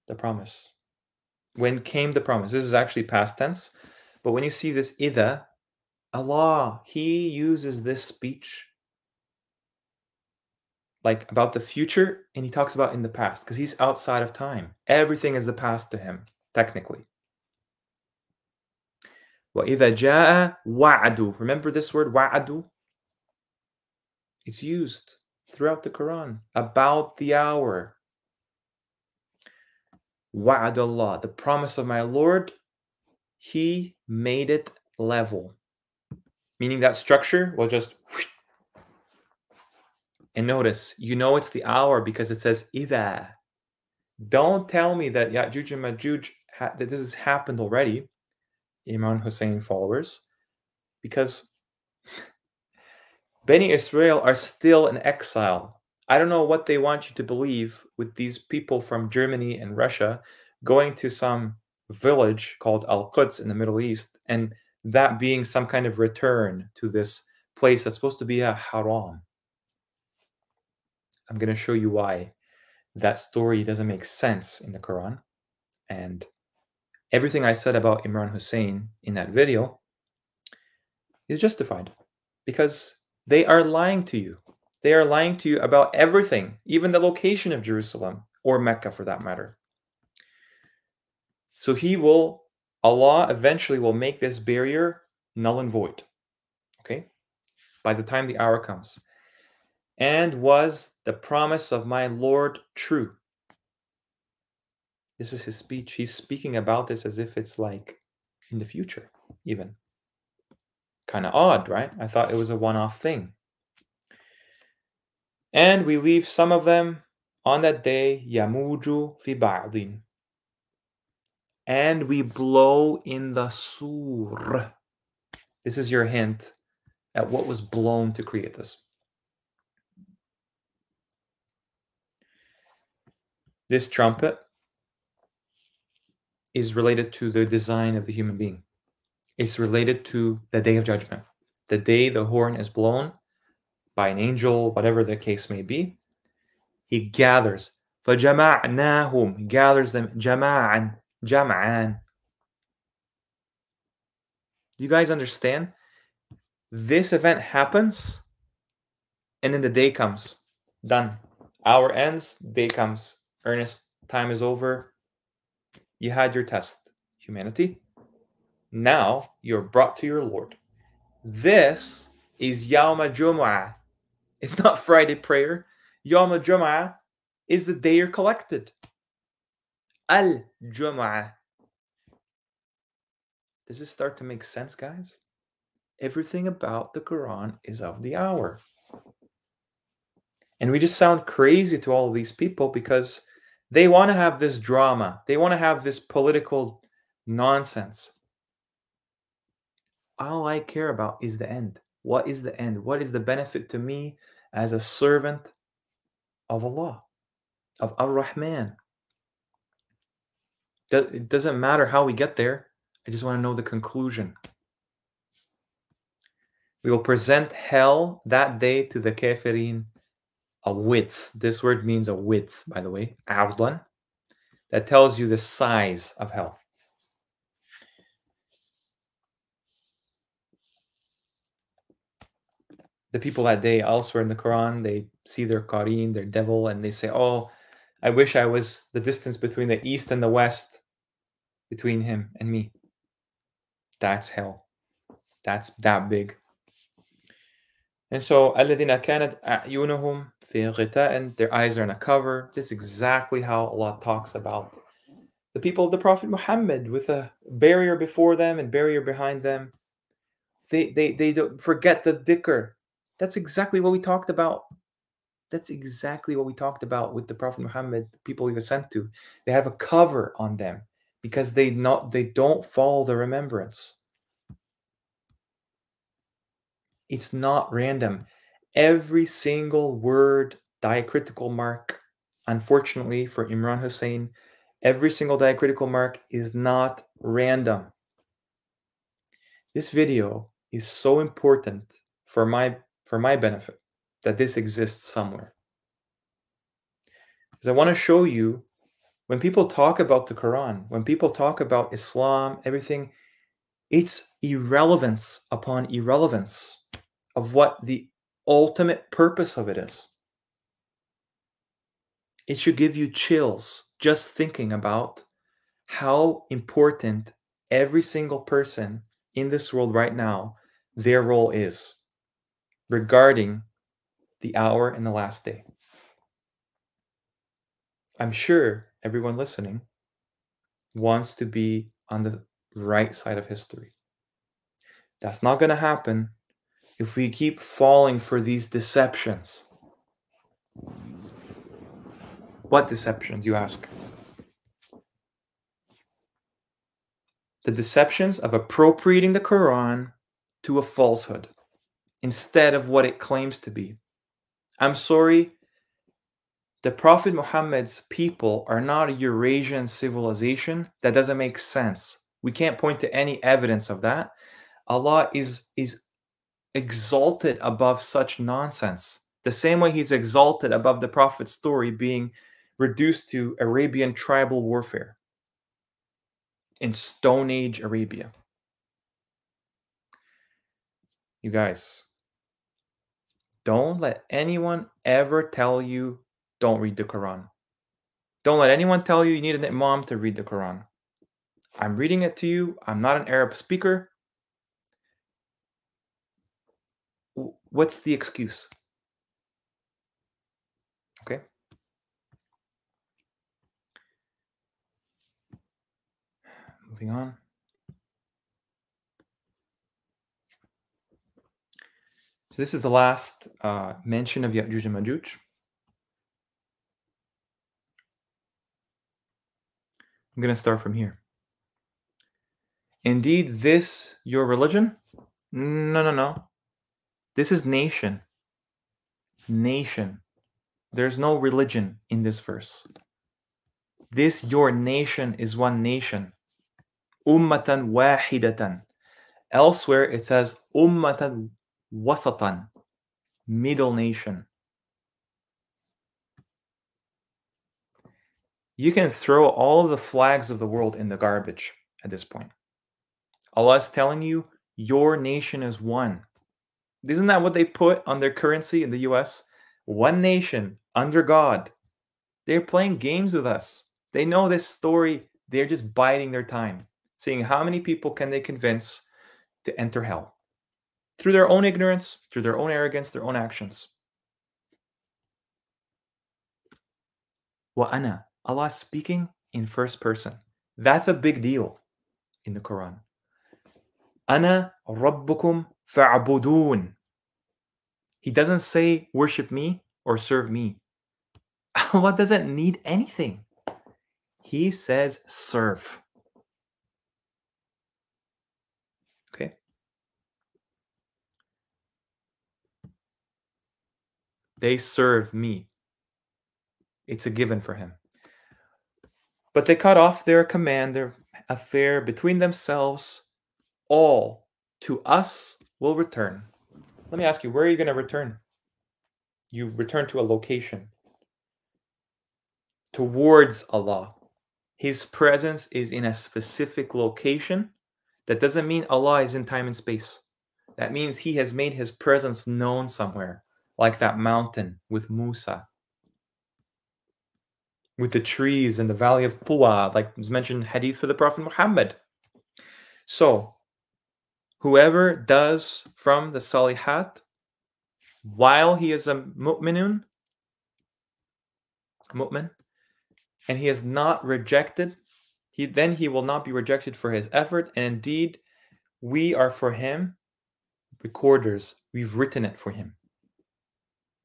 the promise? When came the promise? This is actually past tense. But when you see this idha, Allah, He uses this speech like about the future, and He talks about in the past because He's outside of time. Everything is the past to Him, technically. وَإِذَا جَاءَ وَعْدُ. Remember this word, wa'adu? It's used throughout the Quran about the hour. Wa'ad Allah, the promise of my Lord, He made it level. Meaning that structure will just... And notice, you know it's the hour because it says idha. Don't tell me that Ya'juj and Ma'juj, that this has happened already, Imam Hussein followers, because Bani Israel are still in exile. I don't know what they want you to believe with these people from Germany and Russia, going to some village called Al-Quds in the Middle East, and that being some kind of return to this place that's supposed to be a haram. I'm going to show you why that story doesn't make sense in the Quran. And everything I said about Imran Hussein in that video is justified because they are lying to you. They are lying to you about everything, even the location of Jerusalem or Mecca for that matter. So Allah eventually will make this barrier null and void, okay? By the time the hour comes. And was the promise of my Lord true? This is his speech. He's speaking about this as if it's like in the future, even. Kind of odd, right? I thought it was a one-off thing. And we leave some of them on that day, yamuju fi ba'din. And we blow in the sur. This is your hint at what was blown to create this. This trumpet is related to the design of the human being. It's related to the day of judgment. The day the horn is blown by an angel, whatever the case may be. He gathers. فَجَمَعْنَاهُمْ. He gathers them. جَمَعًا. جَمْعًا. Do you guys understand? This event happens, and then the day comes. Done. Hour ends, day comes. Ernest, time is over. You had your test, humanity. Now you're brought to your Lord. This is Yawma Jumu'ah. It's not Friday prayer. Yawma Jumu'ah is the day you're collected. Al-Jumu'ah. Does this start to make sense, guys? Everything about the Quran is of the hour. And we just sound crazy to all of these people because they want to have this drama. They want to have this political nonsense. All I care about is the end. What is the end? What is the benefit to me as a servant of Allah, of Ar-Rahman? It doesn't matter how we get there. I just want to know the conclusion. We will present hell that day to the kafirin, a width. This word means a width, by the way, ardan. That tells you the size of hell. The people that day elsewhere in the Quran, they see their qarin, their devil, and they say, oh, I wish I was the distance between the east and the west, between him and me. That's hell. That's that big. And so, الَّذِينَ كَانَتْ أَعْيُنُهُمْ فِي غِطَاءٍ, their eyes are in a cover. This is exactly how Allah talks about the people of the Prophet Muhammad, with a barrier before them and barrier behind them. They don't forget the dhikr. That's exactly what we talked about. That's exactly what we talked about with the Prophet Muhammad, the people he was sent to. They have a cover on them because they don't follow the remembrance. It's not random. Every single word, diacritical mark, unfortunately for Imran Hussein, every single diacritical mark is not random. This video is so important for my benefit that this exists somewhere. Because I want to show you, when people talk about the Quran, when people talk about Islam, everything, it's irrelevance upon irrelevance of what the ultimate purpose of it is. It should give you chills just thinking about how important every single person in this world right now, their role is regarding the hour and the last day. I'm sure everyone listening wants to be on the right side of history. That's not going to happen if we keep falling for these deceptions. What deceptions, you ask? The deceptions of appropriating the Quran to a falsehood instead of what it claims to be. I'm sorry, The Prophet Muhammad's people are not a Eurasian civilization. That doesn't make sense. We can't point to any evidence of that. Allah is exalted above such nonsense. The same way he's exalted above the Prophet's story being reduced to Arabian tribal warfare in Stone Age Arabia. You guys, don't let anyone ever tell you don't read the Quran. Don't let anyone tell you you need an imam to read the Quran. I'm reading it to you. I'm not an Arab speaker. What's the excuse? Okay. Moving on. So this is the last mention of Ya'juj and Ma'juj. I'm going to start from here. Indeed, this your religion? No. This is nation. Nation. There's no religion in this verse. This your nation is one nation. Ummatan wahidatan. Elsewhere it says ummatan wasatan. Middle nation. You can throw all of the flags of the world in the garbage at this point. Allah is telling you your nation is one. Isn't that what they put on their currency in the US? One nation under God. They're playing games with us. They know this story. They're just biding their time, seeing how many people can they convince to enter hell through their own ignorance, through their own arrogance, their own actions. Wa'ana. Allah is speaking in first person. That's a big deal in the Quran. Ana rabbukum fa'budun. He doesn't say worship me or serve me. Allah doesn't need anything. He says serve. Okay? They serve me. It's a given for him. But they cut off their command, their affair between themselves. All to us will return. Let me ask you, where are you going to return? You return to a location. Towards Allah. His presence is in a specific location. That doesn't mean Allah is in time and space. That means he has made his presence known somewhere, like that mountain with Musa, with the trees in the valley of Tuwa, like was mentioned in hadith for the Prophet Muhammad. So, whoever does from the salihat while he is a mu'min, and he is not rejected, then he will not be rejected for his effort. And indeed, we are for him recorders. We've written it for him.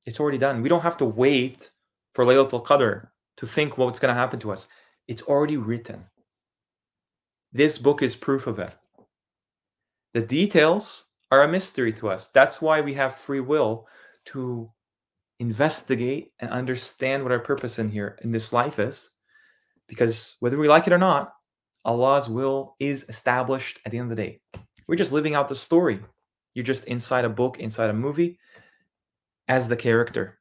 It's already done. We don't have to wait for Laylatul Qadr to think what's going to happen to us. It's already written. This book is proof of it. The details are a mystery to us. That's why we have free will to investigate and understand what our purpose in this life is. Because whether we like it or not, Allah's will is established at the end of the day. We're just living out the story. You're just inside a book, inside a movie, as the character,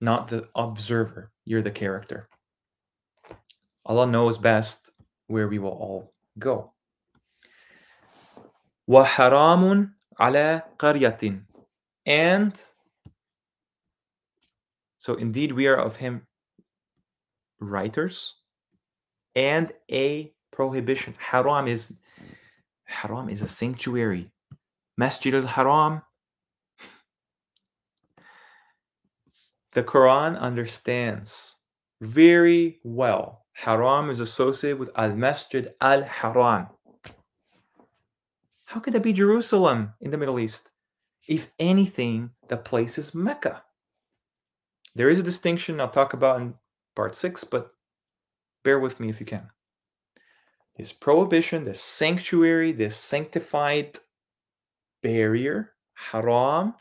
not the observer. You're the character. Allah knows best where we will all go. وَحَرَامٌ عَلَى قَرْيَةٍ. And so indeed we are of him writers, and a prohibition. Haram is a sanctuary. Masjid al-Haram. The Quran understands very well. Haram is associated with al-Masjid al-Haram. How could that be Jerusalem in the Middle East? If anything, the place is Mecca. There is a distinction I'll talk about in part 6, but bear with me if you can. This prohibition, this sanctuary, this sanctified barrier, haram,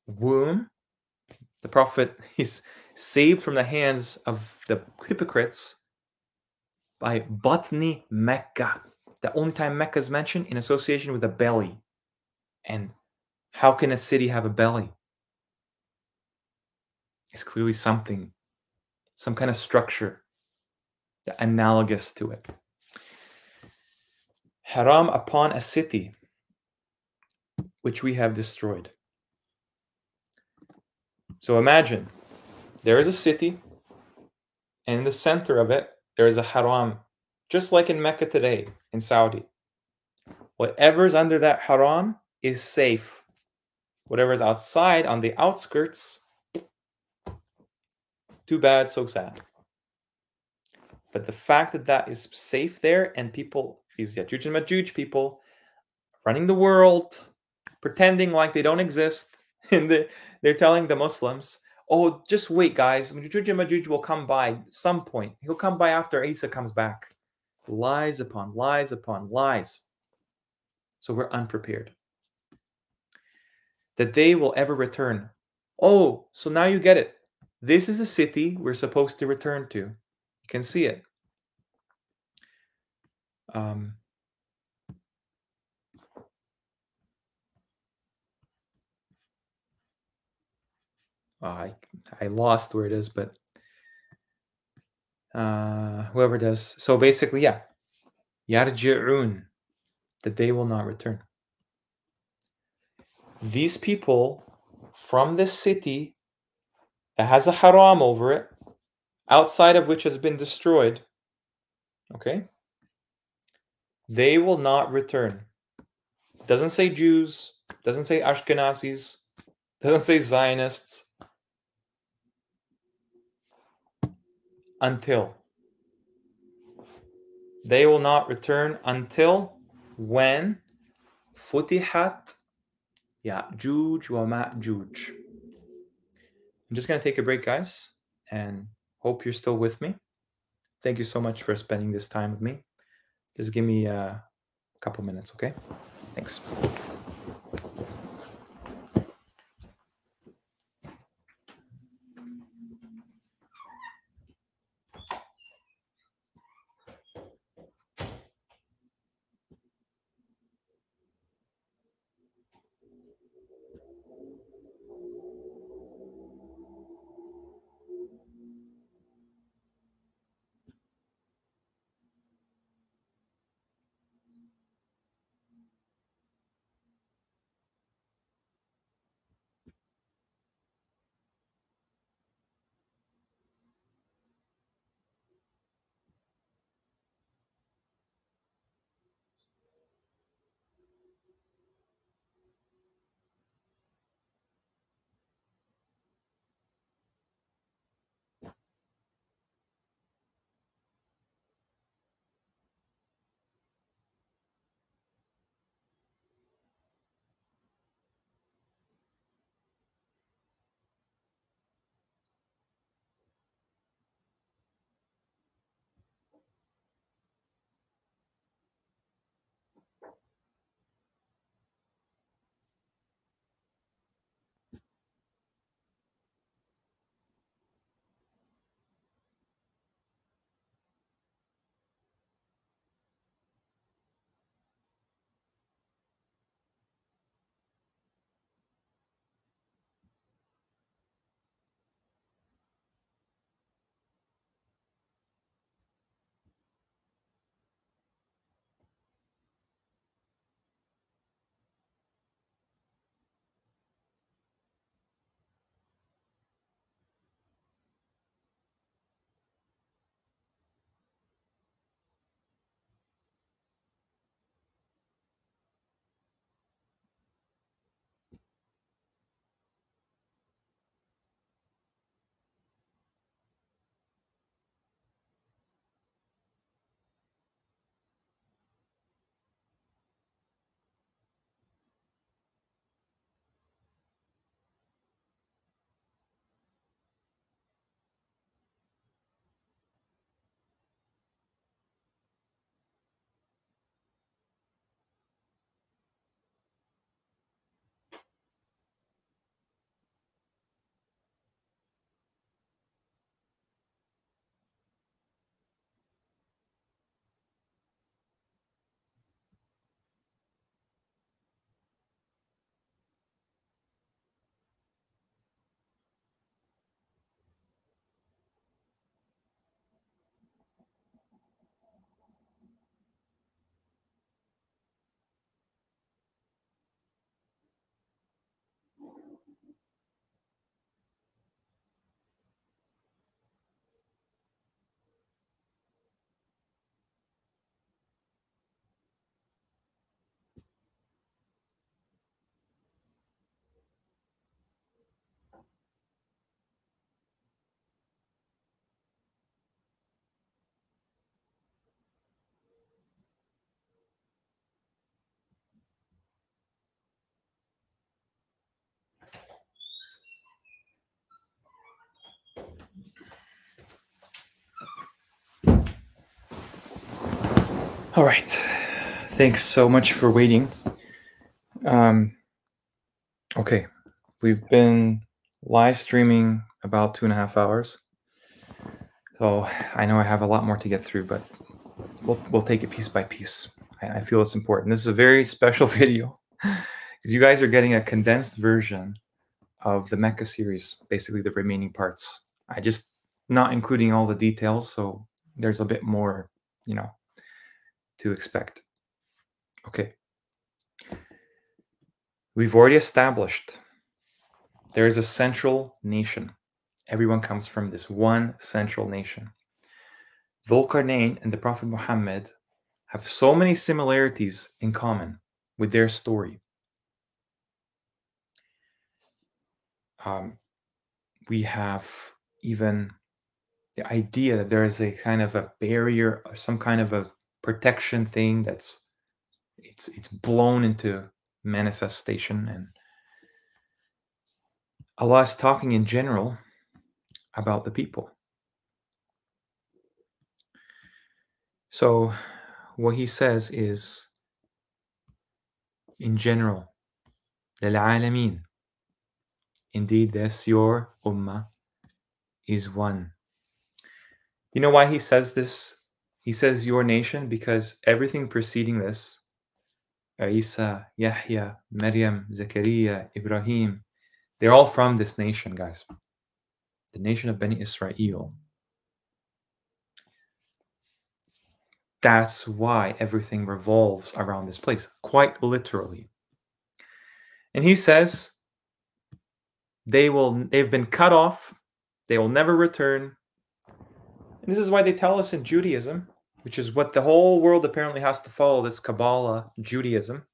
womb. The Prophet, saved from the hands of the hypocrites by Batni Mecca. The only time Mecca is mentioned in association with a belly. And how can a city have a belly? It's clearly something, some kind of structure analogous to it. Haram upon a city which we have destroyed. So imagine there is a city, and in the center of it, there is a haram, just like in Mecca today, in Saudi. Whatever's under that haram is safe. Whatever's outside on the outskirts, too bad, so sad. But the fact that that is safe there, and people, these Yajuj and Majuj people, running the world, pretending like they don't exist, and they're telling the Muslims, oh, just wait, guys, Yajuj and Majuj will come by at some point. He'll come by after Isa comes back. Lies upon lies upon lies. So we're unprepared. That they will ever return. Oh, so now you get it. This is the city we're supposed to return to. You can see it. I lost where it is, but whoever does. So basically, yeah. Yarji'un, that they will not return. These people from this city that has a haram over it, outside of which has been destroyed, okay, they will not return. Doesn't say Jews, doesn't say Ashkenazis, doesn't say Zionists. Until. They will not return until when Futihat Ya'juj wa Ma'juj. I'm just going to take a break, guys, and hope you're still with me. Thank you so much for spending this time with me. Just give me a couple minutes, okay? Thanks. All right. Thanks so much for waiting. Okay. We've been live streaming about 2.5 hours. So I know I have a lot more to get through, but we'll take it piece by piece. I feel it's important. This is a very special video because you guys are getting a condensed version of the Mecca series, basically the remaining parts. I just not including all the details, so there's a bit more, to expect. Okay. We've already established there is a central nation. Everyone comes from this one central nation. Dhul-Qarnayn and the Prophet Muhammad have so many similarities in common with their story. We have even the idea that there is a kind of a barrier or some kind of a protection thing that's it's blown into manifestation, and Allah is talking in general about the people. So what he says is in general, للعالمين. Indeed, this your ummah is one. You know why he says this? He says your nation because everything preceding this, Isa, Yahya, Maryam, Zakaria, Ibrahim, they're all from this nation, guys. The nation of Bani Israel. That's why everything revolves around this place, quite literally. And he says they've been cut off, they will never return. And this is why they tell us in Judaism, which is what the whole world apparently has to follow, this Kabbalah Judaism.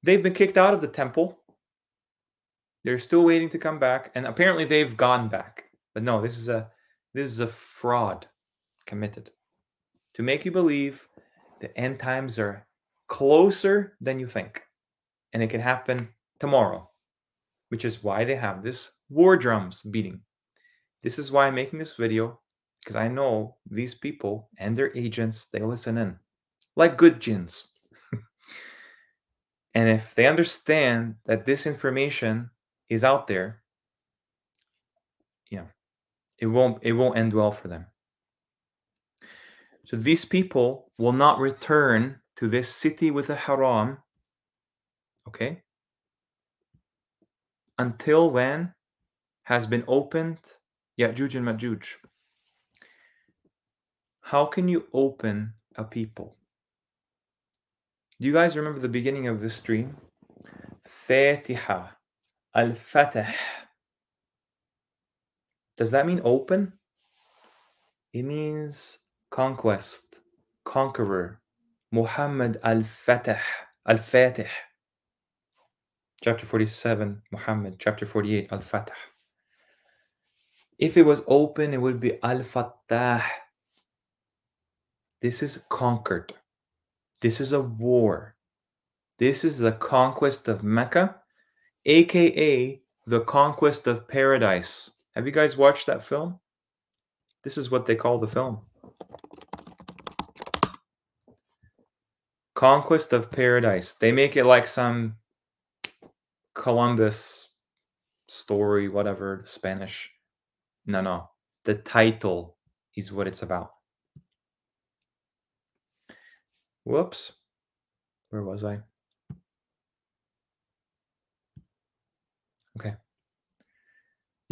They've been kicked out of the temple. They're still waiting to come back, and apparently they've gone back. But no, this is a fraud committed to make you believe the end times are closer than you think, and it can happen tomorrow, which is why they have this war drums beating. This is why I'm making this video, because I know these people and their agents, they listen in like good jinns. And if they understand that this information is out there, it won't end well for them. So these people will not return to this city with a haram, okay, until when has been opened Ya'juj and Ma'juj. How can you open a people? Do you guys remember the beginning of this stream? Fatiha, al-Fatah. Does that mean open? It means conquest, conqueror. Muhammad al-Fatah, al-Fatih. Chapter 47, Muhammad. Chapter 48, al-Fatah. If it was open, it would be al-Fattah. This is conquered. This is a war. This is the conquest of Mecca, aka the conquest of paradise. Have you guys watched that film? This is what they call the film. Conquest of Paradise. They make it like some Columbus story, whatever, Spanish. No. The title is what it's about. Whoops. Where was I? Okay.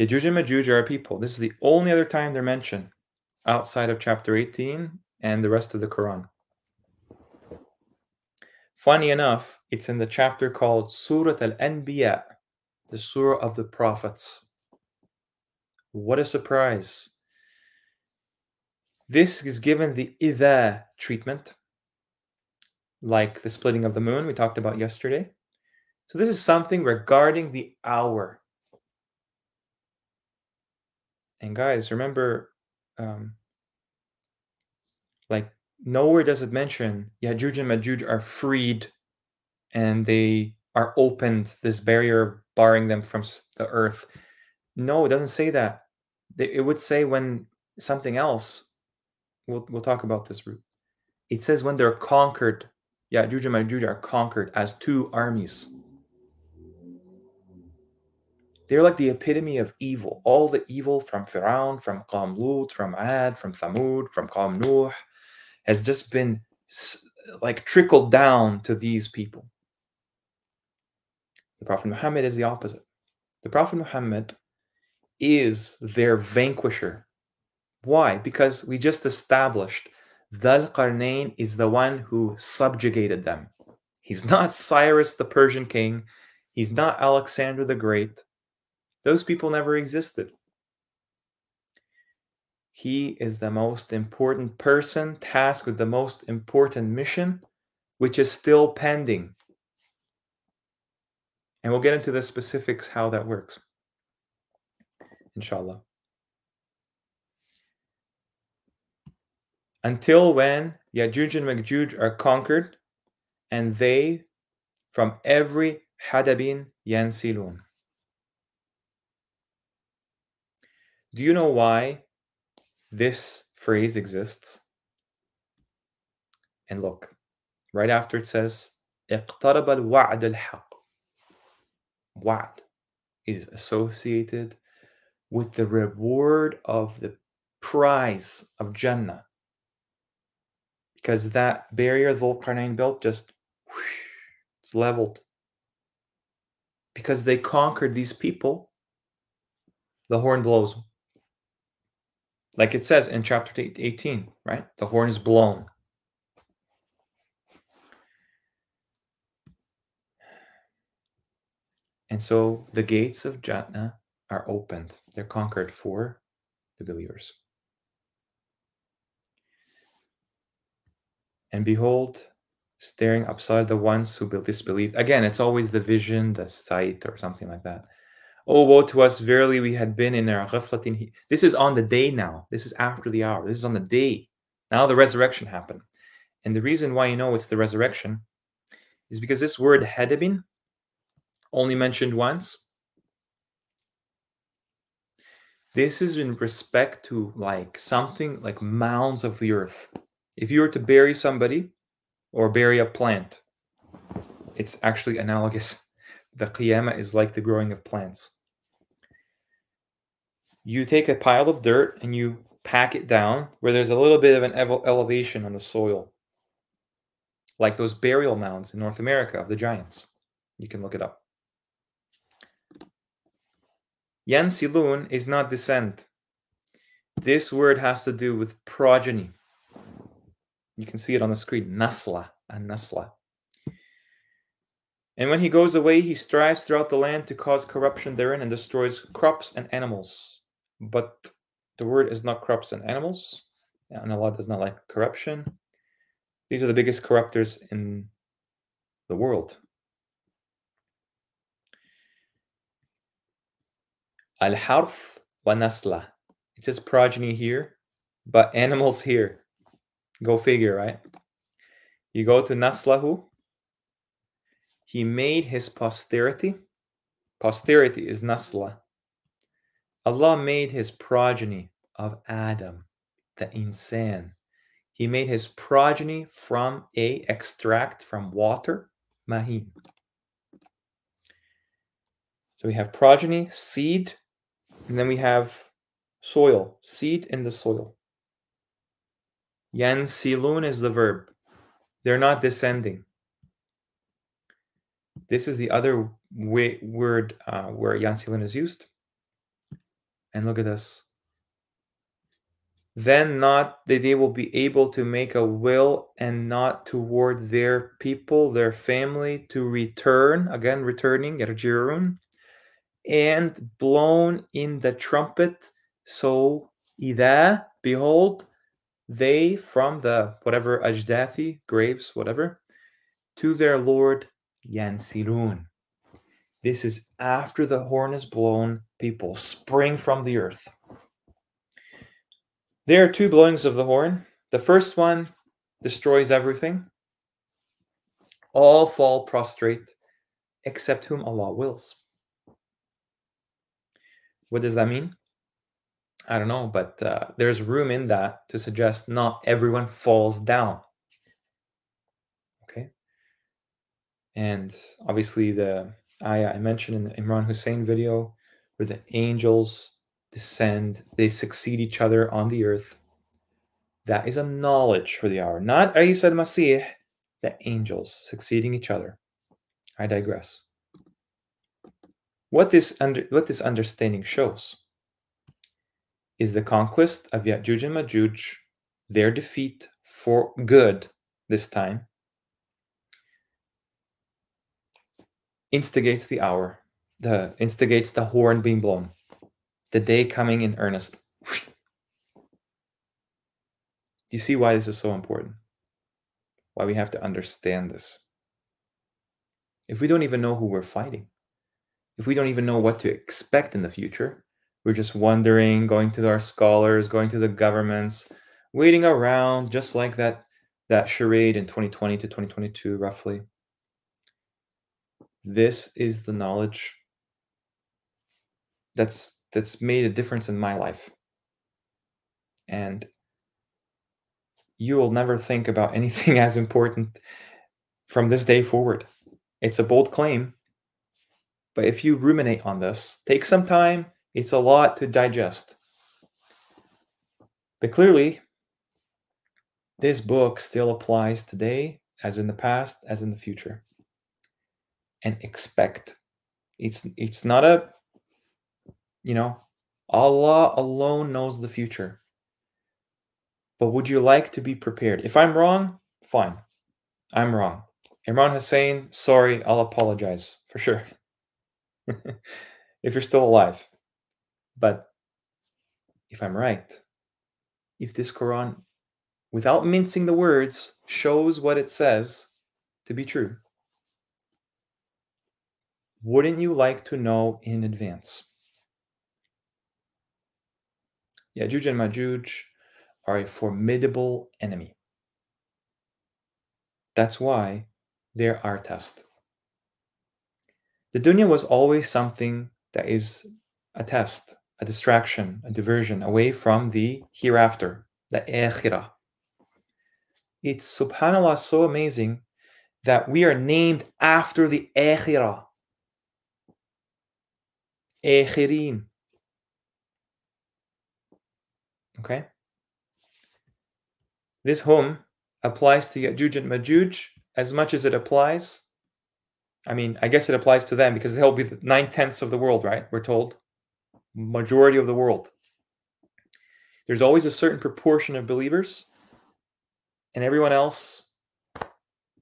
Ya'juj and Ma'juj are people. This is the only other time they're mentioned outside of chapter 18 and the rest of the Quran. Funny enough, it's in the chapter called Surah al-Anbiya, the surah of the prophets. What a surprise. This is given the idha treatment, like the splitting of the moon we talked about yesterday. So this is something regarding the hour. And guys, remember, like nowhere does it mention Ya'juj and Ma'juj are freed and they are opened, this barrier barring them from the earth. No, it doesn't say that. It would say when something else, we'll talk about this root. It says when they're conquered, Ya'juj and Ma'juj are conquered as two armies. They're like the epitome of evil. All the evil from Fir'aun, from Qawm Lut, from Ad, from Thamud, from Qawm Nuh has just been like trickled down to these people. The Prophet Muhammad is the opposite. The Prophet Muhammad is their vanquisher. Why? Because we just established Dhul Qarnayn is the one who subjugated them. He's not Cyrus the Persian king. He's not Alexander the Great. Those people never existed. He is the most important person tasked with the most important mission, which is still pending. And we'll get into the specifics how that works, inshallah. Until when Ya'juj and Ma'juj are conquered, and they from every hadabin yansilun. Do you know why this phrase exists? And look, right after it says, اقترب الوعد الحق. Wa'd is associated with the reward of the prize of Jannah. Because that barrier Dhul Qarnayn built just, it's leveled. Because they conquered these people, the horn blows. Like it says in chapter 18, right? The horn is blown. And so the gates of Jannah are opened. They're conquered for the believers. And behold, staring upside the ones who disbelieved. Again, it's always the vision, the sight, or something like that. Oh, woe to us, verily we had been in our ghaflatin. This is on the day now. This is after the hour. This is on the day. Now the resurrection happened. And the reason why you know it's the resurrection is because this word hadabin, only mentioned once. This is in respect to like something like mounds of the earth. If you were to bury somebody or bury a plant, it's actually analogous. The qiyamah is like the growing of plants. You take a pile of dirt and you pack it down where there's a little bit of an elevation on the soil. Like those burial mounds in North America of the giants. You can look it up. Yansilun is not descent. This word has to do with progeny. You can see it on the screen. Nasla and nasla. And when he goes away, he strives throughout the land to cause corruption therein and destroys crops and animals. But the word is not crops and animals. And Allah does not like corruption. These are the biggest corruptors in the world. Al-harf wa nasla. It says progeny here, but animals here. Go figure, right? You go to naslahu. He made his posterity. Posterity is nasla. Allah made his progeny of Adam, the insan. He made his progeny from a extract from water, mahin. So we have progeny, seed, and then we have soil, seed in the soil. Yansilun is the verb. They're not descending. This is the other word where yansilun is used. And look at this. Then not that they will be able to make a will and not toward their people, their family, to return, again returning, yarjirun, and blown in the trumpet. So idha, behold, they from the whatever ajdathi, graves, whatever, to their Lord yansirun. This is after the horn is blown, people spring from the earth. There are two blowings of the horn. The first one destroys everything. All fall prostrate, except whom Allah wills. What does that mean? I don't know, but there's room in that to suggest not everyone falls down. And obviously the ayah I mentioned in the Imran Hussein video, where the angels descend, they succeed each other on the earth. That is a knowledge for the hour, not Isa al-Masih, the angels succeeding each other. I digress. What this understanding shows is the conquest of Ya'juj and Ma'juj, their defeat for good this time, instigates the hour, instigates the horn being blown, the day coming in earnest. Do you see why this is so important? Why we have to understand this? If we don't even know who we're fighting, if we don't even know what to expect in the future, we're just wondering, going to our scholars, going to the governments, waiting around, just like that charade in 2020 to 2022, roughly. This is the knowledge that's made a difference in my life. And you will never think about anything as important from this day forward. It's a bold claim, but if you ruminate on this, take some time, it's a lot to digest. But clearly, this book still applies today, as in the past, as in the future. And expect. It's not a, Allah alone knows the future. But would you like to be prepared? If I'm wrong, fine. I'm wrong. Imran Hussein, sorry, I'll apologize for sure. If you're still alive. But if I'm right, if this Quran, without mincing the words, shows what it says to be true, wouldn't you like to know in advance? Ya'juj and Ma'juj are a formidable enemy. That's why they're our test. The dunya was always something that is a test, a distraction, a diversion away from the hereafter, the akhirah. It's subhanAllah so amazing that we are named after the akhirah. Akhirin. Okay? This hum applies to Ya'juj and Ma'juj as much as it applies. I guess it applies to them because they'll be 9/10 of the world, right? We're told. Majority of the world. There's always a certain proportion of believers, and everyone else,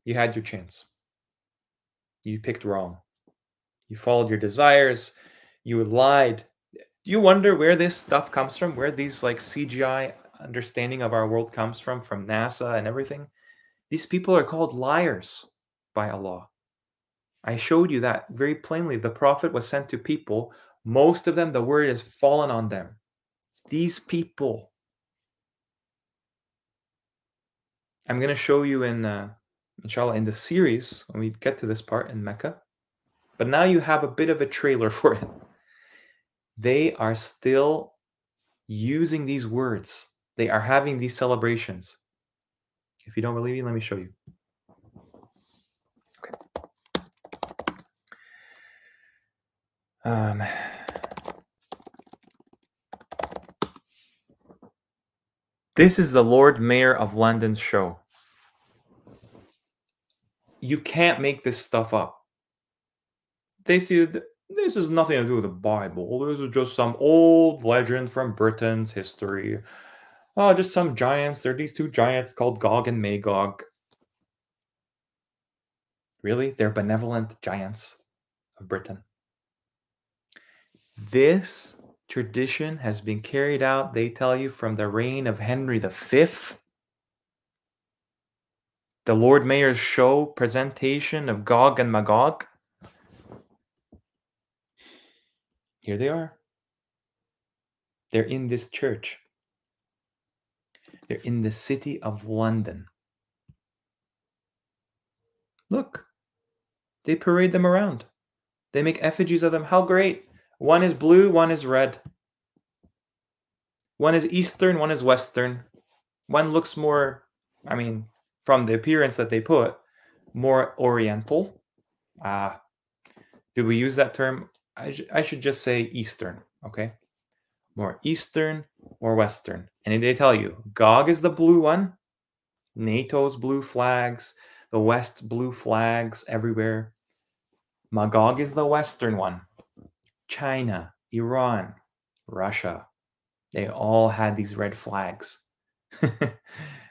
you had your chance. You picked wrong. You followed your desires. You lied. You wonder where this stuff comes from, where these like CGI understanding of our world comes from NASA and everything. These people are called liars by Allah. I showed you that very plainly. The Prophet was sent to people. Most of them, the word has fallen on them. These people. I'm going to show you inshallah, in the series, when we get to this part in Mecca. But now you have a bit of a trailer for it. They are still using these words. They are having these celebrations. If you don't believe me, let me show you. Okay. This is the Lord Mayor of London's show. You can't make this stuff up. They see this has nothing to do with the Bible. This is just some old legend from Britain's history. Oh, just some giants. There are these two giants called Gog and Magog. Really? They're benevolent giants of Britain. This tradition has been carried out, they tell you, from the reign of Henry V. The Lord Mayor's show presentation of Gog and Magog. Here they are. They're in this church. They're in the city of London. Look, they parade them around. They make effigies of them. How great. One is blue, one is red. One is Eastern, one is Western. One looks more, from the appearance that they put, more Oriental. Do we use that term? I should just say Eastern, okay? More Eastern or Western. And they tell you, Gog is the blue one, NATO's blue flags, the West's blue flags everywhere. Magog is the Western one. China, Iran, Russia, they all had these red flags.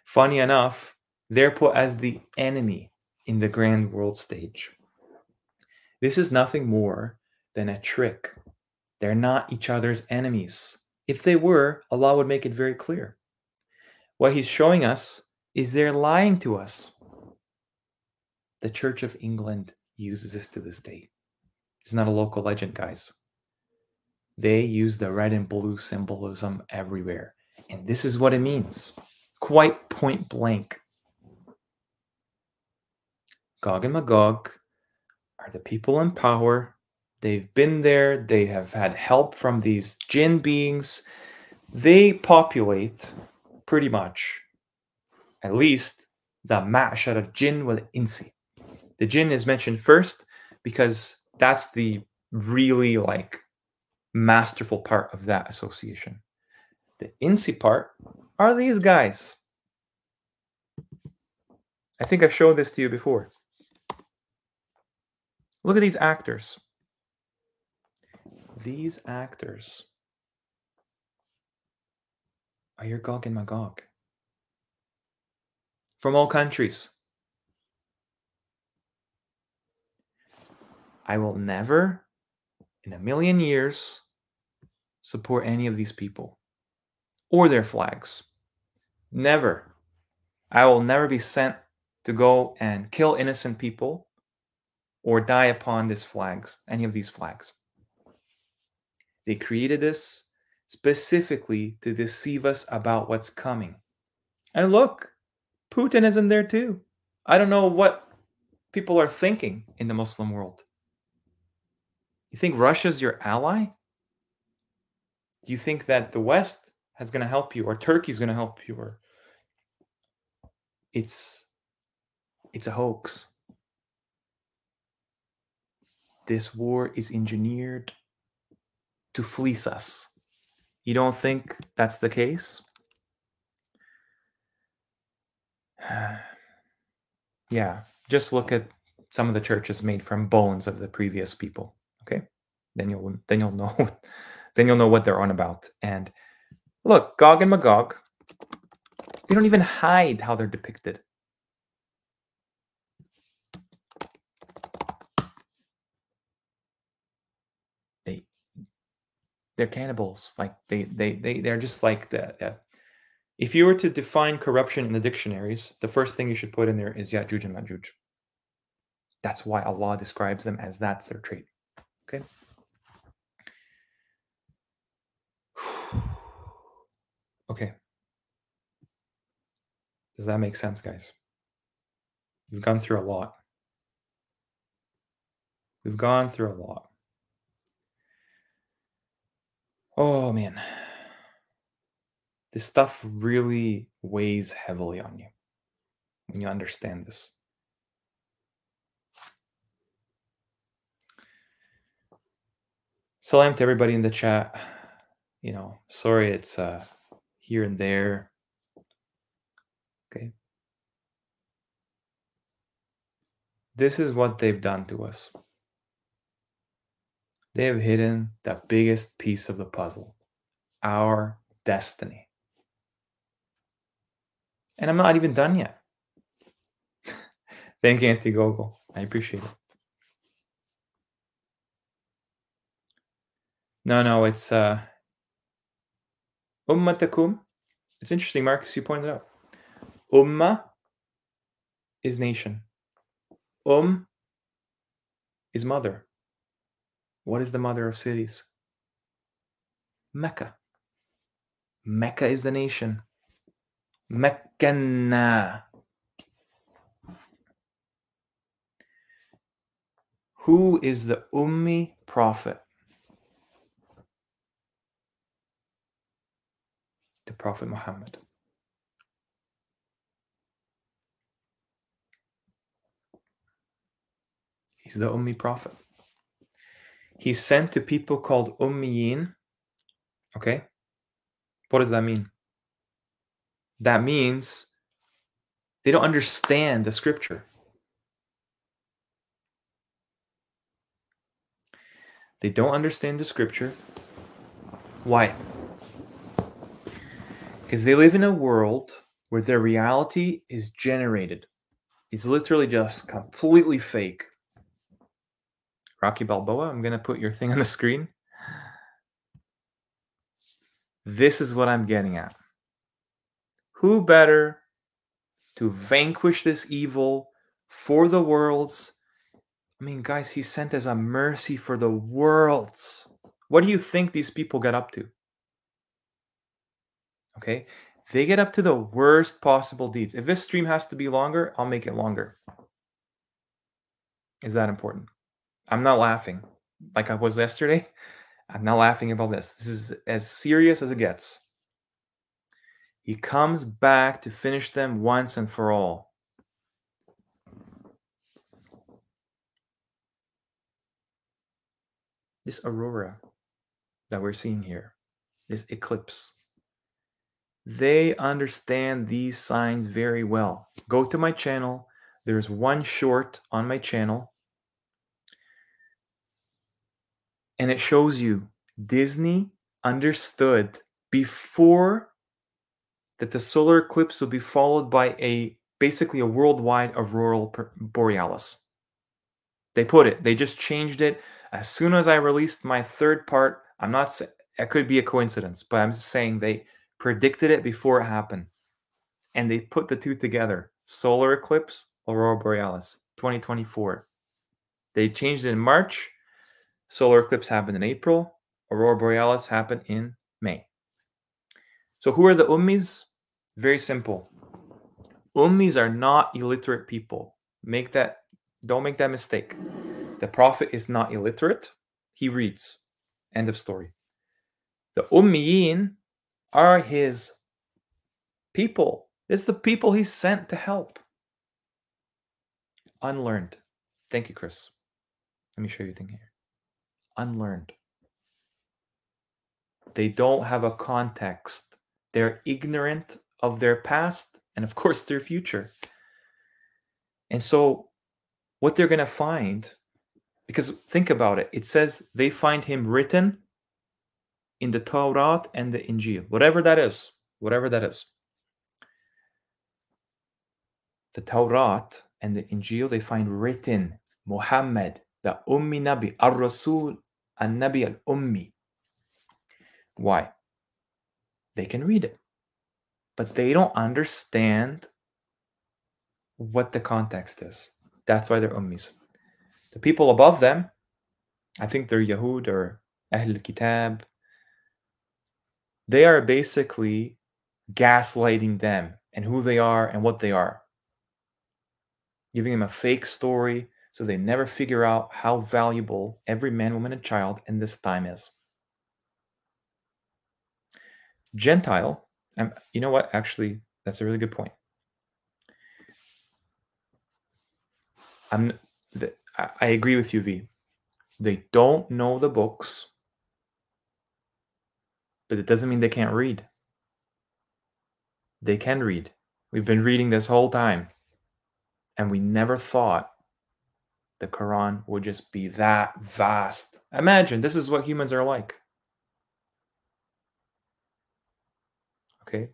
Funny enough, they're put as the enemy in the grand world stage. This is nothing more than a trick. They're not each other's enemies. If they were, Allah would make it very clear. What He's showing us is they're lying to us. The Church of England uses this to this day. It's not a local legend, guys. They use the red and blue symbolism everywhere. And this is what it means. Quite point blank. Gog and Magog are the people in power. They've been there. They have had help from these jinn beings. They populate pretty much, at least, the ma'shar jinn wal insi. The jinn is mentioned first because that's the really masterful part of that association. The insi part are these guys. I think I've shown this to you before. Look at these actors. These actors are your Gog and Magog from all countries. I will never, in a million years, support any of these people or their flags. Never. I will never be sent to go and kill innocent people or die upon these flags, any of these flags. They created this specifically to deceive us about what's coming. And look, Putin is in there too. I don't know what people are thinking in the Muslim world. You think Russia's your ally? Do you think that the West is going to help you, or Turkey's going to help you, or it's a hoax. This war is engineered to fleece us. You don't think that's the case? Yeah, just look at some of the churches made from bones of the previous people. Okay, then you'll know then you'll know what they're on about. And look, Gog and Magog, they don't even hide how they're depicted. They're cannibals. Like they're just like the. If you were to define corruption in the dictionaries, the first thing you should put in there is Ya'juj and Ma'juj. That's why Allah describes them as that's their trait. Okay. Okay. Does that make sense, guys? We've gone through a lot. We've gone through a lot. Oh, man. This stuff really weighs heavily on you when you understand this. Salam to everybody in the chat. You know, sorry it's here and there. Okay. This is what they've done to us. They have hidden the biggest piece of the puzzle, our destiny. And I'm not even done yet. Thank you, Antigogo. I appreciate it. No, it's ummatakum. It's interesting, Marcus, you pointed out. Ummah is nation. Is mother. What is the mother of cities? Mecca. Mecca is the nation. Mekkanna. Who is the Ummi prophet? The Prophet Muhammad. He's the Ummi prophet. He's sent to people called Ummiyin. Okay? What does that mean? That means they don't understand the scripture. They don't understand the scripture. Why? Because they live in a world where their reality is generated. It's literally just completely fake. Rocky Balboa, I'm going to put your thing on the screen. This is what I'm getting at. Who better to vanquish this evil for the worlds? I mean, guys, he's sent as a mercy for the worlds. What do you think these people get up to? Okay? They get up to the worst possible deeds. If this stream has to be longer, I'll make it longer. Is that important? I'm not laughing like I was yesterday. I'm not laughing about this. This is as serious as it gets. He comes back to finish them once and for all. This aurora that we're seeing here, this eclipse, they understand these signs very well. Go to my channel. There's one short on my channel, and it shows you Disney understood before that the solar eclipse will be followed by basically a worldwide aurora borealis. They just changed it. As soon as I released my third part, I'm not saying it could be a coincidence, but I'm just saying they predicted it before it happened. And they put the two together. Solar eclipse, aurora borealis, 2024. They changed it in March. Solar eclipse happened in April. Aurora borealis happened in May. So who are the ummis? Very simple. Ummis are not illiterate people. Don't make that mistake. The prophet is not illiterate. He reads. End of story. The ummiyin are his people. It's the people he sent to help. Unlearned. Thank you, Chris. Let me show you a thing here. Unlearned. They don't have a context. They're ignorant of their past and, of course, their future. And so what they're going to find, because think about it, it says they find him written in the Torah and the Injil, whatever that is. The Torah and the Injil, they find written Muhammad, the Ummi Nabi, Ar-Rasul, An-Nabi Al-Ummi. Why? They can read it, but they don't understand what the context is. That's why they're Ummis. The people above them, I think they're Yahud or Ahl Kitab, they are basically gaslighting them and who they are and what they are. Giving them a fake story so they never figure out how valuable every man, woman, and child in this time is. Gentile, you know what? Actually, that's a really good point. I agree with you, V. They don't know the books, but it doesn't mean they can't read. They can read. We've been reading this whole time, and we never thought the Quran would just be that vast. Imagine, this is what humans are like. Okay?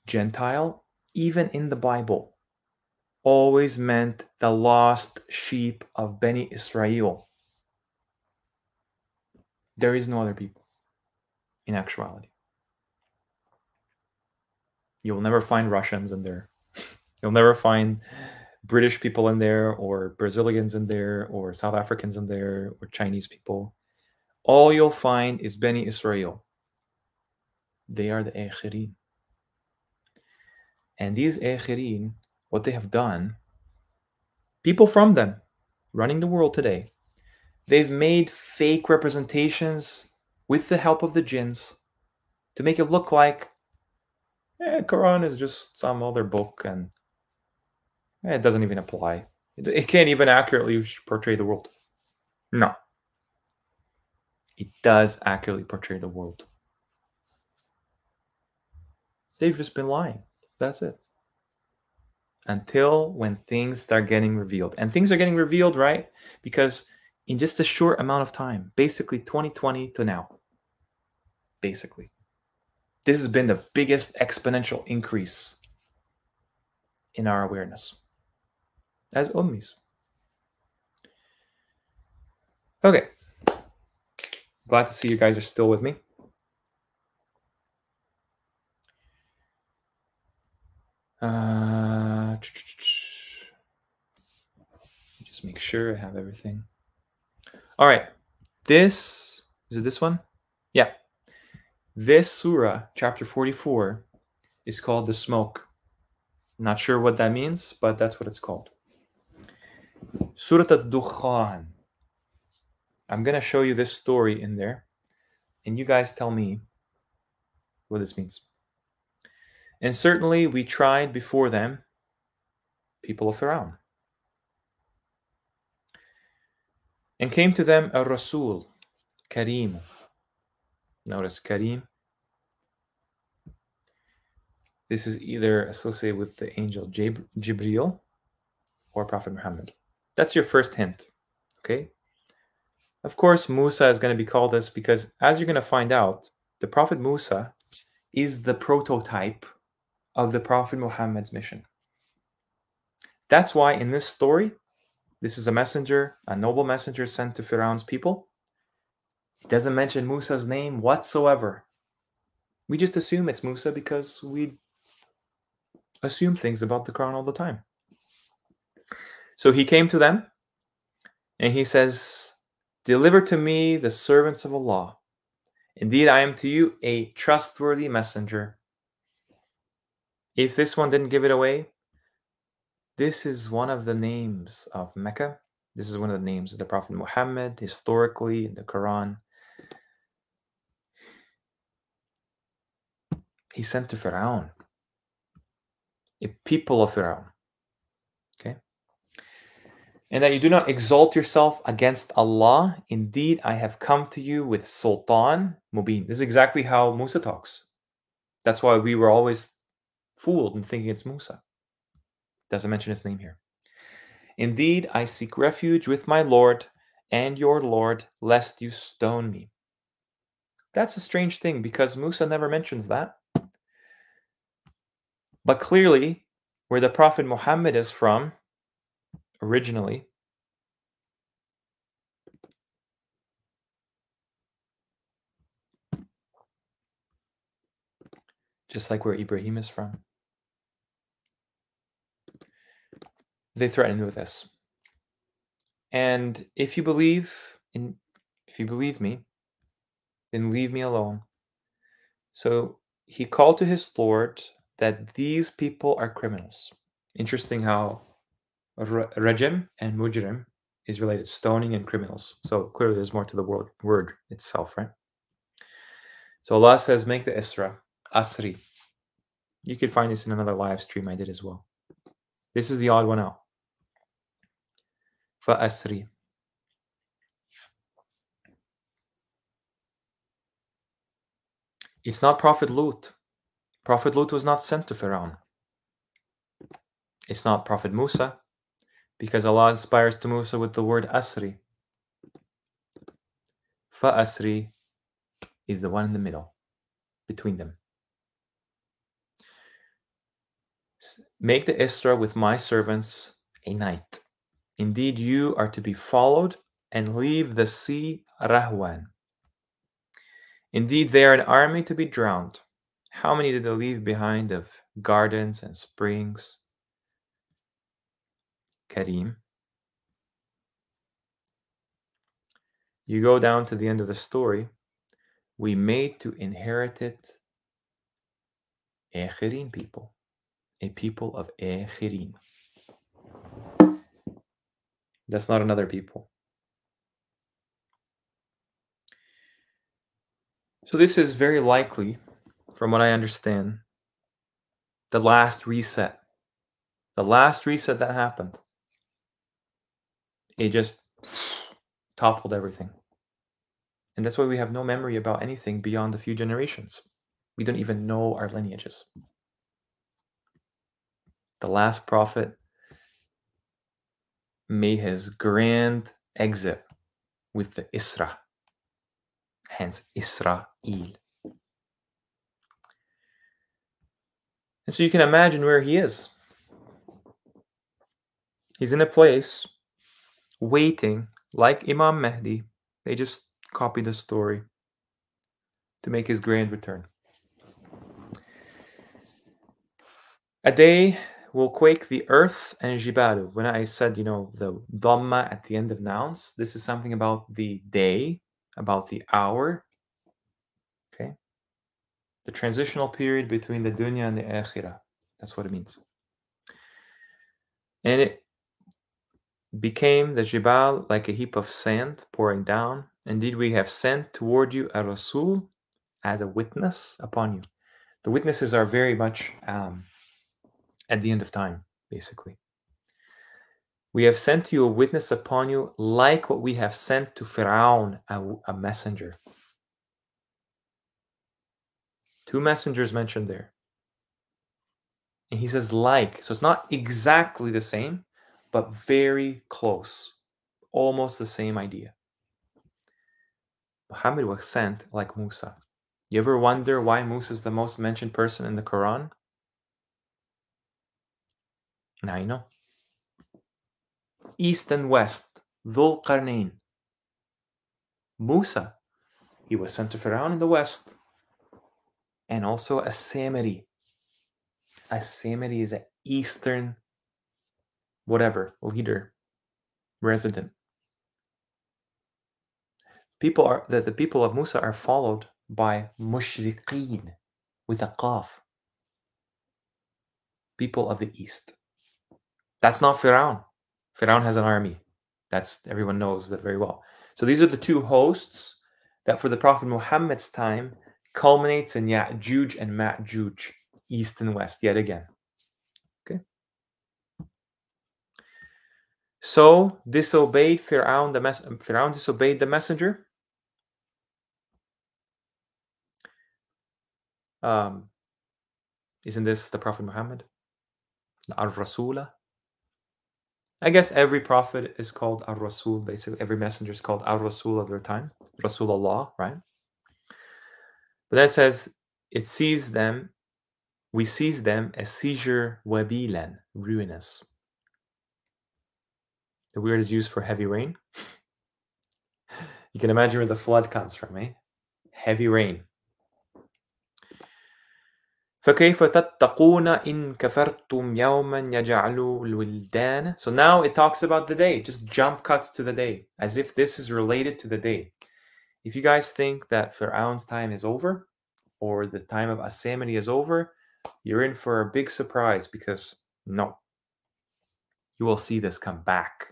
Gentile, even in the Bible, always meant the lost sheep of Beni Israel. There is no other people in actuality. You'll never find Russians in there. You'll never find British people in there, or Brazilians in there, or South Africans in there, or Chinese people. All you'll find is Beni Israel. They are the Akhirin. And these Akhirin, what they have done, people from them running the world today, they've made fake representations with the help of the jinns to make it look like Quran is just some other book and it doesn't even apply. It can't even accurately portray the world. No. It does accurately portray the world. They've just been lying. That's it. Until when things start getting revealed. And things are getting revealed, right? Because in just a short amount of time, basically 2020 to now, basically, this has been the biggest exponential increase in our awareness as ummis. Okay. Glad to see you guys are still with me. Just make sure I have everything. All right. Is it this one? Yeah. This surah, chapter 44, is called the smoke. Not sure what that means, but that's what it's called. Surah al-Dukhan. I'm going to show you this story in there, and you guys tell me what this means. And certainly we tried before them, people of Pharaoh, and came to them a Rasul, Kareem. Notice Kareem. This is either associated with the angel Jibreel or Prophet Muhammad. That's your first hint, okay? Of course, Musa is going to be called this because, as you're going to find out, the Prophet Musa is the prototype of the Prophet Muhammad's mission. That's why in this story, this is a messenger, a noble messenger sent to Pharaoh's people. It doesn't mention Musa's name whatsoever. We just assume it's Musa because we assume things about the Quran all the time. So he came to them and he says, "Deliver to me the servants of Allah. Indeed, I am to you a trustworthy messenger." If this one didn't give it away, this is one of the names of Mecca. This is one of the names of the Prophet Muhammad historically in the Quran. He sent to Pharaoh, a people of Pharaoh. Okay? And that you do not exalt yourself against Allah. Indeed, I have come to you with Sultan Mubin. This is exactly how Musa talks. That's why we were always fooled in thinking it's Musa. Doesn't mention his name here. Indeed, I seek refuge with my Lord and your Lord, lest you stone me. That's a strange thing because Musa never mentions that. But clearly, where the Prophet Muhammad is from, originally, just like where Ibrahim is from, they threatened with this. And if you believe me, then leave me alone. So he called to his Lord that these people are criminals. Interesting how rajim and mujrim is related, stoning and criminals. So clearly there's more to the word itself, right? So Allah says, make the Isra, Asri. You could find this in another live stream I did as well. This is the odd one out. Fa Asri. It's not Prophet Lut. Prophet Lut was not sent to Pharaoh. It's not Prophet Musa, because Allah inspires to Musa with the word Asri. Fa Asri is the one in the middle, between them. Make the Isra with my servants a night. Indeed, you are to be followed and leave the sea Rahwan. Indeed, they are an army to be drowned. How many did they leave behind of gardens and springs? Kareem. You go down to the end of the story. We made to inherit it Akhirin people. A people of Akhirin. That's not another people. So this is very likely, from what I understand, the last reset. The last reset that happened. it just toppled everything. And that's why we have no memory about anything beyond a few generations. We don't even know our lineages. The last prophet made his grand exit with the Isra, hence Israel. And so you can imagine where he is. He's in a place waiting, like Imam Mahdi. They just copied the story to make his grand return. A day will quake the earth and Jibalu. When I said, the Dhamma at the end of nouns, this is something about the day, about the hour. Okay? The transitional period between the dunya and the akhirah. That's what it means. And it became the Jibal like a heap of sand pouring down. Indeed, we have sent toward you a Rasul as a witness upon you. The witnesses are very much at the end of time, basically. We have sent you a witness upon you like what we have sent to Fir'aun, a messenger. Two messengers mentioned there. And he says like, so it's not exactly the same, but very close. Almost the same idea. Muhammad was sent like Musa. You ever wonder why Musa is the most mentioned person in the Quran? Now you know. East and West, Dhul Qarnayn. Musa, he was sent to Fir'aun in the West. And also a Samiri. A Samiri is an Eastern, whatever, leader, resident. The people of Musa are followed by Mushriqeen with a qaf. People of the East. That's not Fir'aun. Fir'aun has an army. Everyone knows that very well. So these are the two hosts that for the Prophet Muhammad's time culminates in Ya'juj and Ma'juj, East and West, yet again. Okay. So disobeyed Fir'aun, Fir'aun disobeyed the messenger. Isn't this the Prophet Muhammad? Ar-Rasula? I guess every prophet is called Ar-Rasul, basically. Every messenger is called Ar-Rasul of their time. Rasulullah, right? But that says, we seize them as seizure wabilan, ruinous. The word is used for heavy rain. You can imagine where the flood comes from, eh? Heavy rain. فَكَيْفَ تَتَّقُونَ إِن كَفَرْتُمْ يَوْمًا يَجْعَلُ الْوِلْدَانَ. So now it talks about the day. Just jump cuts to the day, as if this is related to the day. If you guys think that Fir'aun's time is over, or the time of Asamani is over, you're in for a big surprise, because no. You will see this come back.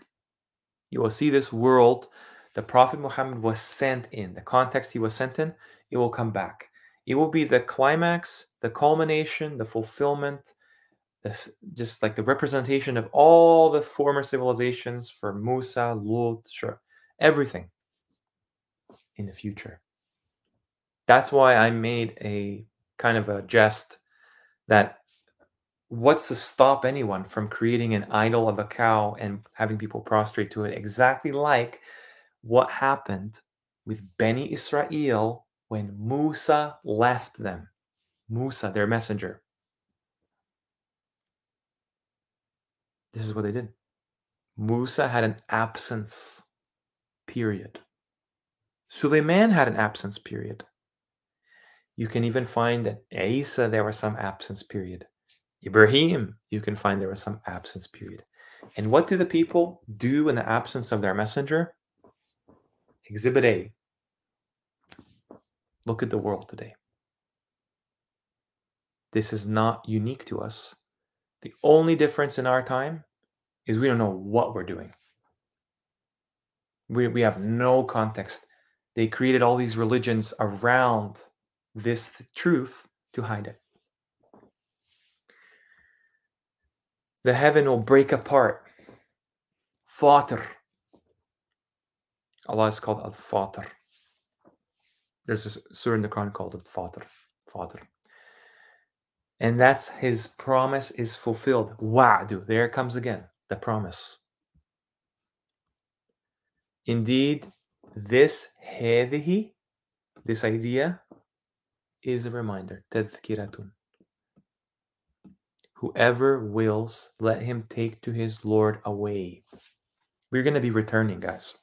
You will see this world the Prophet Muhammad was sent in, the context he was sent in, it will come back. It will be the climax, the culmination, the fulfillment, just like the representation of all the former civilizations for Musa, Lut, everything in the future. That's why I made a kind of a jest that what's to stop anyone from creating an idol of a cow and having people prostrate to it, exactly like what happened with Beni Israel when Musa left them. Musa, their messenger. This is what they did. Musa had an absence period. Suleiman had an absence period. You can even find that Isa, there was some absence period. Ibrahim, you can find there was some absence period. And what do the people do in the absence of their messenger? Exhibit A. Look at the world today. This is not unique to us. The only difference in our time is we don't know what we're doing. We have no context. They created all these religions around this truth to hide it. The heaven will break apart. Fatir. Allah is called Al-Fatir. There's a surah in the Quran called Al-Fatir. Fatir. And that's his promise is fulfilled. Wa'du. There it comes again. The promise. Indeed, this هذه, this idea, is a reminder. تذكرة. Whoever wills, let him take to his Lord a way. We're going to be returning, guys.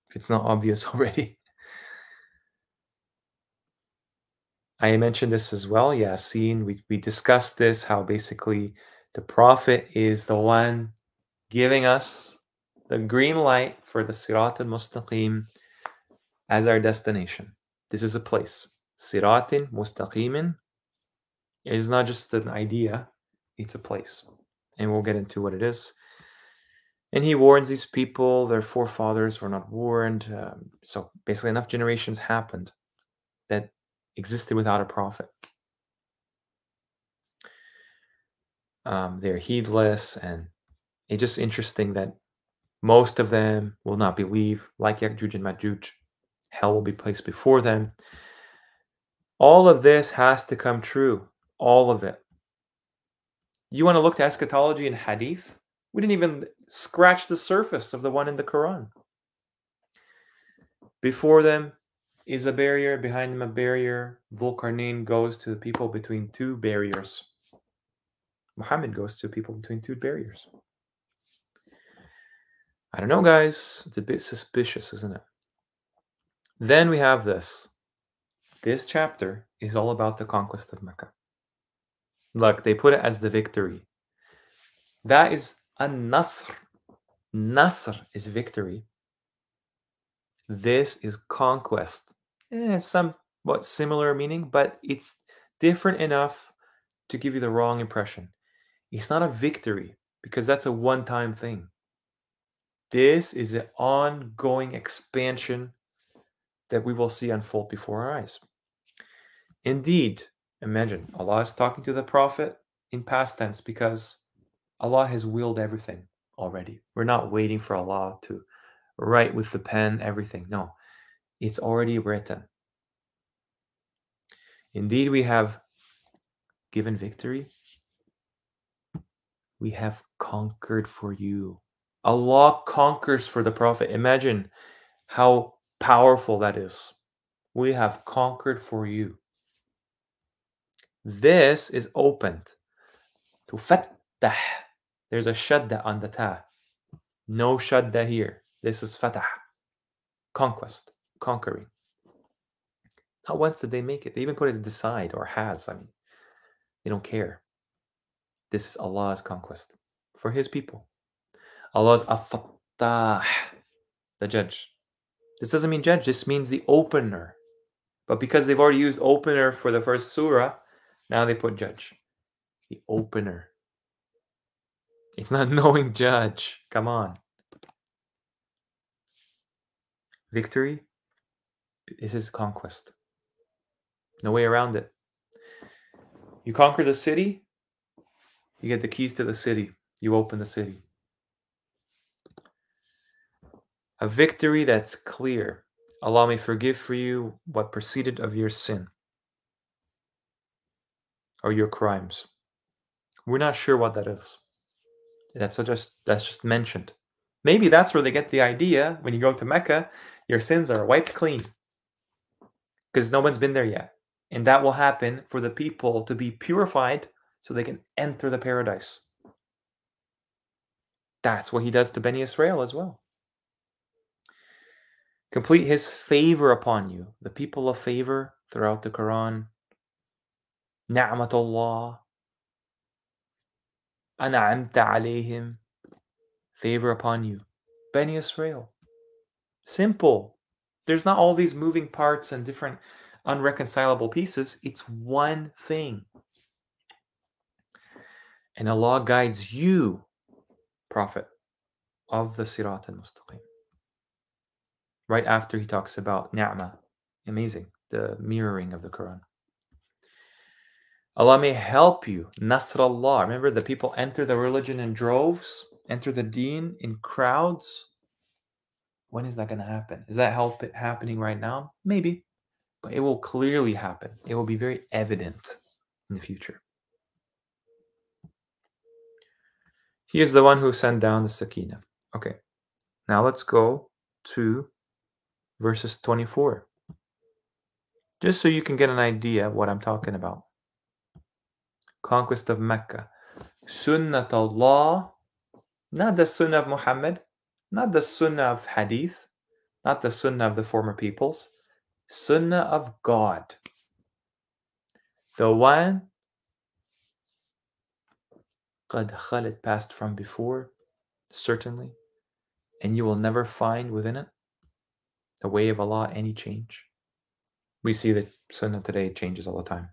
If it's not obvious already. I mentioned this as well. Yasin, we discussed this, how basically the Prophet is the one giving us the green light for the Sirat al-Mustaqim as our destination. This is a place. Siratin Mustaqimin is not just an idea, it's a place. And we'll get into what it is. And he warns these people, their forefathers were not warned. So basically enough generations happened that existed without a prophet. They're heedless, and it's just interesting that most of them will not believe, like Ya'juj and Ma'juj. Hell will be placed before them. All of this has to come true. All of it. You want to look to eschatology and hadith? We didn't even scratch the surface of the one in the Quran. Before them is a barrier, behind them a barrier. Dhul-Qarnayn goes to the people between two barriers. Muhammad goes to people between two barriers. I don't know, guys. It's a bit suspicious, isn't it? Then we have this. This chapter is all about the conquest of Mecca. Look, they put it as the victory. That is a nasr. Nasr is victory. This is conquest. Somewhat similar meaning, but it's different enough to give you the wrong impression. It's not a victory because that's a one-time thing. This is an ongoing expansion that we will see unfold before our eyes. Indeed, imagine Allah is talking to the Prophet in past tense because Allah has willed everything already. We're not waiting for Allah to write with the pen everything. No, it's already written. Indeed, we have given victory. We have conquered for you. Allah conquers for the Prophet. Imagine how powerful that is. We have conquered for you. This is opened to fattah. There's a shadda on the ta. No shadda here. This is fatah. Conquest. Conquering. Not once did they make it. They even put it as decide or has. I mean, they don't care. This is Allah's conquest for his people. Allah's afattah, the judge. This doesn't mean judge. This means the opener. But because they've already used opener for the first surah, now they put judge. The opener. It's not knowing judge. Come on. Victory. This is conquest. No way around it. You conquer the city, you get the keys to the city. You open the city. A victory that's clear. Allah may forgive for you what preceded of your sin or your crimes. We're not sure what that is. That's just mentioned. Maybe that's where they get the idea. When you go to Mecca, your sins are wiped clean because no one's been there yet. And that will happen for the people to be purified so they can enter the paradise. That's what he does to Bani Israel as well. Complete his favor upon you. The people of favor throughout the Quran. Ni'matullah. An'amta alayhim. Favor upon you. Bani Israel. Simple. There's not all these moving parts and different unreconcilable pieces. It's one thing. And Allah guides you, Prophet, of the Sirat al-Mustaqim. Right after he talks about ni'mah. Amazing. The mirroring of the Quran. Allah may help you. Nasrallah. Remember, the people enter the religion in droves, enter the deen in crowds. When is that going to happen? Is that happening right now? Maybe, but it will clearly happen. It will be very evident in the future. He is the one who sent down the Sakina. Okay, now let's go to verses 24. Just so you can get an idea of what I'm talking about. Conquest of Mecca. Sunnat Allah, not the Sunnah of Muhammad, not the Sunnah of Hadith, not the Sunnah of the former peoples, Sunnah of God. The one قد خلت, passed from before, certainly, and you will never find within it the way of Allah any change. We see that Sunnah today changes all the time.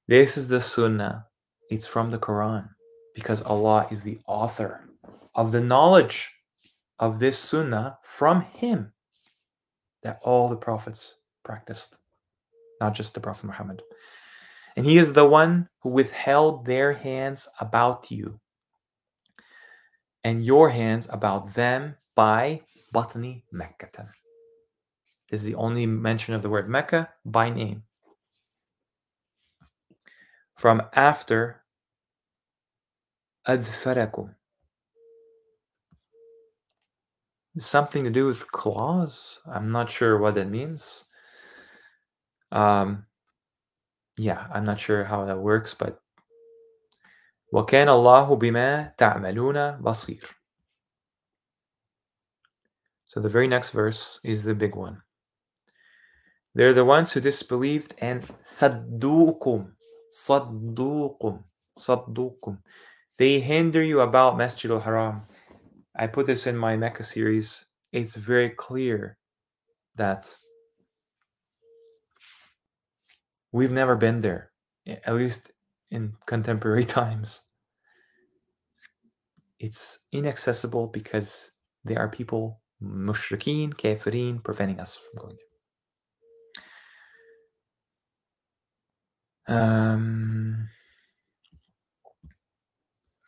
This is the Sunnah. It's from the Qur'an, because Allah is the author of the knowledge of this Sunnah from Him that all the prophets practiced, not just the Prophet Muhammad. And He is the one who withheld their hands about you and your hands about them by Batni Mekkatan. This is the only mention of the word Mecca by name. From after Adfarakum. Something to do with claws. I'm not sure what that means. Yeah, I'm not sure how that works, but وَكَانَ اللَّهُ بِمَا تَعْمَلُونَ بَصِيرٌ. So the very next verse is the big one. They're the ones who disbelieved and صَدُّوكُمْ. They hinder you about Masjid al-Haram. I put this in my Mecca series. It's very clear that we've never been there, at least in contemporary times. It's inaccessible because there are people, mushrikeen, kafirin, preventing us from going there.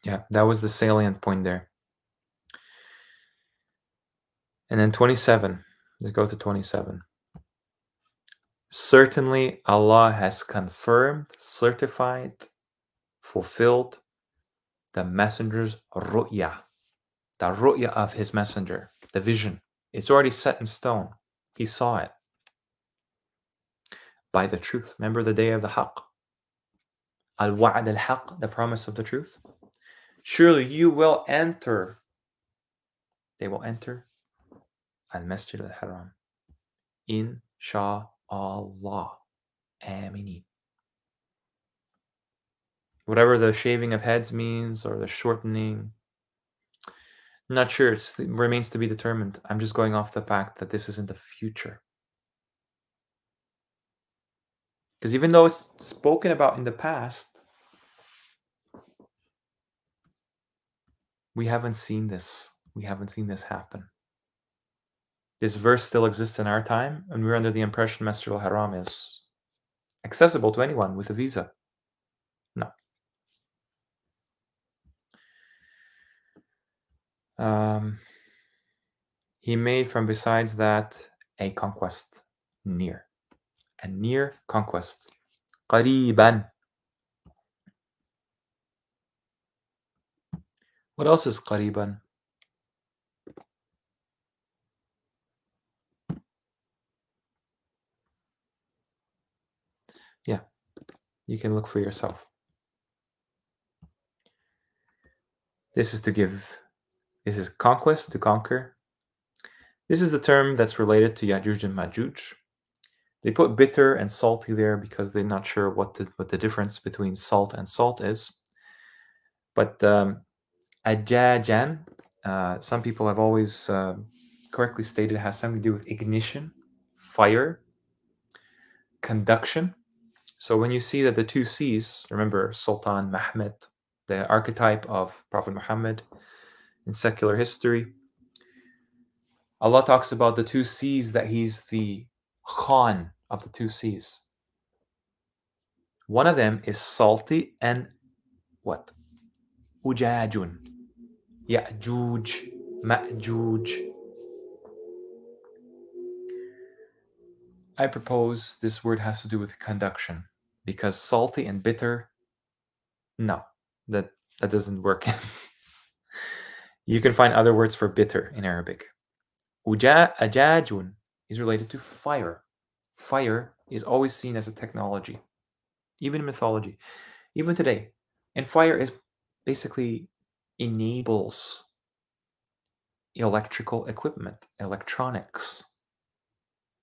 Yeah, that was the salient point there. And then 27. Let's go to 27. Certainly Allah has confirmed, certified, fulfilled the messenger's ru'ya, the ru'ya of his messenger, the vision. It's already set in stone. He saw it by the truth. Remember the day of the haqq? Al-wa'ad al-haqq, the promise of the truth. Surely you will enter. They will enter al-Masjid al-Haram. Insha'Allah. Amini. Whatever the shaving of heads means or the shortening, I'm not sure. It remains to be determined. I'm just going off the fact that this is in the future. Because even though it's spoken about in the past, we haven't seen this. We haven't seen this happen. This verse still exists in our time, and we're under the impression Masjid al-Haram is accessible to anyone with a visa. No. He made from besides that a conquest near. A near conquest. قريبا. What else is قريبا? Yeah, you can look for yourself. This is to give. This is conquest, to conquer. This is the term that's related to Yajuj and Majuj. They put bitter and salty there because they're not sure what the difference between salt and salt is. But Ajajan, some people have always correctly stated, it has something to do with ignition, fire, conduction. So when you see that the two C's, remember Sultan Mahmud, the archetype of Prophet Muhammad in secular history, Allah talks about the two C's, that he's the Khan of the two C's. One of them is salty and what? Ujajun. Ya'juj, Ma'juj. I propose this word has to do with conduction, because salty and bitter, no, that doesn't work. You can find other words for bitter in Arabic. Ajajun is related to fire. Fire is always seen as a technology, even in mythology, even today. And fire is basically enables electrical equipment, electronics.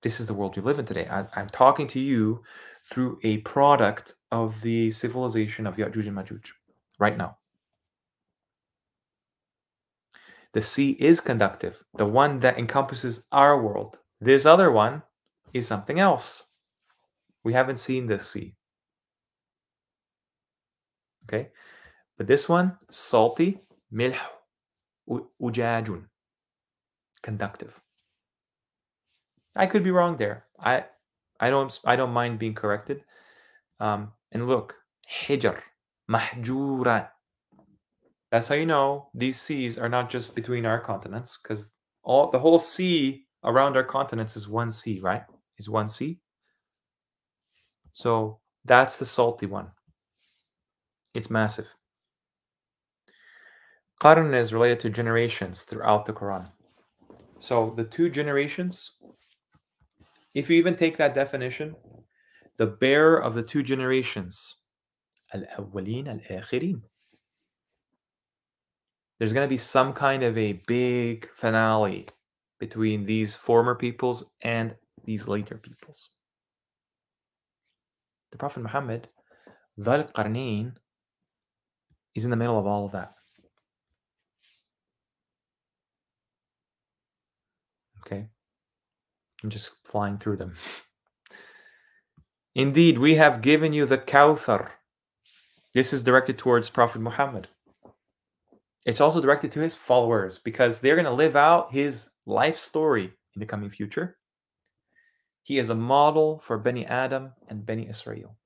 This is the world we live in today. I'm talking to you through a product of the civilization of Ya'juj and Ma'juj right now. The sea is conductive, the one that encompasses our world. This other one is something else. We haven't seen this sea. Okay? But this one, salty, milh, ujajun, conductive. I could be wrong there. I don't mind being corrected. And look, hijr, mahjura. That's how you know these seas are not just between our continents, because the whole sea around our continents is one sea, right? Is one sea. So that's the salty one. It's massive. Qarn is related to generations throughout the Quran. So the two generations, if you even take that definition, the bearer of the two generations, al-awwalin al-akhirin, there's going to be some kind of a big finale between these former peoples and these later peoples. The Prophet Muhammad, Dhul Qarnayn, is in the middle of all of that. Okay? I'm just flying through them. Indeed, we have given you the Kawthar. This is directed towards Prophet Muhammad. It's also directed to his followers because they're going to live out his life story in the coming future. He is a model for Bani Adam and Bani Israel.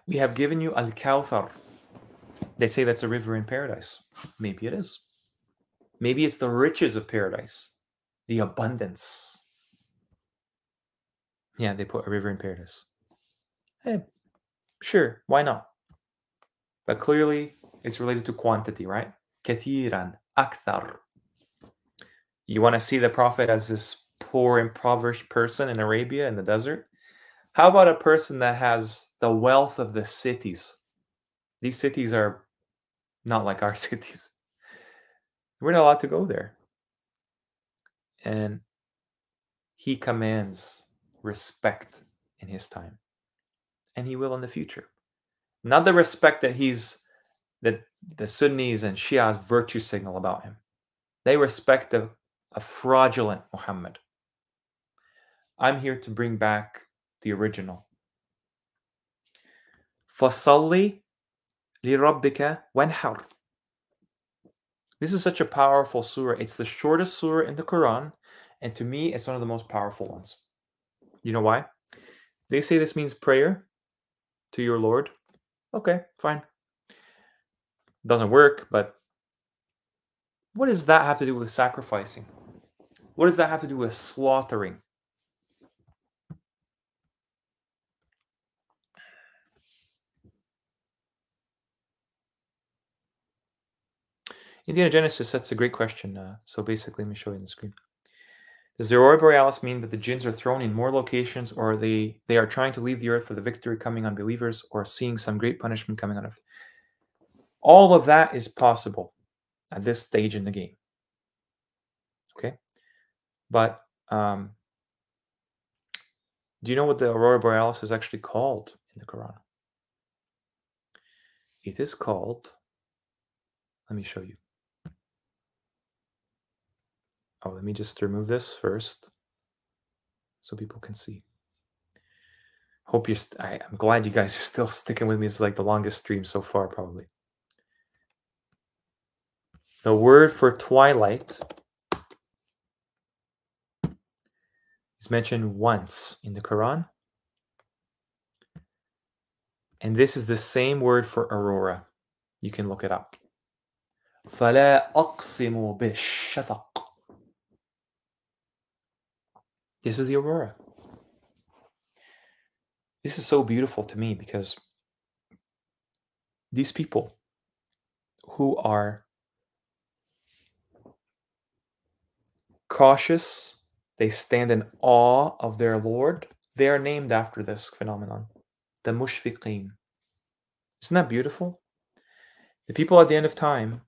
We have given you Al-Kawthar. They say that's a river in paradise. Maybe it is. Maybe it's the riches of paradise, the abundance. Yeah, they put a river in paradise. Hey, sure, why not? But clearly, it's related to quantity, right? Kathiran, akthar. You want to see the Prophet as this poor, impoverished person in Arabia in the desert? How about a person that has the wealth of the cities? These cities are not like our cities. We're not allowed to go there. And he commands respect in his time. And he will in the future. Not the respect that the Sunnis and Shias virtue signal about him. They respect a fraudulent Muhammad. I'm here to bring back the original. فَصَلِّ لِرَبِّكَ وَانْحَرْ. This is such a powerful surah. It's the shortest surah in the Quran, and to me, it's one of the most powerful ones. You know why? They say this means prayer to your Lord. Okay, fine. Doesn't work, but what does that have to do with sacrificing? What does that have to do with slaughtering? Indiana Genesis, that's a great question. So basically, let me show you on the screen. Does the Aurora Borealis mean that the jinns are thrown in more locations, or they are trying to leave the earth for the victory coming on believers, or seeing some great punishment coming on earth? All of that is possible at this stage in the game. Okay? But do you know what the Aurora Borealis is actually called in the Quran? It is called, let me show you. Oh, let me just remove this first so people can see. Hope you're, I'm glad you guys are still sticking with me. It's like the longest stream so far, probably. The word for twilight is mentioned once in the Quran. And this is the same word for aurora. You can look it up. فَلَا أَقْسِمُ بِالشَّفَقِ. This is the aurora. This is so beautiful to me because these people who are cautious, they stand in awe of their Lord, they are named after this phenomenon, the mushfiqeen. Isn't that beautiful? The people at the end of time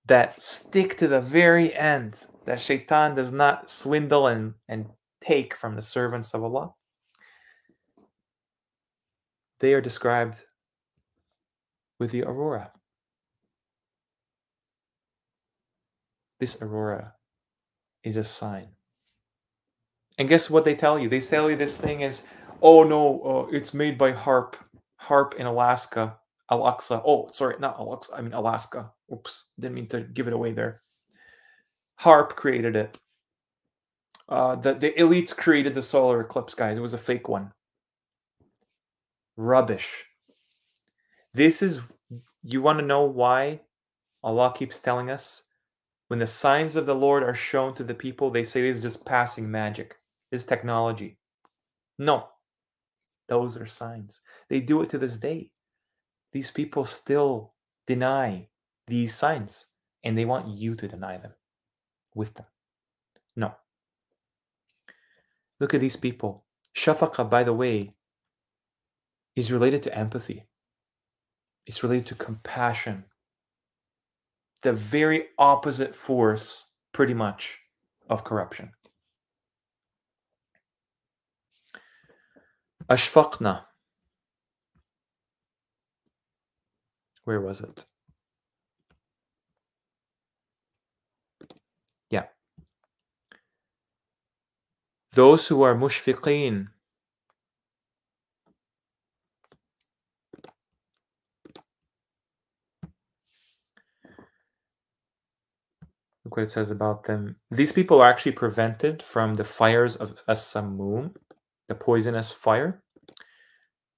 that stick to the very end, that shaitan does not swindle and take from the servants of Allah, they are described with the aurora. This aurora is a sign. And guess what they tell you? They tell you this thing is, oh no, it's made by Harp in Alaska, Al-Aqsa. Oh, sorry, not Al-Aqsa, I mean Alaska. Oops, didn't mean to give it away there. Harp created it. The elites created the solar eclipse, guys. It was a fake one. Rubbish. This is, you want to know why Allah keeps telling us? When the signs of the Lord are shown to the people, they say this is just passing magic. This is technology. No. Those are signs. They do it to this day. These people still deny these signs, and they want you to deny them with them. No. Look at these people. Shafaqa, by the way, is related to empathy. It's related to compassion. The very opposite force, pretty much, of corruption. Ashfaqna. Where was it? Yeah. Those who are mushfiqeen, look what it says about them. These people are actually prevented from the fires of as-sammum, the poisonous fire.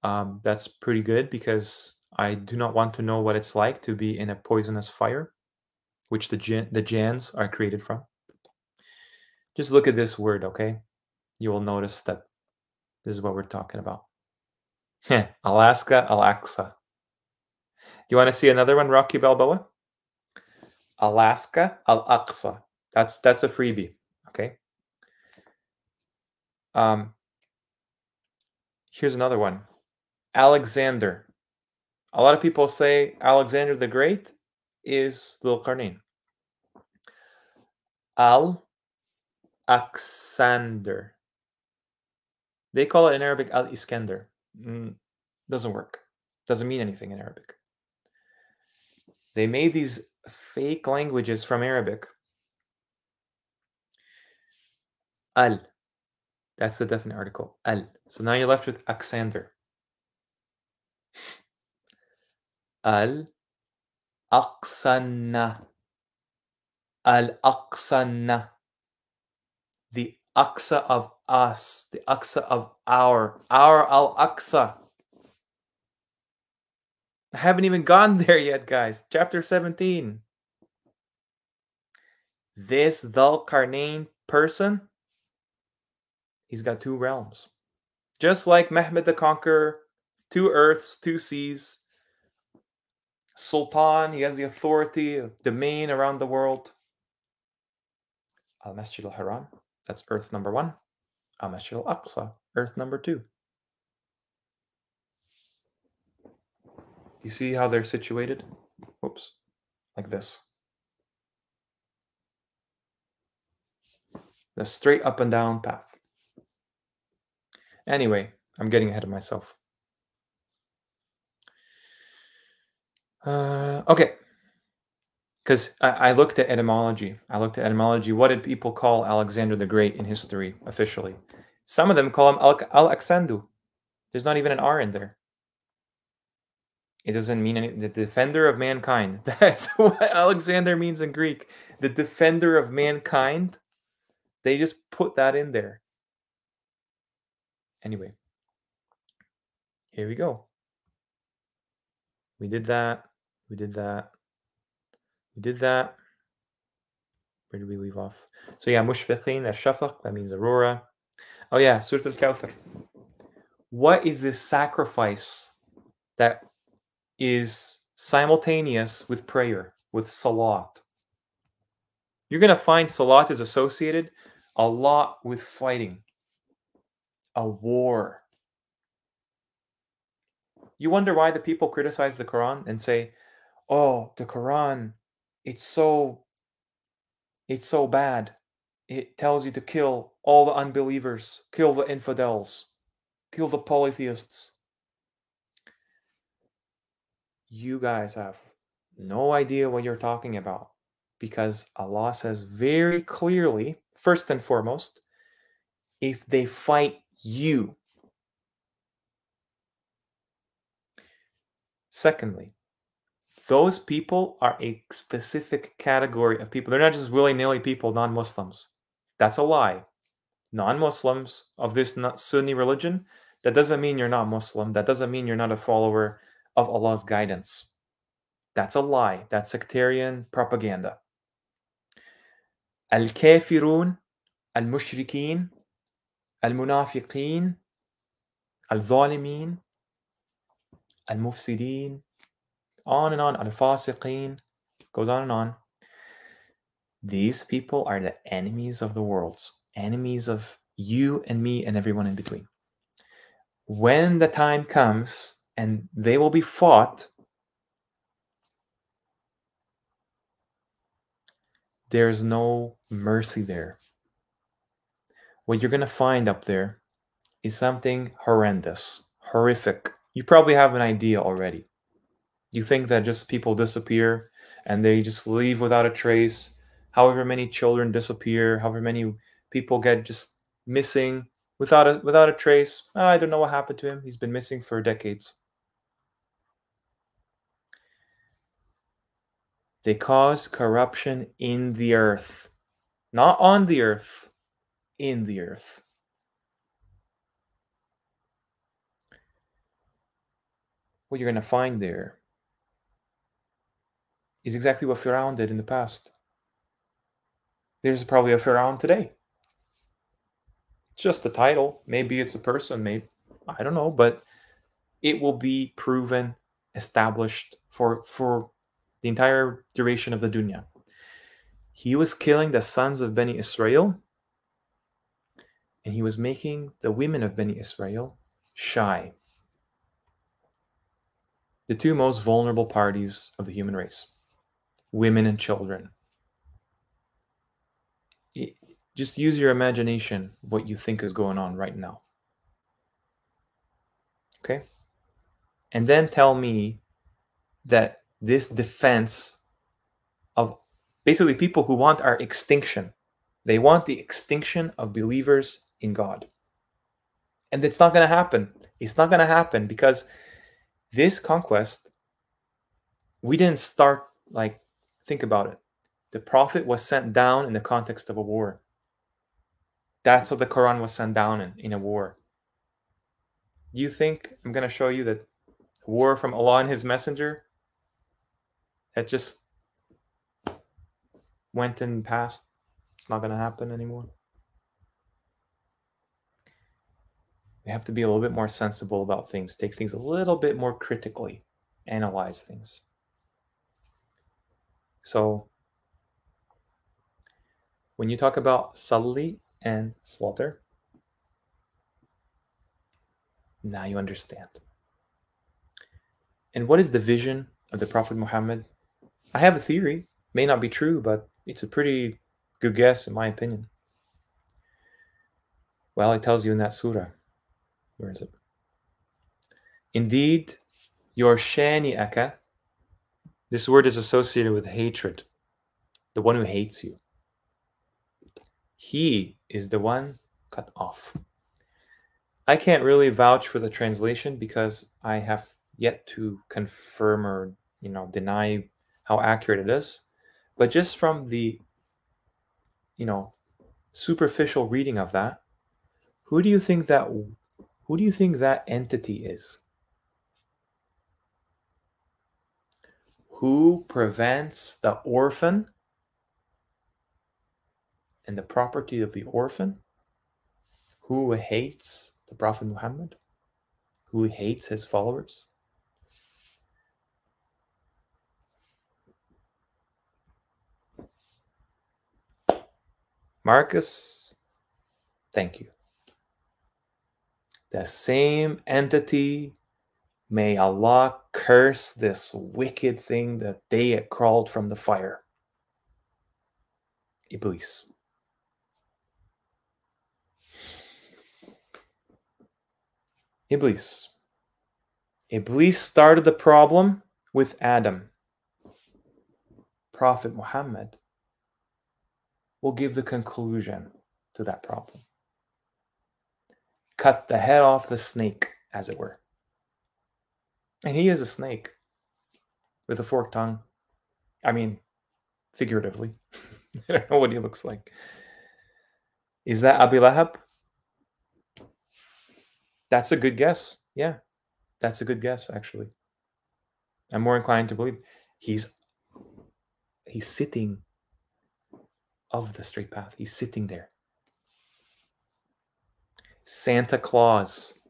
That's pretty good because I do not want to know what it's like to be in a poisonous fire, which the janns are created from. Just look at this word, okay? You will notice that this is what we're talking about. Alaska, Al-Aqsa. Do you want to see another one, Rocky Balboa? Alaska, Al-Aqsa. That's a freebie, okay? Here's another one. Alexander. A lot of people say Alexander the Great is Dhul Qarnayn. Al-Aqsander. They call it in Arabic Al-Iskandar. Doesn't work. Doesn't mean anything in Arabic. They made these fake languages from Arabic. Al. That's the definite article. Al. So now you're left with Aqsander. Al-Aqsanna. Al-Aqsanna. The Aqsa of us. The Aqsa of our Al-Aqsa. I haven't even gone there yet, guys. Chapter 17. This Dhul Qarnayn person, he's got two realms. Just like Mehmed the Conqueror, 2 earths, 2 seas. Sultan, he has the authority of domain around the world. Al-Masjid al-Haram, that's earth number 1. Al-Masjid al-Aqsa, earth number 2. You see how they're situated? Oops, like this. The straight up and down path. Anyway, I'm getting ahead of myself. Okay. Because I looked at etymology. What did people call Alexander the Great in history officially? Some of them call him Al-Aqsandu. There's not even an R in there. It doesn't mean anything. The defender of mankind. That's what Alexander means in Greek. The defender of mankind. They just put that in there. Anyway. Here we go. We did that. We did that. We did that. Where did we leave off? So yeah, mushfiqeen, al-shafaq, that means aurora. Oh yeah, Surah Al-Kawthar. What is this sacrifice that is simultaneous with prayer, with salat? You're going to find salat is associated a lot with fighting, a war. You wonder why the people criticize the Quran and say, "Oh, the Quran, it's so it's so bad. It tells you to kill all the unbelievers, kill the infidels, kill the polytheists." You guys have no idea what you're talking about, because Allah says very clearly, first and foremost, if they fight you. Secondly, those people are a specific category of people. They're not just willy-nilly people, non-Muslims. That's a lie. Non-Muslims of this Sunni religion, that doesn't mean you're not Muslim. That doesn't mean you're not a follower of Allah's guidance. That's a lie. That's sectarian propaganda. Al-Kafirun, Al-Mushrikeen, Al-Munafiqeen, Al-Zalimin, Al-Mufsideen, on and on, Al-Fasiqeen, goes on and on. These people are the enemies of the worlds, enemies of you and me and everyone in between. When the time comes and they will be fought, there's no mercy there. What you're going to find up there is something horrendous, horrific. You probably have an idea already. You think that just people disappear and they just leave without a trace. However many children disappear, however many people get just missing without a trace. I don't know what happened to him. He's been missing for decades. They cause corruption in the earth, not on the earth, in the earth. What you're going to find there is exactly what Fir'aun did in the past. There's probably a Fir'aun today. It's just a title. Maybe it's a person. Maybe, I don't know, but it will be proven, established for the entire duration of the dunya. He was killing the sons of Bani Israel, and he was making the women of Bani Israel shy. The two most vulnerable parties of the human race, women and children. Just use your imagination what you think is going on right now. Okay? And then tell me that this defense of basically people who want our extinction, they want the extinction of believers in God. And it's not going to happen. It's not going to happen because this conquest, we didn't start, like, think about it. The Prophet was sent down in the context of a war. That's how the Quran was sent down in a war. Do you think I'm going to show you that war from Allah and His Messenger that just went and passed? It's not going to happen anymore. We have to be a little bit more sensible about things, take things a little bit more critically, analyze things. So when you talk about salli and slaughter, now you understand. And what is the vision of the Prophet Muhammad? I have a theory, may not be true, but it's a pretty good guess in my opinion. Well, it tells you in that surah. Where is it? Indeed, your shani'aka, this word is associated with hatred, the one who hates you. He is the one cut off. I can't really vouch for the translation because I have yet to confirm or deny how accurate it is. But just from the superficial reading of that, who do you think that entity is? Who prevents the orphan and the property of the orphan? who hates the Prophet Muhammad, who hates his followers. Marcus, thank you. The same entity, may Allah curse this wicked thing the day it crawled from the fire. Iblis. Iblis. Iblis started the problem with Adam. Prophet Muhammad will give the conclusion to that problem. Cut the head off the snake, as it were. And he is a snake with a forked tongue. I mean, figuratively. I don't know what he looks like. Is that Abu Lahab? That's a good guess. Yeah, that's a good guess, actually. I'm more inclined to believe he's sitting of the straight path. He's sitting there. Santa Claus,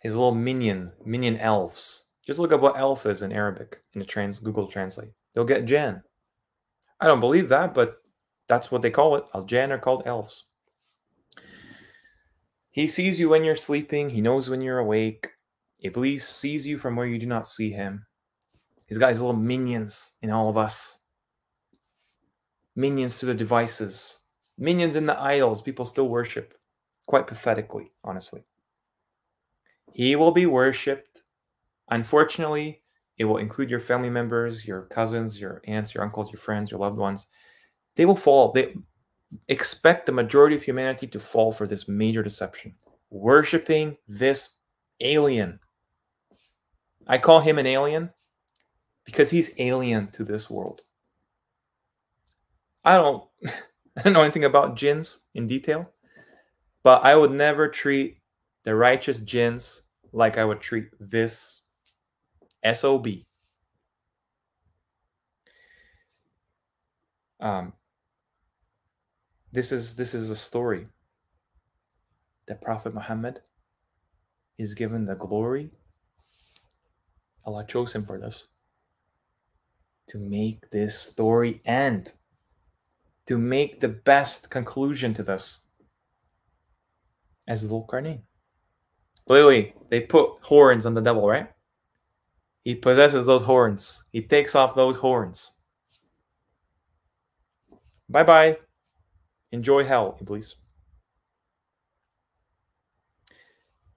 his little minion elves. Just look up what elf is in Arabic in the Google Translate. They'll get jinn. I don't believe that, but that's what they call it. Al-Jinn are called elves. He sees you when you're sleeping. He knows when you're awake. Iblis sees you from where you do not see him. He's got his little minions in all of us. Minions to the devices. Minions in the idols people still worship. Quite pathetically, honestly. He will be worshipped. Unfortunately, it will include your family members, your cousins, your aunts, your uncles, your friends, your loved ones. They will fall. They expect the majority of humanity to fall for this major deception. Worshipping this alien. I call him an alien because he's alien to this world. I don't know anything about jinns in detail, but I would never treat the righteous jinns like I would treat this SOB. This is a story that Prophet Muhammad is given the glory. Allah chose him for this, to make this story end, to make the best conclusion to this, as Dhul Qarnayn. Literally, they put horns on the devil, right? He possesses those horns. He takes off those horns. Bye-bye. Enjoy hell, Iblis.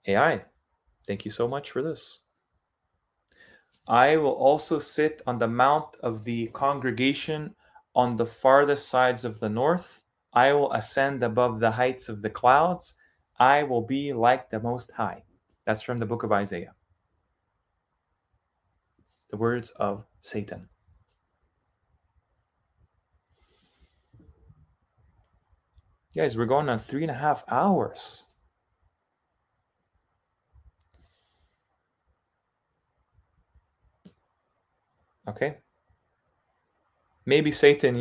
AI, thank you so much for this. I will also sit on the mount of the congregation on the farthest sides of the north. I will ascend above the heights of the clouds. I will be like the Most High. That's from the book of Isaiah. The words of Satan. Guys, we're going on 3.5 hours. Okay. Maybe Satan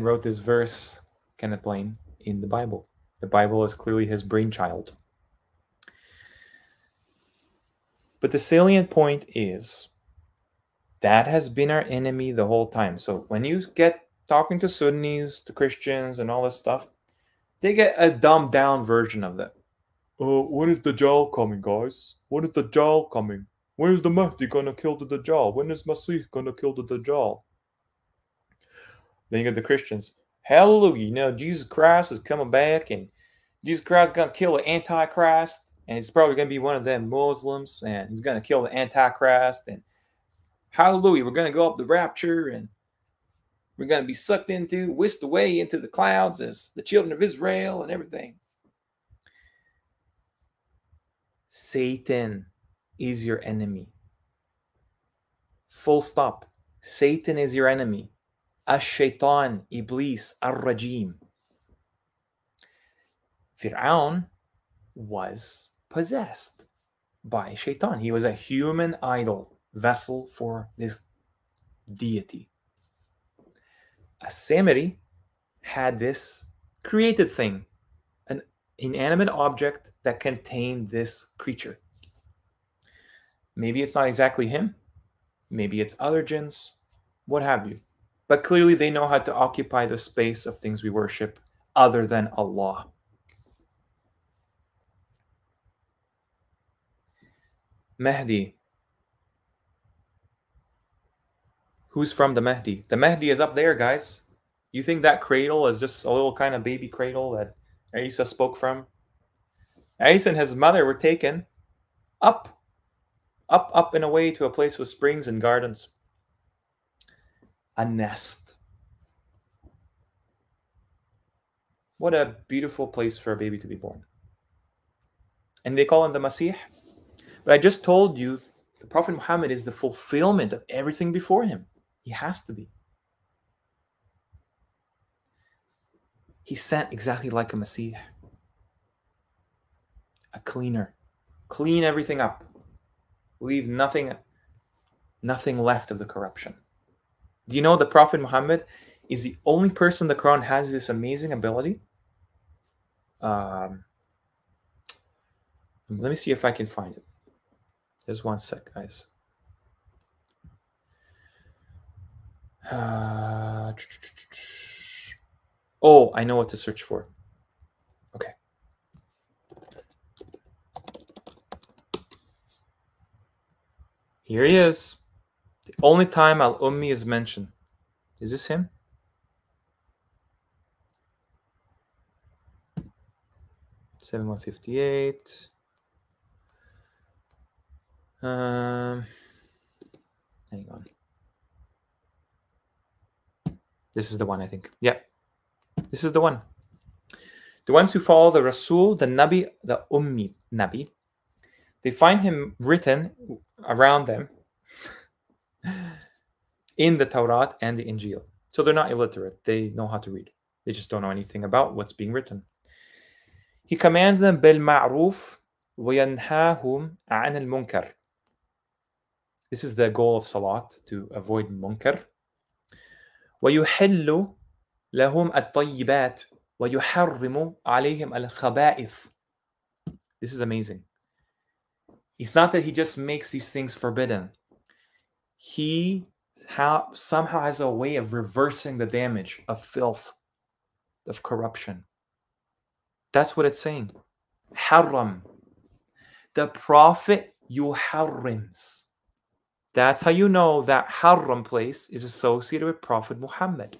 wrote this verse, Kenneth Blaine, in the Bible. The Bible is clearly his brainchild. But the salient point is that has been our enemy the whole time. So when you get talking to Sunnis, to Christians, and all this stuff, they get a dumbed down version of that. Oh, when is the Dajjal coming, guys? When is the Dajjal coming? When is the Mahdi gonna kill the Dajjal? When is Masih gonna kill the Dajjal? Then you get the Christians. Hallelujah, you know, Jesus Christ is coming back, and Jesus Christ is gonna kill the Antichrist, and he's probably gonna be one of them Muslims, and he's gonna kill the Antichrist, and hallelujah, we're gonna go up the rapture, and we're gonna be sucked into, whisked away into the clouds as the children of Israel and everything. Satan is your enemy. Full stop. Satan is your enemy. Ash-Shaytan, Iblis, Ar-Rajim. Fir'aun was possessed by Shaitan. He was a human idol, vessel for this deity. A Samiri had this created thing, an inanimate object that contained this creature. Maybe it's not exactly him. Maybe it's other jinns, what have you. But clearly they know how to occupy the space of things we worship other than Allah. Mahdi. Who's from the Mahdi? The Mahdi is up there, guys. You think that cradle is just a little kind of baby cradle that Isa spoke from? Isa and his mother were taken up, up and away to a place with springs and gardens. A nest. What a beautiful place for a baby to be born. And they call him the Masih. But I just told you, the Prophet Muhammad is the fulfillment of everything before him. He has to be. He's sent exactly like a Masih. A cleaner. Clean everything up. Leave nothing left of the corruption. Do you know the Prophet Muhammad is the only person the Quran has this amazing ability? Let me see if I can find it. There's one sec, guys. Oh, I know what to search for. Okay. Here he is. The only time Al-Ummi is mentioned. Is this him? Seven 158. Hang on. This is the one, I think. Yeah. This is the one. The ones who follow the Rasul, the Nabi, the Ummi Nabi, they find him written around them in the Tawrat and the Injil. So they're not illiterate. They know how to read. They just don't know anything about what's being written. He commands them بالمعروف وينهاهم عن المنكر. This is the goal of Salat, to avoid munkar. ويحل لهم الطيبات ويحرم عليهم الخبائث. This is amazing. It's not that he just makes these things forbidden. He somehow has a way of reversing the damage of filth, of corruption. That's what it's saying. Haram. The Prophet yuharrims. That's how you know that haram place is associated with Prophet Muhammad.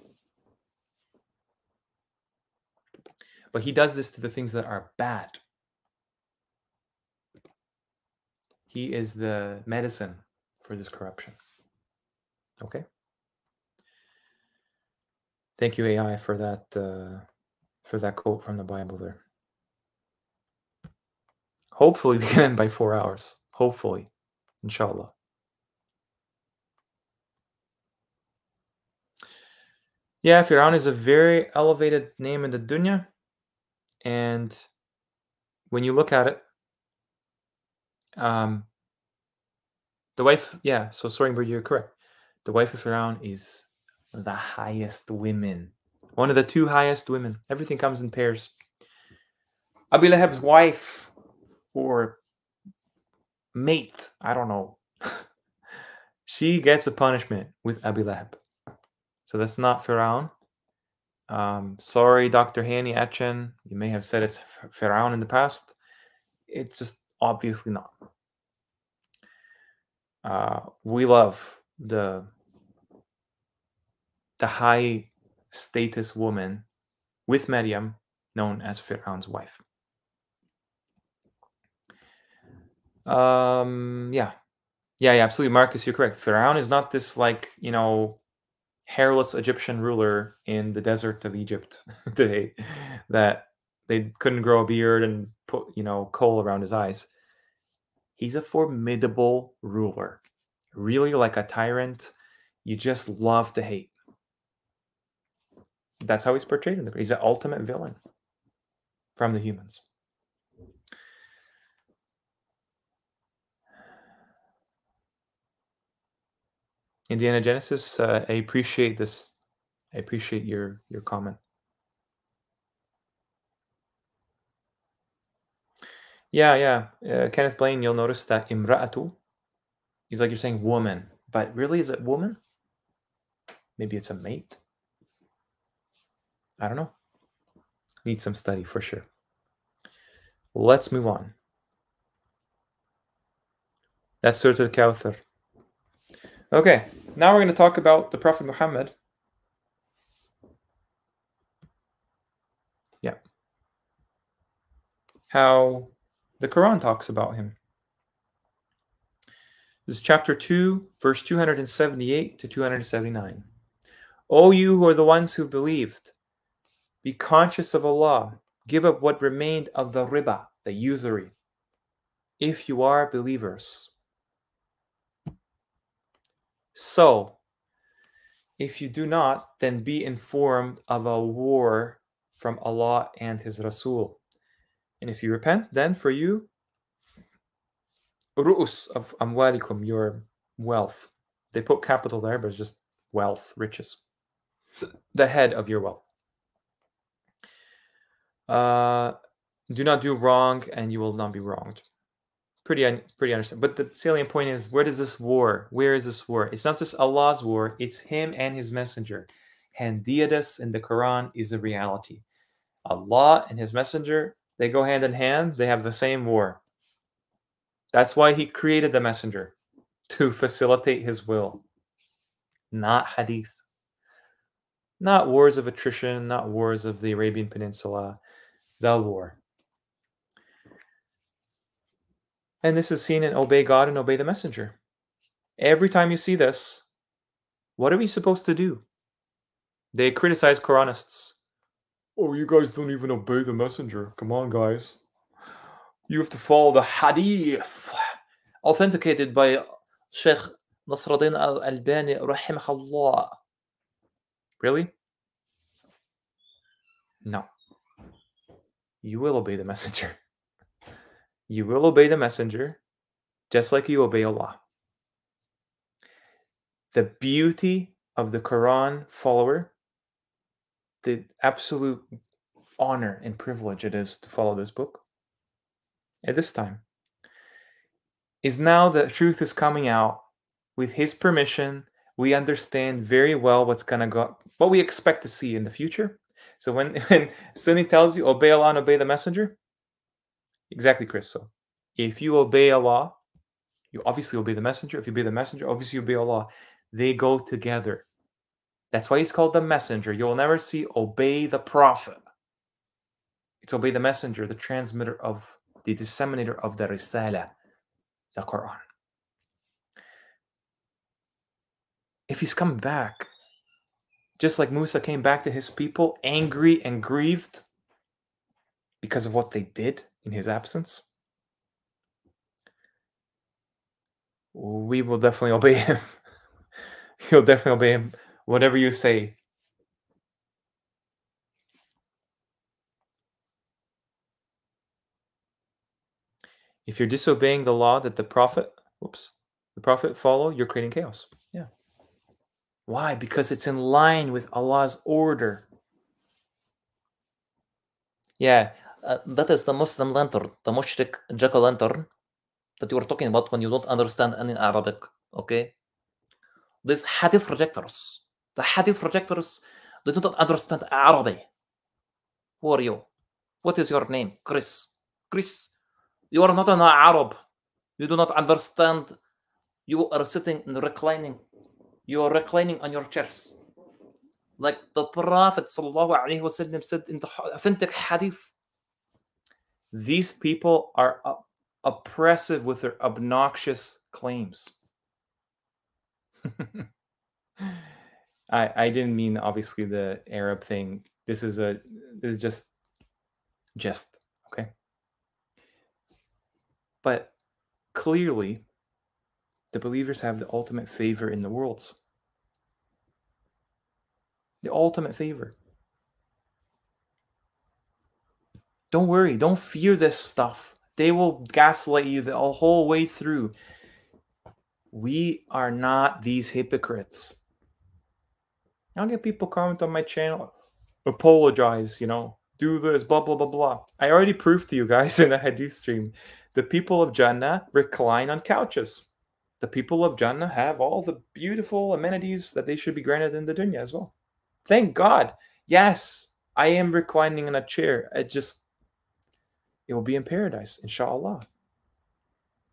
But he does this to the things that are bad. He is the medicine for this corruption. Okay? Thank you, AI, for that quote from the Bible there. Hopefully we can end by 4 hours. Hopefully. Inshallah. Yeah, Fir'aun is a very elevated name in the dunya. And when you look at it, the wife, yeah, so sorry, but you're correct. The wife of Fir'aun is the highest women. One of the 2 highest women. Everything comes in pairs. Abu Lahab's wife, or mate, I don't know. She gets a punishment with Abu Lahab. So that's not Fir'aun. Sorry, Dr. Hani Atchen. You may have said it's Fir'aun in the past. It's just obviously not. We love the high status woman with Maryam, known as Fir'aun's wife. Yeah, absolutely, Marcus, you're correct. Fir'aun is not this, like, hairless Egyptian ruler in the desert of Egypt today that they couldn't grow a beard and put, coal around his eyes. He's a formidable ruler, really like a tyrant you just love to hate. That's how he's portrayed in the. He's an ultimate villain from the humans. Indiana Genesis, I appreciate this. I appreciate your comment. Yeah. Kenneth Blaine, you'll notice that imra'atu is like you're saying woman, but really is it woman? Maybe it's a mate. I don't know. Need some study for sure. Let's move on. That's Surah Al-Kawthar. Okay, now we're going to talk about the Prophet Muhammad. Yeah. How the Quran talks about him. This is chapter 2, verse 278 to 279. O you who are the ones who believed, be conscious of Allah. Give up what remained of the riba, the usury, if you are believers. So, if you do not, then be informed of a war from Allah and His Rasul. And if you repent, then for you, ru'us of amwalikum, your wealth. They put capital there, but it's just wealth, riches. The head of your wealth. Do not do wrong, and you will not be wronged. Pretty understand. But the salient point is, where is this war? Where is this war? It's not just Allah's war, it's Him and His Messenger. Handiyadus in the Quran is a reality. Allah and His Messenger, they go hand in hand. They have the same war. That's why He created the Messenger, to facilitate His will. Not hadith. Not wars of attrition, not wars of the Arabian Peninsula. The war. And this is seen in obey God and obey the Messenger. Every time you see this, what are we supposed to do? They criticize Quranists. Oh, you guys don't even obey the Messenger. Come on, guys. You have to follow the hadith. Authenticated by Sheikh Nasruddin al-Albani, rahimahullah. Really? No. You will obey the Messenger. You will obey the Messenger just like you obey Allah. The beauty of the Quran follower, the absolute honor and privilege it is to follow this book at this time, is now that truth is coming out with His permission. We understand very well what we expect to see in the future. So when Sunni tells you obey Allah and obey the Messenger, exactly, Chris. So if you obey Allah, you obviously obey the Messenger. If you obey the Messenger, obviously you obey Allah. They go together. That's why He's called the Messenger. You will never see obey the Prophet. It's obey the Messenger, the transmitter of, the disseminator of the Risala, the Quran. If He's coming back, just like Musa came back to his people angry and grieved because of what they did in His absence, we will definitely obey Him. He'll definitely obey Him. Whatever you say. If you're disobeying the law that the Prophet followed, you're creating chaos. Yeah. Why? Because it's in line with Allah's order. Yeah, that is the Muslim lantern, the mushrik jack-o'-lantern that you were talking about when you don't understand any Arabic, okay? These hadith projectors, the hadith projectors, they do not understand Arabic. Who are you? What is your name? Chris. Chris, you are not an Arab. You do not understand. You are sitting and reclining. You are reclining on your chairs. Like the Prophet ﷺ said in the authentic hadith. These people are oppressive with their obnoxious claims. I didn't mean obviously the Arab thing. This is just okay. But clearly, the believers have the ultimate favor in the worlds. The ultimate favor. Don't worry. Don't fear this stuff. They will gaslight you the whole way through. We are not these hypocrites. I'll get people comment on my channel, apologize, do this, blah, blah, blah, blah. I already proved to you guys in the Hadith stream, the people of Jannah recline on couches. The people of Jannah have all the beautiful amenities that they should be granted in the dunya as well. Thank God. Yes, I am reclining in a chair. It will be in paradise, inshallah.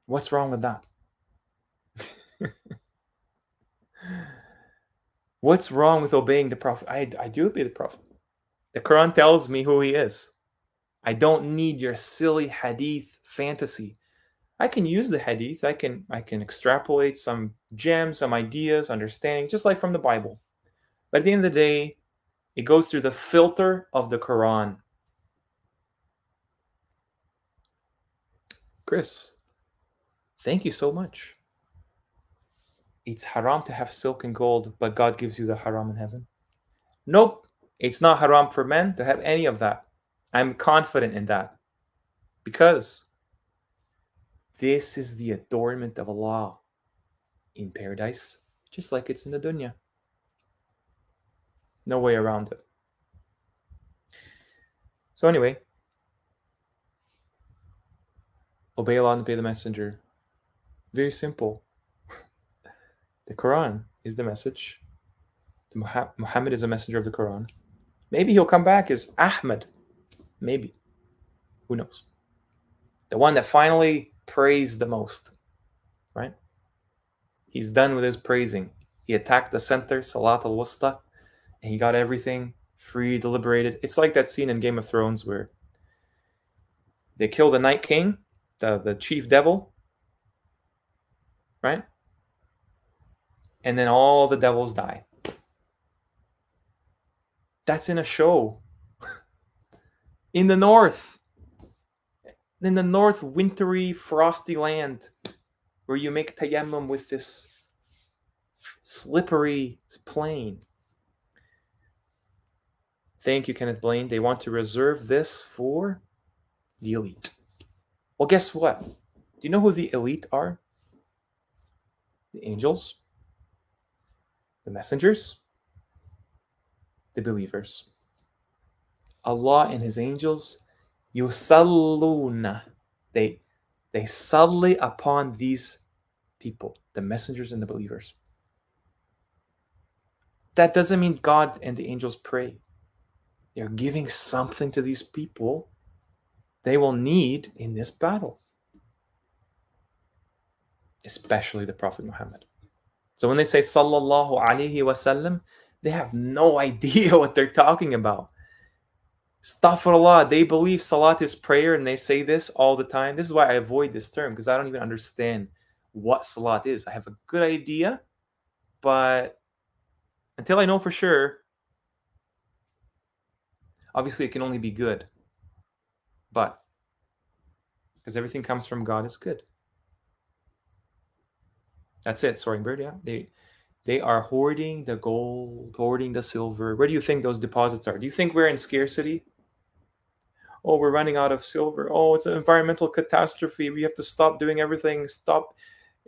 What's wrong with that? What's wrong with obeying the Prophet? I do obey the Prophet. The Quran tells me who he is. I don't need your silly hadith fantasy. I can use the hadith. I can extrapolate some gems, some ideas, understanding, just like from the Bible. But at the end of the day, it goes through the filter of the Quran. Chris, thank you so much. It's haram to have silk and gold, but God gives you the haram in heaven. Nope, it's not haram for men to have any of that. I'm confident in that. Because this is the adornment of Allah in paradise, just like it's in the dunya. No way around it. So anyway, obey Allah and obey the Messenger. Very simple. The Quran is the message. Muhammad is a messenger of the Quran. Maybe he'll come back as Ahmad. Maybe. Who knows? The one that finally praised the most. Right? He's done with his praising. He attacked the center, Salat al-Wusta, and he got everything free, deliberated. It's like that scene in Game of Thrones where they kill the Night King, the chief devil, right? And then all the devils die. That's in a show. In the north. In the north, wintry, frosty land where you make tayammum with this slippery plain. Thank you, Kenneth Blaine. They want to reserve this for the elite. Well, guess what? Do you know who the elite are? The angels, the messengers, the believers. Allah and His angels, yusalluna. They salli upon these people, the messengers and the believers. That doesn't mean God and the angels pray. They're giving something to these people they will need in this battle. Especially the Prophet Muhammad. So when they say Sallallahu Alaihi Wasallam, they have no idea what they're talking about. Astaghfirullah, they believe Salat is prayer and they say this all the time. This is why I avoid this term, because I don't even understand what Salat is. I have a good idea, but until I know for sure, obviously it can only be good. But because everything comes from God, it's good. That's it, Soaring Bird, yeah. They are hoarding the gold, hoarding the silver. Where do you think those deposits are? Do you think we're in scarcity? Oh, we're running out of silver. Oh, it's an environmental catastrophe. We have to stop doing everything. Stop,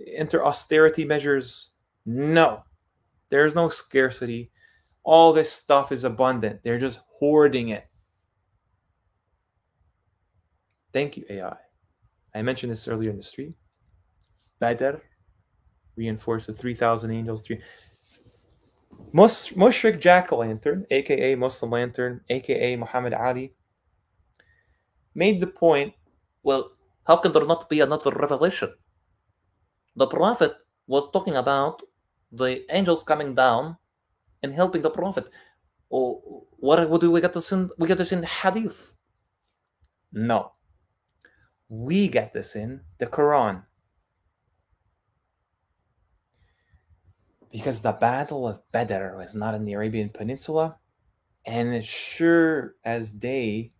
enter austerity measures. No, there's no scarcity. All this stuff is abundant. They're just hoarding it. Thank you, AI. I mentioned this earlier in the stream. Badr reinforced the 3,000 angels. Mushrik Jack-o'-lantern, aka Muslim Lantern, aka Muhammad Ali, made the point, well, how can there not be another revelation? The Prophet was talking about the angels coming down and helping the Prophet. Oh, what do we get this in? We get this in Hadith. No. We get this in the Quran. Because the Battle of Badr was not in the Arabian Peninsula, and as sure as day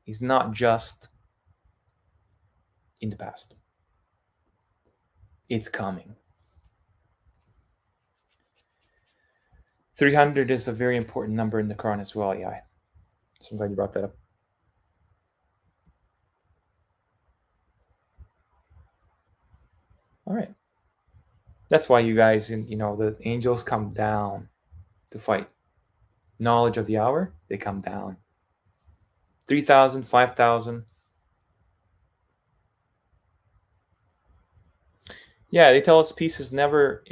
is not just in the past. It's coming. 300 is a very important number in the Quran as well, yeah. So I'm glad you brought that up. All right. That's why you guys, the angels come down to fight. Knowledge of the hour, they come down. 3,000, 5,000. Yeah, they tell us peace is never,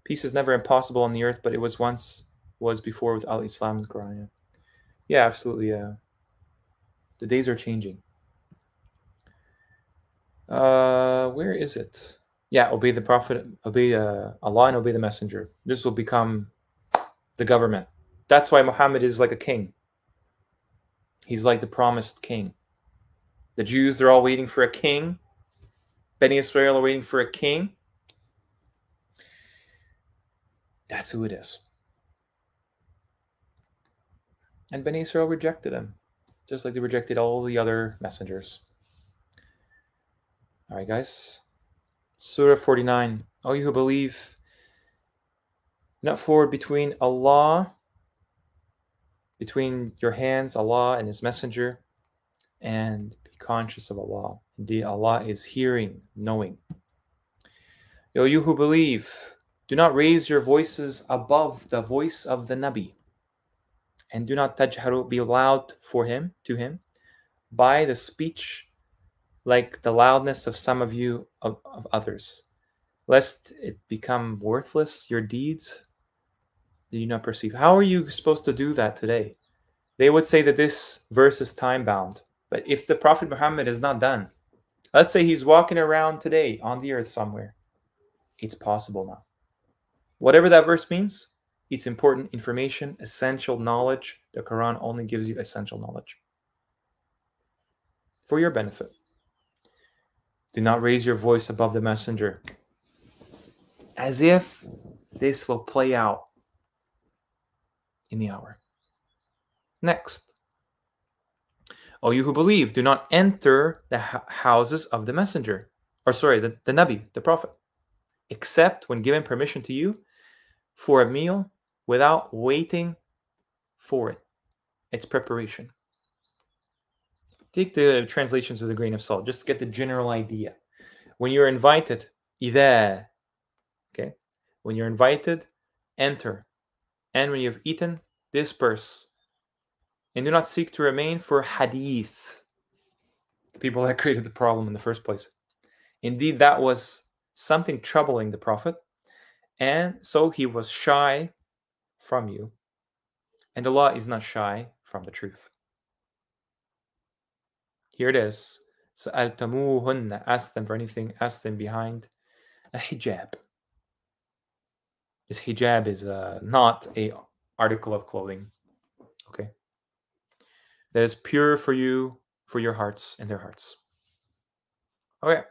peace is never impossible on the earth, but it was before with al-Islam and Qur'an. Yeah, absolutely. Yeah, the days are changing. Where is it? Yeah, obey the Prophet, obey Allah, and obey the Messenger. This will become the government. That's why Muhammad is like a king. He's like the promised king. The Jews are all waiting for a king. Beni Israel are waiting for a king. That's who it is. And Beni Israel rejected him, just like they rejected all the other messengers. All right, guys. Surah 49. All you who believe, not forward between Allah, between your hands, Allah and His Messenger, and be conscious of Allah. Indeed, Allah is hearing, knowing. O you who believe, do not raise your voices above the voice of the Nabi, and do not tajharu, be loud to him, by the speech like the loudness of some of you of others, lest it become worthless, your deeds that you not perceive. How are you supposed to do that today? They would say that this verse is time-bound, but if the Prophet Muhammad is not done, let's say he's walking around today on the earth somewhere, it's possible now. Whatever that verse means, it's important information, essential knowledge. The Quran only gives you essential knowledge for your benefit. Do not raise your voice above the messenger, as if this will play out in the hour. Next. O you who believe, do not enter the houses of the messenger, or sorry, the Nabi, the Prophet, except when given permission to you for a meal without waiting for it. It's preparation. Take the translations with a grain of salt. Just get the general idea. When you're invited, إذا, okay? When you're invited, enter. And when you've eaten, disperse. And do not seek to remain for hadith, the people that created the problem in the first place. Indeed, that was something troubling the Prophet, and so he was shy from you. And Allah is not shy from the truth. Here it is. سألتموهن, ask them for anything, ask them behind a hijab. This hijab is not a article of clothing, okay? That is pure for you, for your hearts and their hearts. Okay.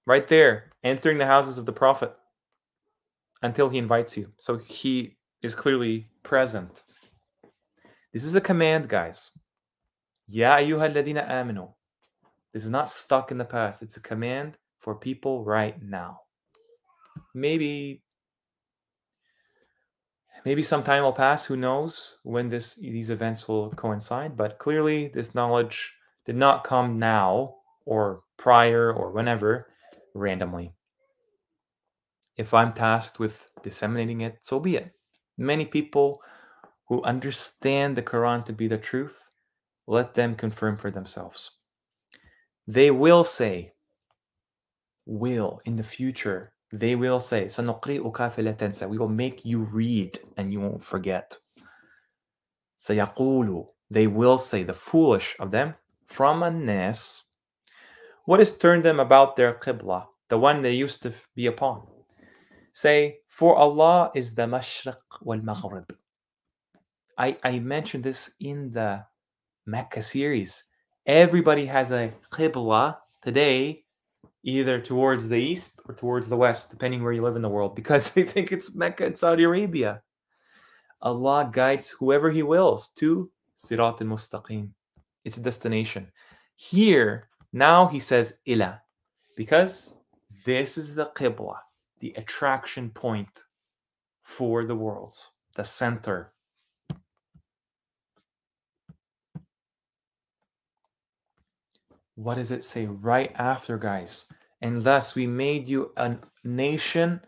Right there, entering the houses of the Prophet until he invites you. So he is clearly present. This is a command, guys. Ya ayyuha alladhina amanu. This is not stuck in the past. It's a command for people right now. Maybe some time will pass. Who knows when these events will coincide? But clearly, this knowledge did not come now or prior or whenever randomly. If I'm tasked with disseminating it, so be it. Many people who understand the Quran to be the truth, let them confirm for themselves. They will say, in the future, they will say, سَنُقْرِئُكَ فَلَا تَنْسَى, we will make you read and you won't forget. سَيَقُولُ, they will say, the foolish of them, from الناس, what has turned them about their qibla, the one they used to be upon? Say, for Allah is the mashriq wal maghrib. I mentioned this in the Mecca series. Everybody has a qibla today, either towards the east or towards the west, depending where you live in the world, because they think it's Mecca and Saudi Arabia. Allah guides whoever He wills to Sirat al-Mustaqim. It's a destination. Here, now He says ila, because this is the qibla, the attraction point for the world, the center. What does it say right after, guys? And thus we made you a nation,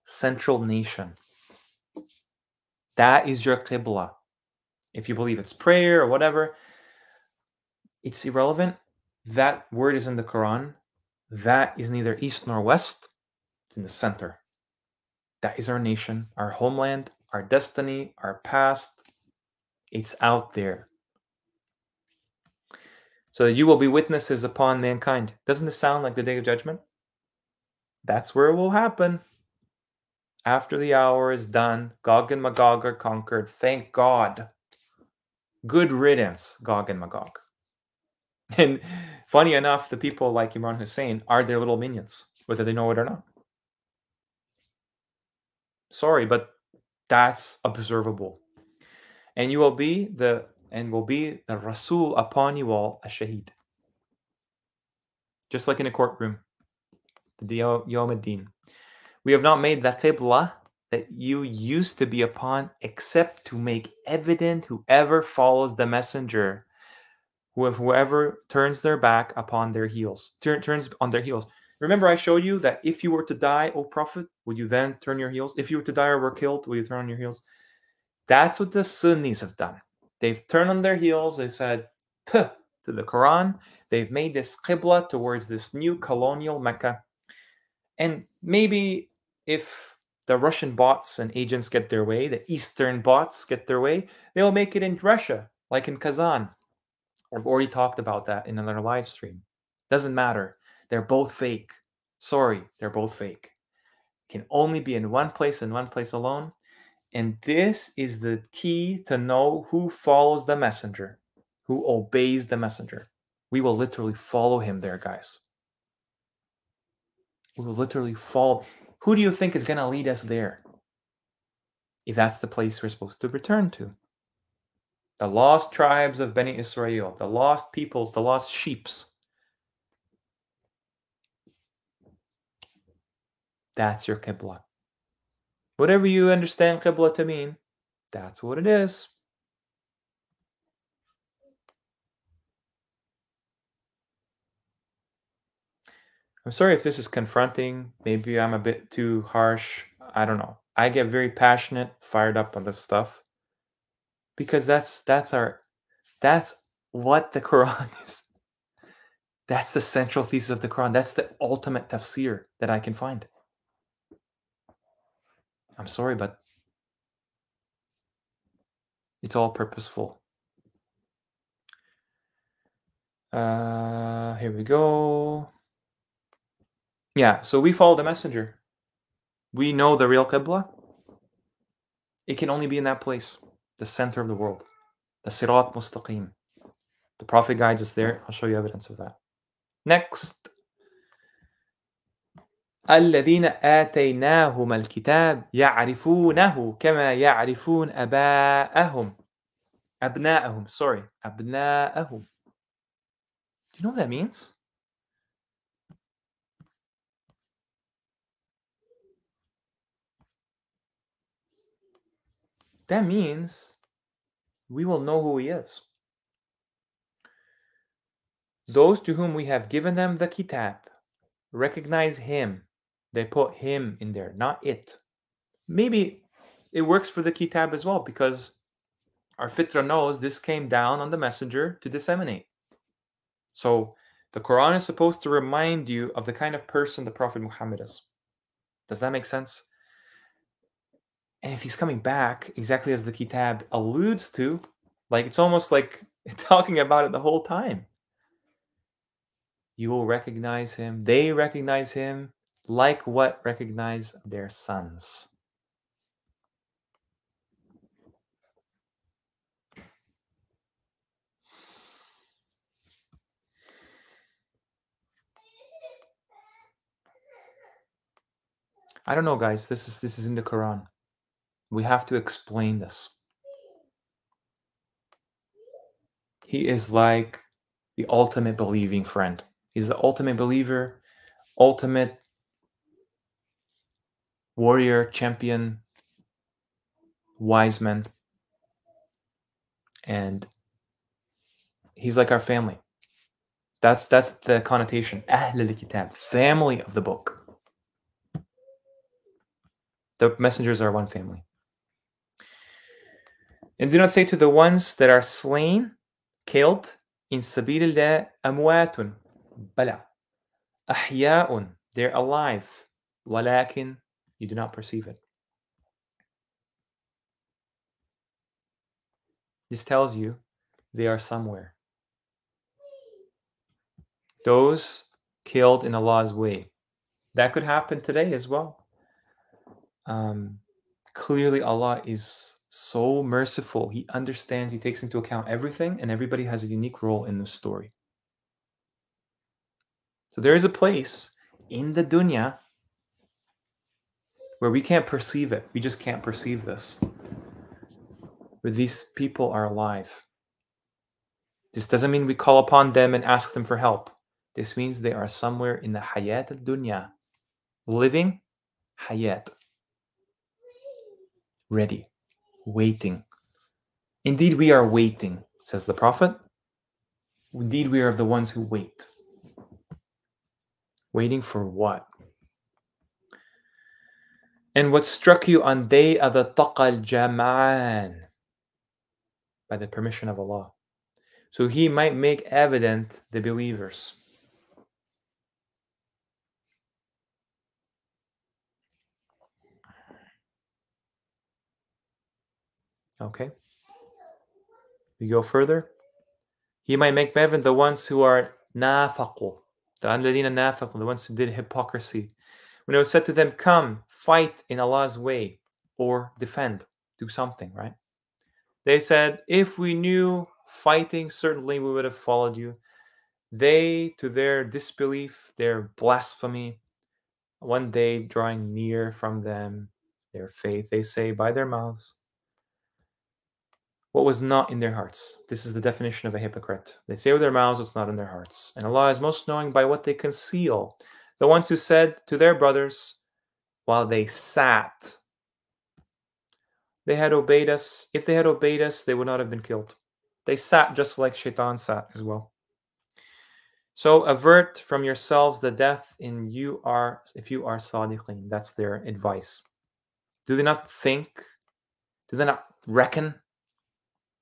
central nation. That is your qibla. If you believe it's prayer or whatever, it's irrelevant. That word is in the Quran. That is neither east nor west. It's in the center. That is our nation, our homeland, our destiny, our past. It's out there. So you will be witnesses upon mankind. Doesn't this sound like the day of judgment? That's where it will happen. After the hour is done, Gog and Magog are conquered. Thank God. Good riddance, Gog and Magog. And funny enough, the people like Imran Hussein are their little minions, whether they know it or not. Sorry, but that's observable. And you will be the Rasul upon you all, a shaheed. Just like in a courtroom, the Yawm ad-Din. We have not made the qibla that you used to be upon, except to make evident whoever follows the messenger, whoever turns their back upon their heels, turns on their heels. Remember, I showed you that if you were to die, O Prophet, would you then turn your heels? If you were to die or were killed, will you turn on your heels? That's what the Sunnis have done. They've turned on their heels. They said, to the Quran. They've made this qibla towards this new colonial Mecca. And maybe if the Russian bots and agents get their way, the Eastern bots get their way, they'll make it in Russia, like in Kazan. I've already talked about that in another live stream. Doesn't matter. They're both fake. Sorry, they're both fake. Can only be in one place and one place alone. And this is the key to know who follows the messenger, who obeys the messenger. We will literally follow him there, guys. We will literally follow. Who do you think is going to lead us there? If that's the place we're supposed to return to. The lost tribes of Bani Israel, the lost peoples, the lost sheeps. That's your Qibla. Whatever you understand Qibla to mean, that's what it is. I'm sorry if this is confronting. Maybe I'm a bit too harsh. I don't know. I get very passionate, fired up on this stuff. Because that's what the Quran is. That's the central thesis of the Quran. That's the ultimate tafsir that I can find. I'm sorry, but it's all purposeful. Here we go. Yeah, so we follow the messenger. We know the real Qibla. It can only be in that place, the center of the world, the Sirat Mustaqim. The Prophet guides us there. I'll show you evidence of that. Next. الذين آتيناهم الكتاب يعرفونه كما يعرفون أبناءهم. أبناءهم. Do you know what that means? That means we will know who he is. Those to whom we have given them the kitab recognize him. They put him in there, not it. Maybe it works for the kitab as well, because our fitra knows this came down on the messenger to disseminate. So the Quran is supposed to remind you of the kind of person the Prophet Muhammad is. Does that make sense? And if he's coming back, exactly as the kitab alludes to, like it's almost like talking about it the whole time. You will recognize him. They recognize him like what recognize their sons. I don't know, guys. This is in the Quran. We have to explain this. He is like the ultimate believing friend. He's the ultimate believer, ultimate warrior, champion, wise man. And he's like our family. That's the connotation. Ahl al-Kitab, family of the book. The messengers are one family. And do not say to the ones that are slain, killed, in sabilillah amwatun. Bala. Ahya'un. They're alive. Walakin. You do not perceive it. This tells you they are somewhere. Those killed in Allah's way. That could happen today as well. Clearly, Allah is so merciful. He understands, He takes into account everything, and everybody has a unique role in this story. So there is a place in the dunya where we can't perceive it. We just can't perceive this. Where these people are alive. This doesn't mean we call upon them and ask them for help. This means they are somewhere in the hayat al-dunya, living hayat, ready, waiting. Indeed, we are waiting, says the Prophet. Indeed, we are the ones who wait. Waiting for what? And what struck you on day of the taqal jama'an, by the permission of Allah. So He might make evident the believers. Okay. We go further. He might make evident the ones who are nafaqu, the ones who did hypocrisy. When it was said to them, come, fight in Allah's way, or defend, do something, right? They said, if we knew fighting, certainly we would have followed you. They, to their disbelief, their blasphemy, one day drawing near from them, their faith, they say by their mouths what was not in their hearts. This is the definition of a hypocrite. They say with their mouths what's not in their hearts. And Allah is most knowing by what they conceal. The ones who said to their brothers while they sat, they had obeyed us. If they had obeyed us, they would not have been killed. They sat just like Shaitan sat as well. So avert from yourselves the death if you are sadiqin. That's their advice. Do they not think? Do they not reckon?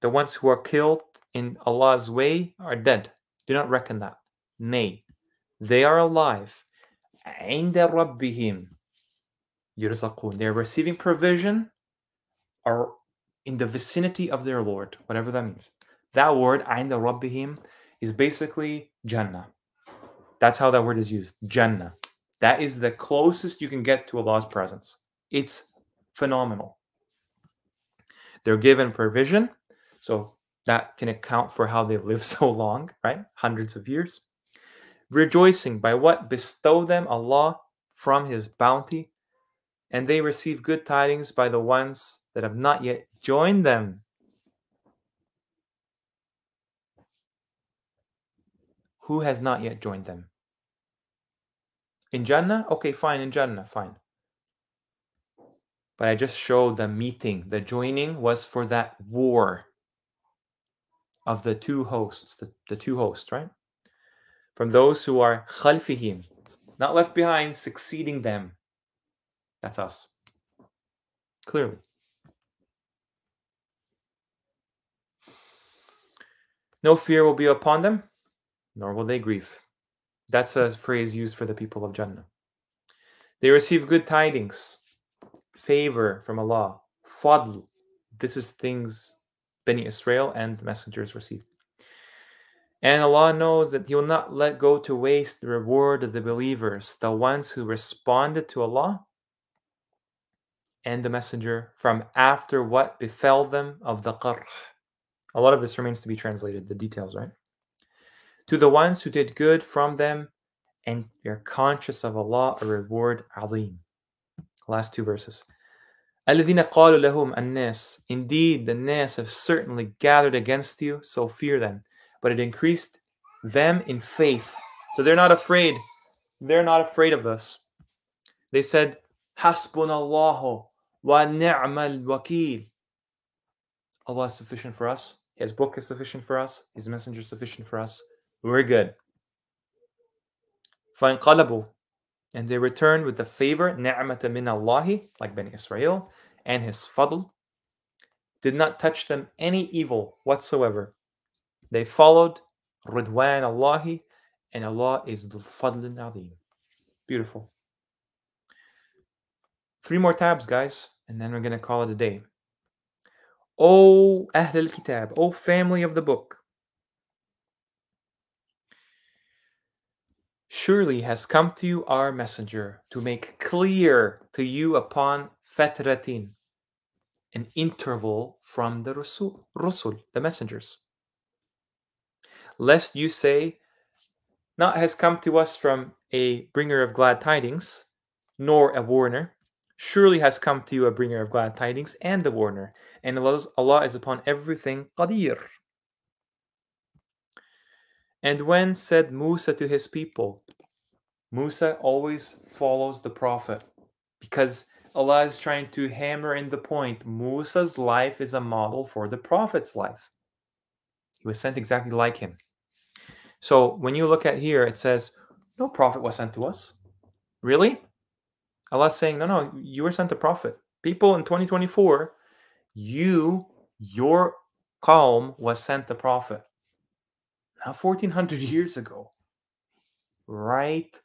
The ones who are killed in Allah's way are dead. Do not reckon that. Nay, they are alive. عند ربهم يرزقون. They are receiving provision, are in the vicinity of their Lord, whatever that means. That word, عند ربهم, is basically Jannah. That's how that word is used, Jannah. That is the closest you can get to Allah's presence. It's phenomenal. They're given provision, so that can account for how they live so long, right? Hundreds of years. Rejoicing by what bestow them Allah from His bounty, and they receive good tidings by the ones that have not yet joined them. Who has not yet joined them? In Jannah? Okay, fine, in Jannah, fine. But I just showed the meeting. The joining was for that war of the two hosts, the two hosts, right? From those who are khalfihim, not left behind, succeeding them. That's us. Clearly. No fear will be upon them, nor will they grieve. That's a phrase used for the people of Jannah. They receive good tidings, favor from Allah, fadl. This is things Bani Israel and the messengers received. And Allah knows that He will not let go to waste the reward of the believers, the ones who responded to Allah and the messenger from after what befell them of the qarh. A lot of this remains to be translated, the details, right? To the ones who did good from them and are conscious of Allah, a reward alim. Last two verses. الَّذِينَ قَالُوا لَهُمْ النَّاسِ. Indeed, the nas have certainly gathered against you, so fear them. But it increased them in faith. So they're not afraid. They're not afraid of us. They said, Hasbunallahu wa ni'mal wakil. Allah is sufficient for us. His book is sufficient for us. His messenger is sufficient for us. We're good. فَانْقَلَبُوا. And they returned with the favor, ni'mata min Allahi, like Bani Israel, and His fadl, did not touch them any evil whatsoever. They followed Ridwan Allahi, and Allah is Dhul Fadlin Azim. Beautiful. 3 more tabs, guys, and then we're going to call it a day. O Ahl al-Kitab, O family of the book, surely has come to you our messenger to make clear to you upon fatratin, an interval from the Rusul, the messengers. Lest you say, not has come to us from a bringer of glad tidings, nor a warner. Surely has come to you a bringer of glad tidings and a warner. And Allah is upon everything qadir. And when said Musa to his people, Musa always follows the Prophet because Allah is trying to hammer in the point. Musa's life is a model for the Prophet's life. He was sent exactly like him. So when you look at here, it says, no prophet was sent to us. Really? Allah's saying, no, you were sent a prophet. People in 2024, your qawm was sent a prophet. Now 1400 years ago. Right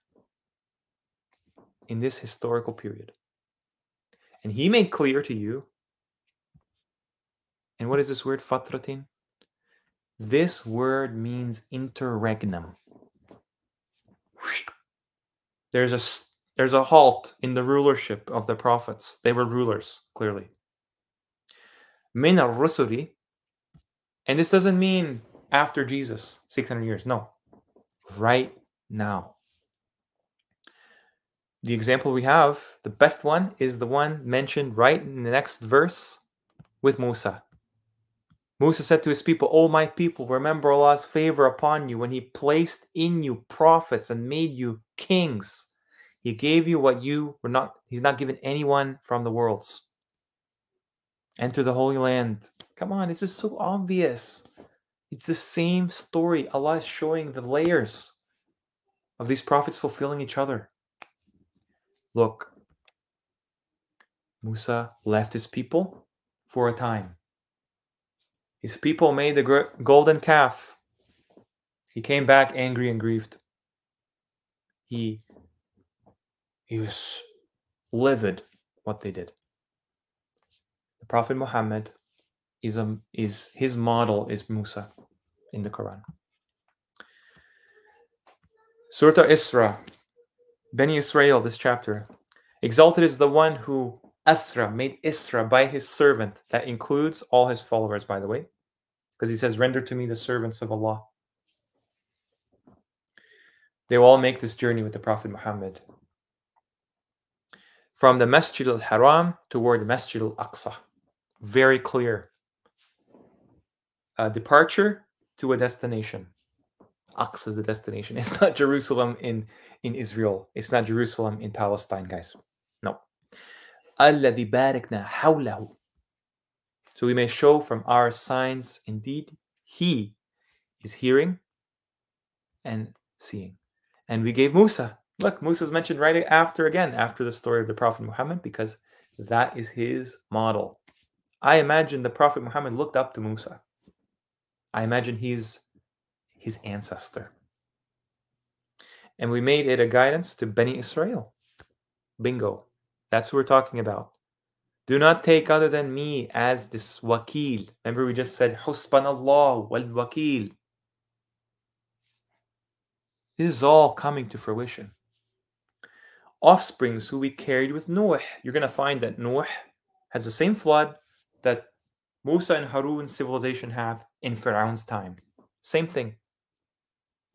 in this historical period. And he made clear to you. And what is this word, fatratin? This word means interregnum. There's a halt in the rulership of the prophets. They were rulers, clearly. Min al-rusuli, and this doesn't mean after Jesus, 600 years. No, right now. The example we have, the best one, is the one mentioned right in the next verse with Musa. Musa said to his people, O my people, remember Allah's favor upon you when He placed in you prophets and made you kings. He gave you what you were not, He's not given anyone from the worlds. Enter the Holy Land. Come on, this is so obvious. It's the same story. Allah is showing the layers of these prophets fulfilling each other. Look, Musa left his people for a time. His people made the golden calf. He came back angry and grieved. He was livid what they did. The Prophet Muhammad is his model is Musa in the Quran. Surah Isra, Bani Israel, this chapter. Exalted is the one who Asra, made Isra by his servant. That includes all his followers, by the way. Because he says, render to me the servants of Allah. They will all make this journey with the Prophet Muhammad. From the Masjid al-Haram toward the Masjid al-Aqsa. Very clear. A departure to a destination. Aqsa is the destination. It's not Jerusalem in Israel. It's not Jerusalem in Palestine, guys. No. الَّذِي بَارَكْنَا حَوْلَهُ. So we may show from our signs, indeed, He is hearing and seeing. And we gave Musa. Look, Musa is mentioned right after the story of the Prophet Muhammad, because that is his model. I imagine the Prophet Muhammad looked up to Musa. I imagine he's his ancestor. And we made it a guidance to Bani Israel. Bingo. That's who we're talking about. Do not take other than me as this wakil. Remember we just said, Husbanallah wal wakil. This is all coming to fruition. Offsprings who we carried with Noah. You're going to find that Noah has the same flood that Musa and Harun's civilization have in Pharaoh's time. Same thing.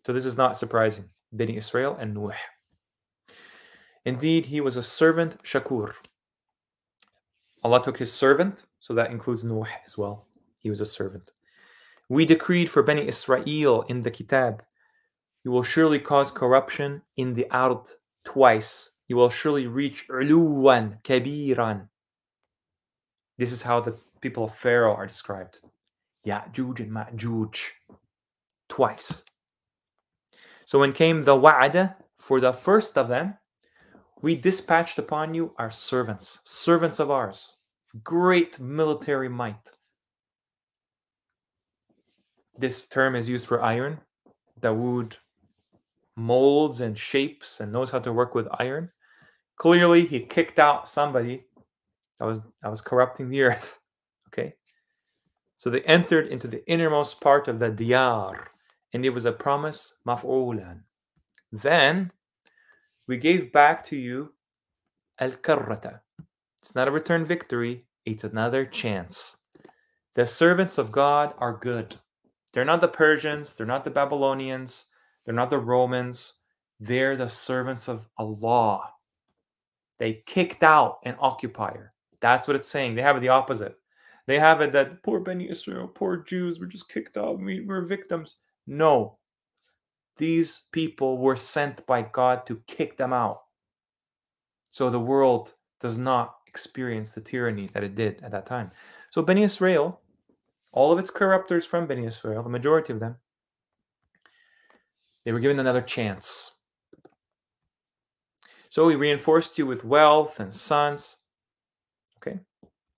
So this is not surprising. Bani Israel and Noah. Indeed, he was a servant, shakur. Allah took his servant, so that includes Noah as well. He was a servant. We decreed for Bani Israel in the Kitab, you will surely cause corruption in the ard twice. You will surely reach uluwan kabiran. This is how the people of Pharaoh are described. Ya'juj and Ma'juj. Twice. So when came the wa'ada, for the first of them, we dispatched upon you our servants of ours, great military might. this term is used for iron. Dawood molds and shapes and knows how to work with iron. Clearly, he kicked out somebody that was corrupting the earth. Okay? So they entered into the innermost part of the diyar, and it was a promise, maf'ulan. Then we gave back to you al-karrata. It's not a return victory, it's another chance. The servants of God are good. They're not the Persians, they're not the Babylonians, they're not the Romans. They're the servants of Allah. They kicked out an occupier. That's what it's saying. They have it the opposite. They have it that poor Bani Israel, poor Jews, were just kicked out. We're victims. No. These people were sent by God to kick them out. So the world does not experience the tyranny that it did at that time. So Bani Israel, all of its corruptors from Bani Israel, the majority of them, they were given another chance. So we reinforced you with wealth and sons. Okay?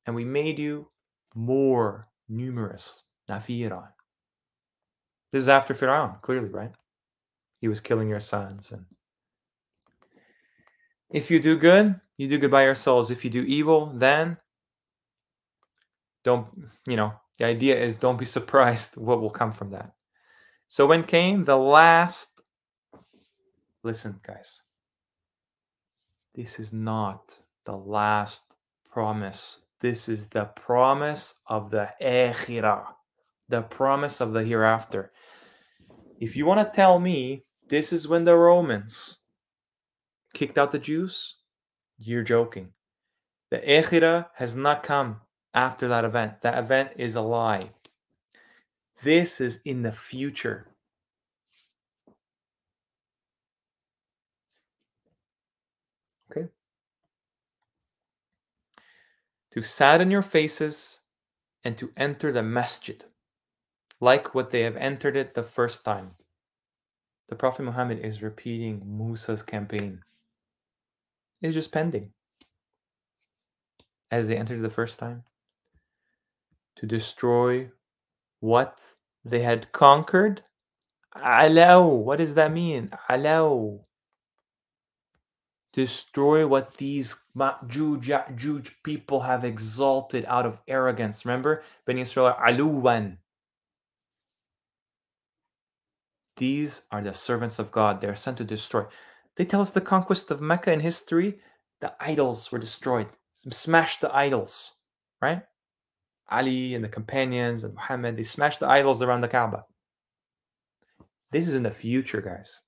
And we made you more numerous. Nafiran. This is after Fir'aun, clearly, right? He was killing your sons. And if you do good, you do good by your souls. If you do evil, then don't, the idea is don't be surprised what will come from that. So when came the last, listen, guys, this is not the last promise. This is the promise of the akhirah, the promise of the hereafter. If you want to tell me this is when the Romans kicked out the Jews, you're joking. The akhirah has not come after that event. That event is a lie. This is in the future. Okay? To sadden your faces and to enter the masjid, like what they have entered it the first time. The Prophet Muhammad is repeating Musa's campaign. It's just pending. As they entered the first time, to destroy what they had conquered. Alaw, what does that mean? Alaw. Destroy what these Ma'juj people have exalted out of arrogance. Remember, Bani Israel, aluwan. These are the servants of God. They are sent to destroy. They tell us the conquest of Mecca in history, the idols were destroyed. Smashed the idols, right? Ali and the companions and Muhammad, they smashed the idols around the Kaaba. This is in the future, guys.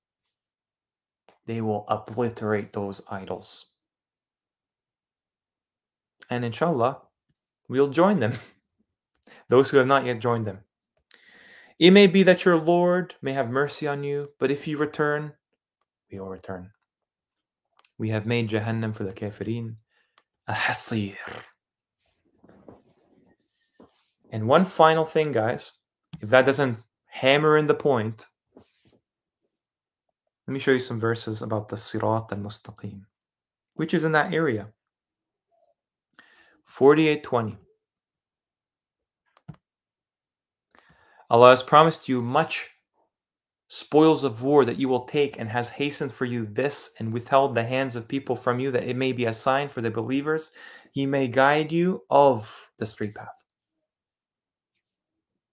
They will obliterate those idols. And inshallah, we'll join them. Those who have not yet joined them. It may be that your Lord may have mercy on you, but if you return, we will return. We have made Jahannam for the kafirin a hasir. And one final thing, guys, if that doesn't hammer in the point, let me show you some verses about the sirat al-mustaqim, which is in that area. 48:20. Allah has promised you much spoils of war that you will take, and has hastened for you this and withheld the hands of people from you, that it may be a sign for the believers. He may guide you of the straight path.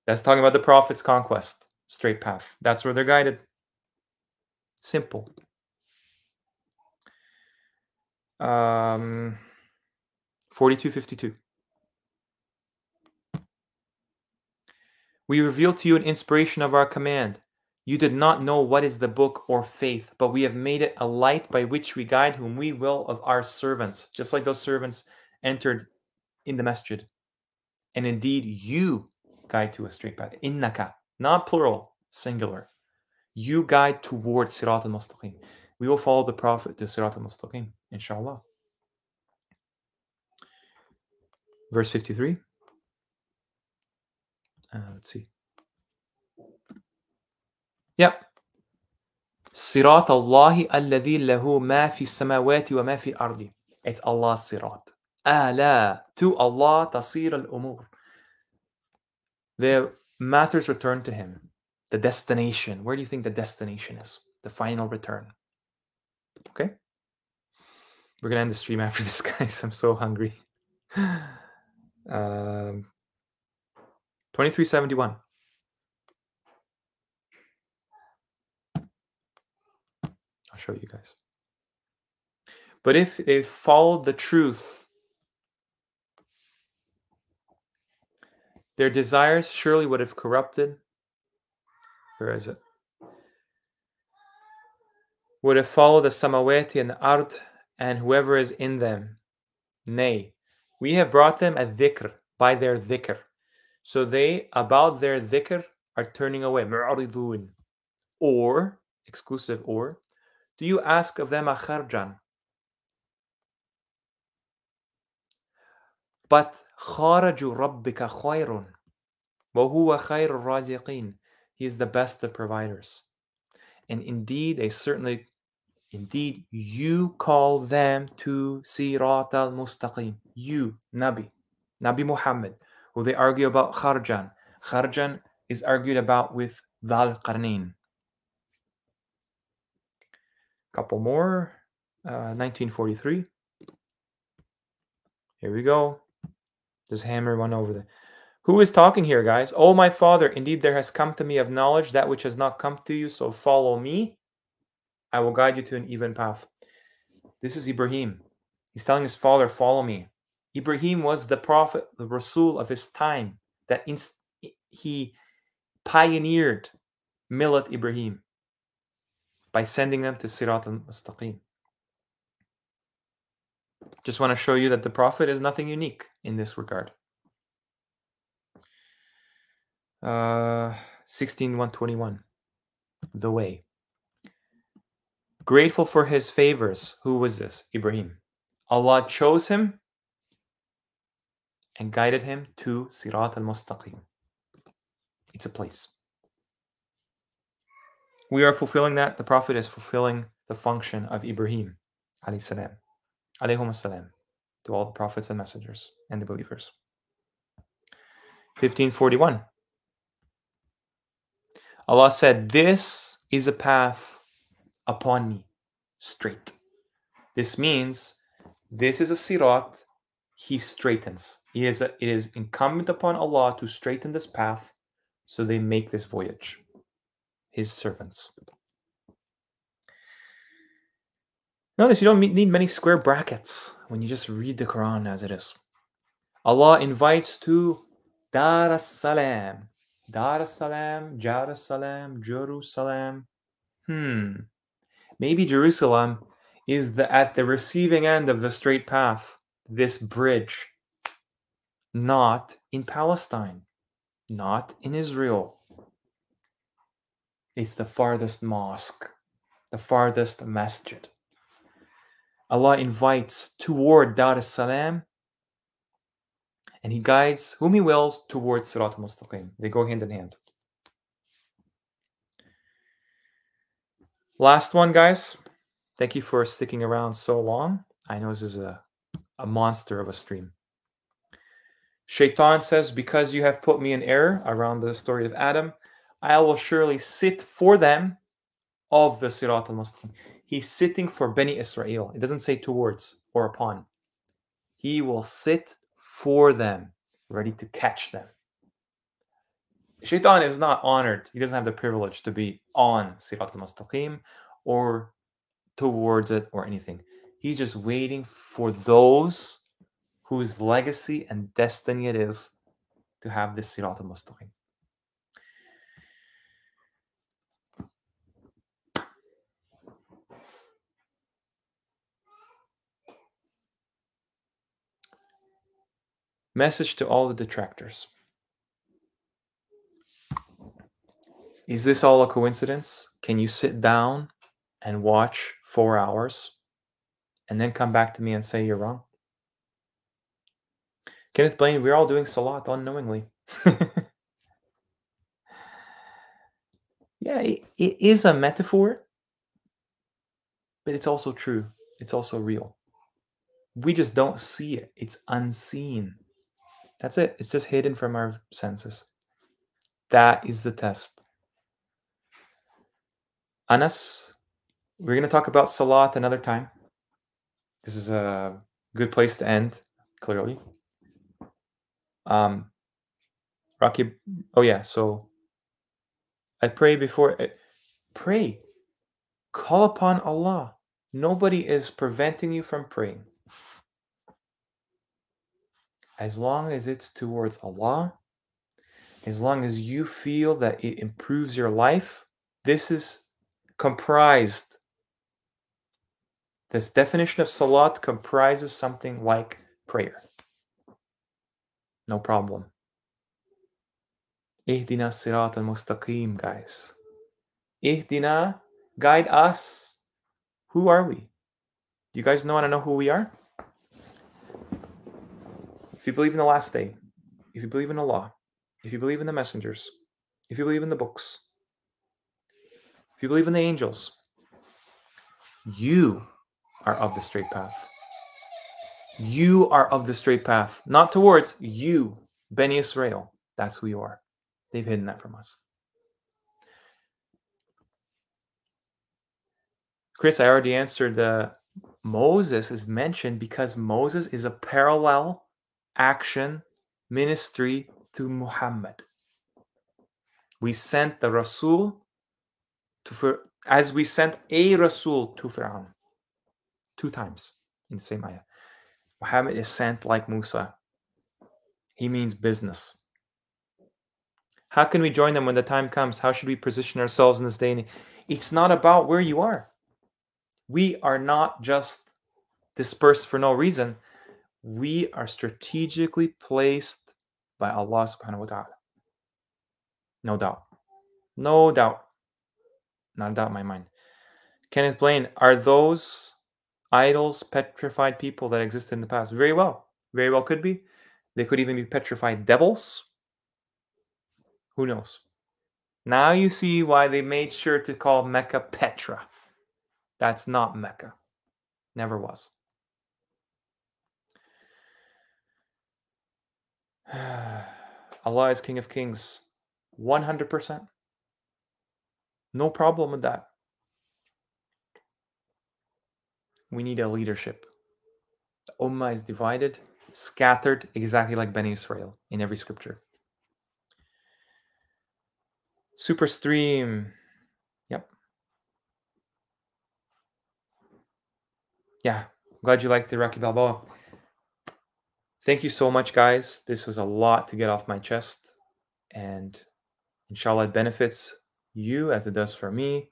That's talking about the Prophet's conquest, straight path. That's where they're guided. Simple. 42:52. We revealed to you an inspiration of our command. You did not know what is the book or faith, but we have made it a light by which we guide whom we will of our servants, just like those servants entered in the masjid. And indeed, you guide to a straight path. Innaka, not plural, singular. You guide towards Sirat al-Mustaqim. We will follow the Prophet to Sirat al-Mustaqim, inshallah. Verse 53. Let's see. Yep. Sirat Allahi alladhi lahu ma fi samawati wa ma fi ardi. It's Allah's sirat. Ala. To Allah tasir al-umur. The matters return to him. The destination. Where do you think the destination is? The final return. Okay? We're going to end the stream after this, guys. I'm so hungry. 2371. I'll show you guys. But if they followed the truth, their desires surely would have corrupted. Where is it? Would have followed the samawati and the ard and whoever is in them. Nay, we have brought them a dhikr, by their dhikr. So they, about their dhikr, are turning away. Mu'aridun. Or, exclusive or, do you ask of them a kharjan? But kharaju rabbika khayrun. Wa huwa khayrul raziqin. He is the best of providers. And indeed, indeed, you call them to Sirat al-Mustaqim. You, Nabi Muhammad, who they argue about Kharjan. Kharjan is argued about with Dhal Qarnain. Couple more. 1943. Here we go. Just hammer one over there. Who is talking here, guys? Oh, my father, indeed there has come to me of knowledge that which has not come to you, so follow me. I will guide you to an even path. This is Ibrahim. He's telling his father, follow me. Ibrahim was the prophet, the Rasul of his time, that he pioneered Millat Ibrahim by sending them to Sirat al-Mustaqim. Just want to show you that the prophet is nothing unique in this regard. 16:121. The way. Grateful for his favors. Who was this? Ibrahim. Allah chose him and guided him to Sirat al-Mustaqim. It's a place. We are fulfilling that. The Prophet is fulfilling the function of Ibrahim alayhi salam. Alayhum salam. To all the prophets and messengers and the believers. 1541. Allah said, this is a path upon me, straight. This means this is a sirat, he straightens. It is incumbent upon Allah to straighten this path, so they make this voyage, his servants. Notice you don't need many square brackets when you just read the Quran as it is. Allah invites to Dar as-Salam. Dar as-Salam, Jar as-Salam, Jerusalem. Maybe Jerusalem is at the receiving end of the straight path, this bridge. Not in Palestine, not in Israel. It's the farthest mosque, the farthest masjid. Allah invites toward Dar es-Salam, and He guides whom He wills towards Sirat al-Mustaqim. They go hand in hand. Last one, guys. Thank you for sticking around so long. I know this is a monster of a stream. Shaitan says, because you have put me in error around the story of Adam, I will surely sit for them of the Sirat al-Mustaqim. He's sitting for Bani Israel. It doesn't say towards or upon. He will sit for them, ready to catch them. Shaitan is not honored. He doesn't have the privilege to be on Sirat al-Mustaqim or towards it or anything. He's just waiting for those whose legacy and destiny it is to have this Sirat al-Mustaqim. Message to all the detractors. Is this all a coincidence? Can you sit down and watch 4 hours and then come back to me and say you're wrong? Kenneth Blaine, we're all doing salat unknowingly. Yeah, it is a metaphor, but it's also true. It's also real. We just don't see it. It's unseen. That's it. It's just hidden from our senses. That is the test. Anas, we're going to talk about Salat another time. This is a good place to end, clearly. Rakib, oh yeah, so I pray before, pray. Call upon Allah. Nobody is preventing you from praying. As long as it's towards Allah, as long as you feel that it improves your life, this is comprised. This definition of salat comprises something like prayer. No problem. Ihdina sirat al-mustaqim, guys. Ihdina, guide us. Who are we? Do you guys want to know who we are? If you believe in the last day, if you believe in Allah, if you believe in the messengers, if you believe in the books, if you believe in the angels, you are of the straight path. You are of the straight path, not towards you, Beni Israel. That's who you are. They've hidden that from us. Chris, I already answered the Moses is mentioned because Moses is a parallel action ministry to Muhammad. We sent the Rasul as we sent a Rasul to Fir'aun 2 times in the same ayah. Muhammad is sent like Musa. He means business. How can we join them when the time comes? How should we position ourselves in this day? It's not about where you are. We are not just dispersed for no reason. We are strategically placed by Allah subhanahu wa ta'ala. No doubt. No doubt. Not a doubt in my mind. Kenneth Blaine, are those idols petrified people that existed in the past? Very well. Very well could be. They could even be petrified devils. Who knows? Now you see why they made sure to call Mecca Petra. That's not Mecca. Never was. Allah is King of Kings. 100%. No problem with that. We need a leadership. The Ummah is divided, scattered, exactly like Bani Israel in every scripture. Superstream. Yep. Yeah. Glad you liked the Rocky Balboa. Thank you so much, guys. This was a lot to get off my chest. And inshallah, it benefits you as it does for me.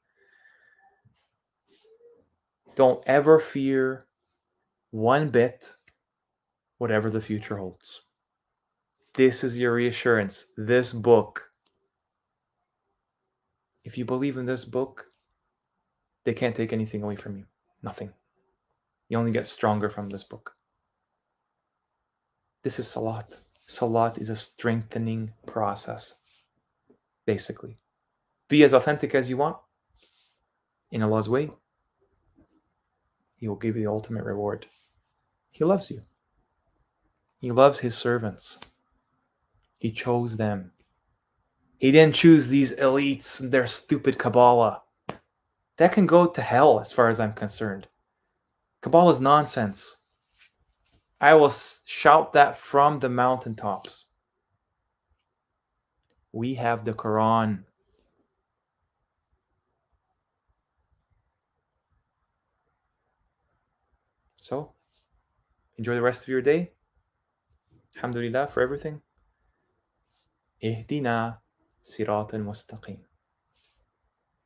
Don't ever fear one bit whatever the future holds. This is your reassurance. This book. If you believe in this book, they can't take anything away from you. Nothing. You only get stronger from this book. This is Salat. Salat is a strengthening process, basically. Be as authentic as you want in Allah's way. He will give you the ultimate reward. He loves you. He loves His servants. He chose them. He didn't choose these elites and their stupid Kabbalah. That can go to hell as far as I'm concerned. Kabbalah is nonsense. I will shout that from the mountaintops. We have the Qur'an. So, enjoy the rest of your day. Alhamdulillah for everything. Ihdina sirat al-mustaqim.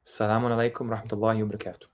Assalamu alaikum wa rahmatullahi wa barakatuh.